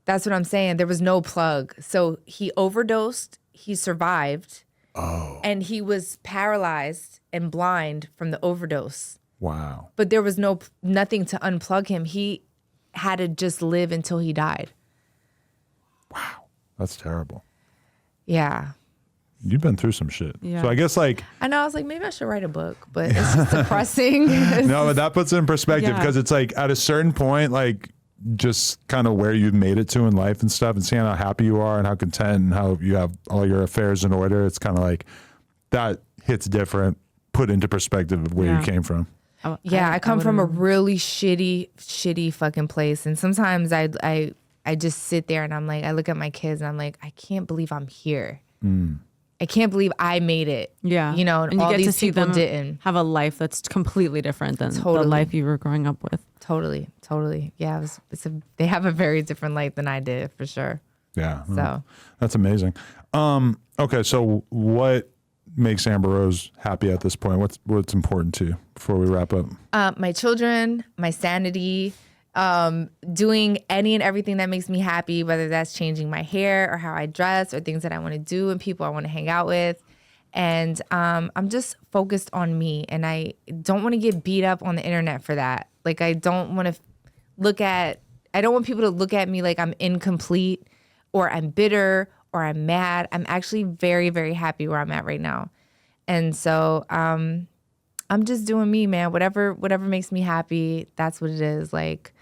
That's what I'm saying. There was no plug. So he overdosed. He survived. Oh. And he was paralyzed and blind from the overdose. Wow. But there was nothing to unplug him. He had to just live until he died. Wow. That's terrible. Yeah. You've been through some shit. Yeah. So I guess like. I know. I was like, maybe I should write a book, but it's just depressing. No, but that puts it in perspective, Yeah. because it's like at a certain point, like just kind of where you've made it to in life and stuff, and seeing how happy you are and how content and how you have all your affairs in order. It's kind of like that hits different, put into perspective of where you came from. Yeah, I come from a really shitty fucking place. And sometimes I just sit there and I'm like, I look at my kids and I'm like, I can't believe I'm here. I can't believe I made it. Yeah. And you all get these to see people them didn't. have a life that's completely different than the Totally. life you were growing up with. Totally. Yeah, they have a very different life than I did, for sure. Yeah. So That's amazing. Okay, so what makes Amber Rose happy at this point? What's important to you before we wrap up? my children, my sanity, doing any and everything that makes me happy, whether that's changing my hair or how I dress or things that I want to do and people I want to hang out with. And I'm just focused on me, and I don't want to get beat up on the internet for that. Like, I don't want people to look at me like I'm incomplete or I'm bitter or I'm mad. I'm actually very, very happy where I'm at right now. And so I'm just doing me, man. Whatever makes me happy, that's what it is. Like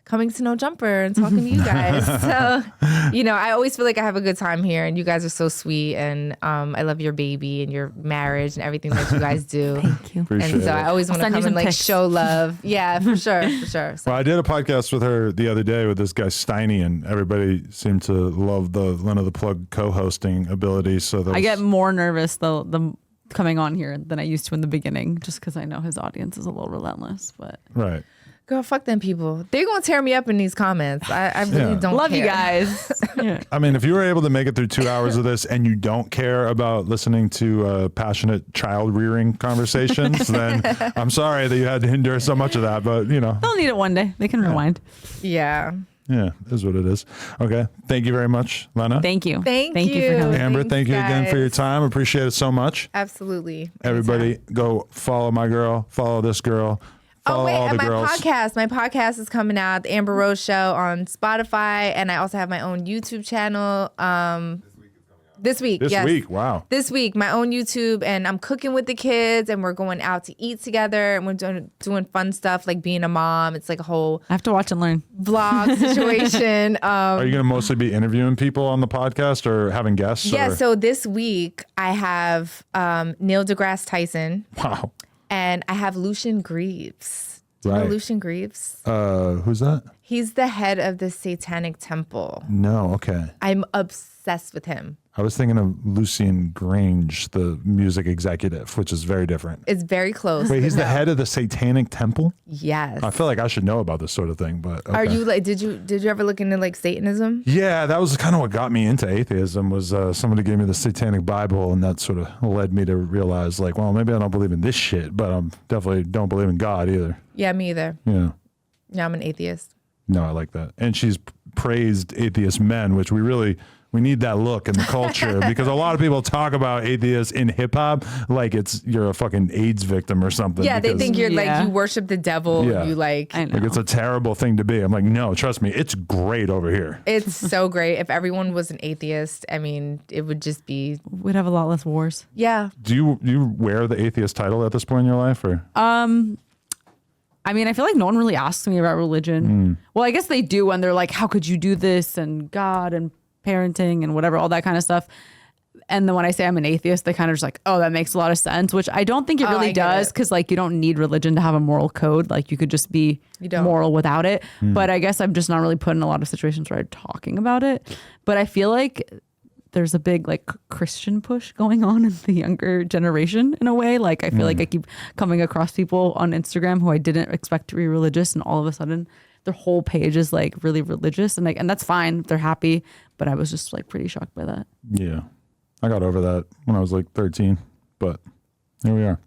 coming to No Jumper and talking to you guys. So, I always feel like I have a good time here, and you guys are so sweet, and I love your baby and your marriage and everything that you guys do. Thank you. Appreciate And so it. I always want to send you come and some like pics. show love. Yeah, for sure. So, Well, I did a podcast with her the other day with this guy Steiny, and everybody seemed to love the Lena the Plug co-hosting ability. So I get more nervous though the coming on here than I used to in the beginning, just because I know his audience is a little relentless. But right. girl, fuck them people. They're gonna tear me up in these comments. I really Yeah. don't love care. you guys. Yeah. I mean, if you were able to make it through 2 hours of this and you don't care about listening to passionate child rearing conversations, then I'm sorry that you had to endure so much of that. But They'll need it one day. They can rewind. Yeah. yeah, it is what it is. Okay, thank you very much, Lena. Thank you. Thank you for you. coming. Amber, Thanks, thank you again for your guys. time. Appreciate it so much. Absolutely. Everybody, go follow my girl, follow this girl, follow Oh wait, all and the my girls. podcast. My podcast is coming out, The Amber Rose Show, on Spotify, and I also have my own YouTube channel. This week, This yes. week, wow. This week, my own YouTube, and I'm cooking with the kids, and we're going out to eat together, and we're doing fun stuff like being a mom. It's like a whole I have to watch and learn. vlog situation. Are you going to mostly be interviewing people on the podcast or having guests? Yeah, or? so this week I have Neil deGrasse Tyson, Wow. and I have Lucian Greaves. Do you know Right. Lucian Greaves? Who's that? He's the head of the Satanic Temple. No, okay. I'm obsessed with him. I was thinking of Lucien Grange, the music executive, which is very different. It's very close. Wait, he's the No. head of the Satanic Temple? Yes. I feel like I should know about this sort of thing, but okay. Are you like? Did you ever look into like Satanism? Yeah, that was kind of what got me into atheism. Was somebody gave me the Satanic Bible, and that sort of led me to realize, like, well, maybe I don't believe in this shit, but I definitely don't believe in God either. Yeah, me either. Yeah. Yeah, I'm an atheist. No, I like that. And she's praised atheist men, which we need that look in the culture because a lot of people talk about atheists in hip hop like you're a fucking AIDS victim or something. Yeah, they think you're Yeah. like you worship the devil. Yeah. You like. I know. like it's a terrible thing to be. I'm like, no, trust me, it's great over here. It's so great. If everyone was an atheist, I mean, it would just be. We'd have a lot less wars. Yeah. Do you wear the atheist title at this point in your life, or? I mean, I feel like no one really asks me about religion. Well, I guess they do when they're like, how could you do this? And God and parenting and whatever, all that kind of stuff. And then when I say I'm an atheist, they kind of just like, oh, that makes a lot of sense, which I don't think it really I get does. it. Cause like you don't need religion to have a moral code. Like you could just be don't. moral without it. But I guess I'm just not really put in a lot of situations where I'm talking about it. But I feel like there's a big like Christian push going on in the younger generation in a way. Like I feel like I keep coming across people on Instagram who I didn't expect to be religious, and all of a sudden their whole page is like really religious, and like, and that's fine if they're happy. But I was just like pretty shocked by that. Yeah, I got over that when I was like 13, but here we are.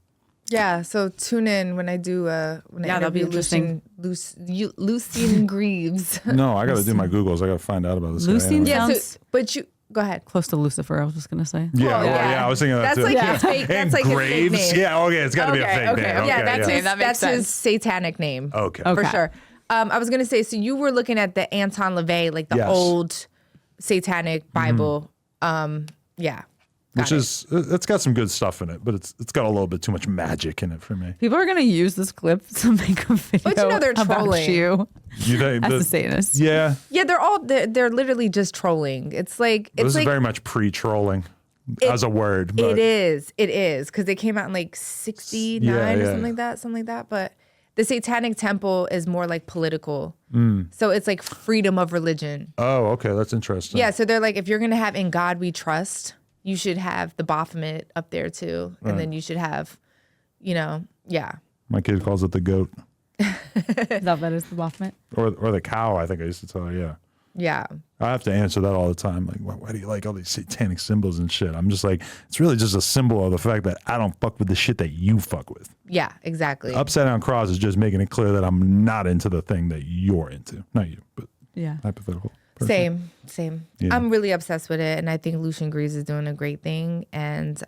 Yeah. So tune in when I do. When I Yeah, that'll be interview interesting. Lucien Greaves. No, I got to do my Googles. I got to find out about this Lucien guy. Yeah. Sounds- So, but you go ahead. Close to Lucifer, I was just gonna say. Yeah, Well, well, yeah, I was thinking of that That's too. like his fake. That's And like his Graves. fake name. Yeah, okay, it's got to be a fake name. Okay, Yeah, that's yeah. his. That makes That's his sense. satanic name. Okay. Okay. For sure. I was gonna say. So you were looking at the Anton LaVey, like the Yes. old satanic Bible. Yeah. Which is, it's got some good stuff in it, but it's got a little bit too much magic in it for me. People are gonna use this clip to make a video But you know they're about trolling. you You think as that- a Satanist. Yeah, Yeah, they're literally just trolling. It's like this it's is like very much pre-trolling as a word. But it is because they came out in like 69 Yeah, or yeah. something like that. But the Satanic Temple is more like political, so it's like freedom of religion. Oh, okay, that's interesting. Yeah, so they're like, if you're gonna have "In God We Trust," you should have the Baphomet up there too, and then you should have, yeah. My kid calls it the goat That is the Baphomet. or the cow. I think I used to tell her. Yeah. Yeah. I have to answer that all the time. Like, why do you like all these satanic symbols and shit? I'm just like, it's really just a symbol of the fact that I don't fuck with the shit that you fuck with. Yeah, exactly. Upside down cross is just making it clear that I'm not into the thing that you're into. Not you, but Yeah. hypothetical. person. Same. Yeah. I'm really obsessed with it, and I think Lucien Greaves is doing a great thing. And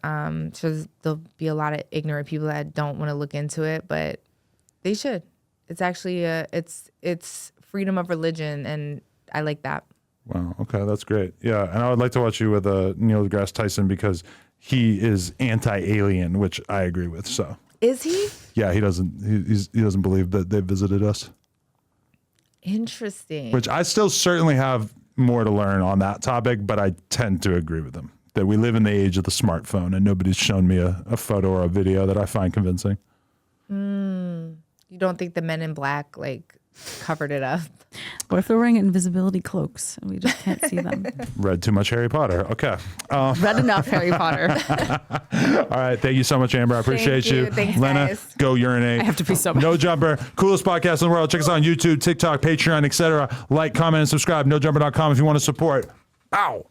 so there'll be a lot of ignorant people that don't want to look into it, but they should. It's actually it's freedom of religion, and I like that. Wow. Okay, that's great. Yeah, and I would like to watch you with Neil deGrasse Tyson because he is anti-alien, which I agree with. So Is he? yeah, he doesn't believe that they visited us. Interesting. Which I still certainly have more to learn on that topic, but I tend to agree with him that we live in the age of the smartphone, and nobody's shown me a photo or a video that I find convincing. You don't think the Men in Black like covered it up? What if they're wearing invisibility cloaks and we just can't see them? Read too much Harry Potter. Okay. Read enough Harry Potter. All right. Thank you so much, Amber. I appreciate Thank you. Thanks, Lena, guys. go urinate. I have to pee so much. No Jumper, coolest podcast in the world. Check us out on YouTube, TikTok, Patreon, etc. Like, comment, and subscribe. NoJumper.com if you want to support. Ow.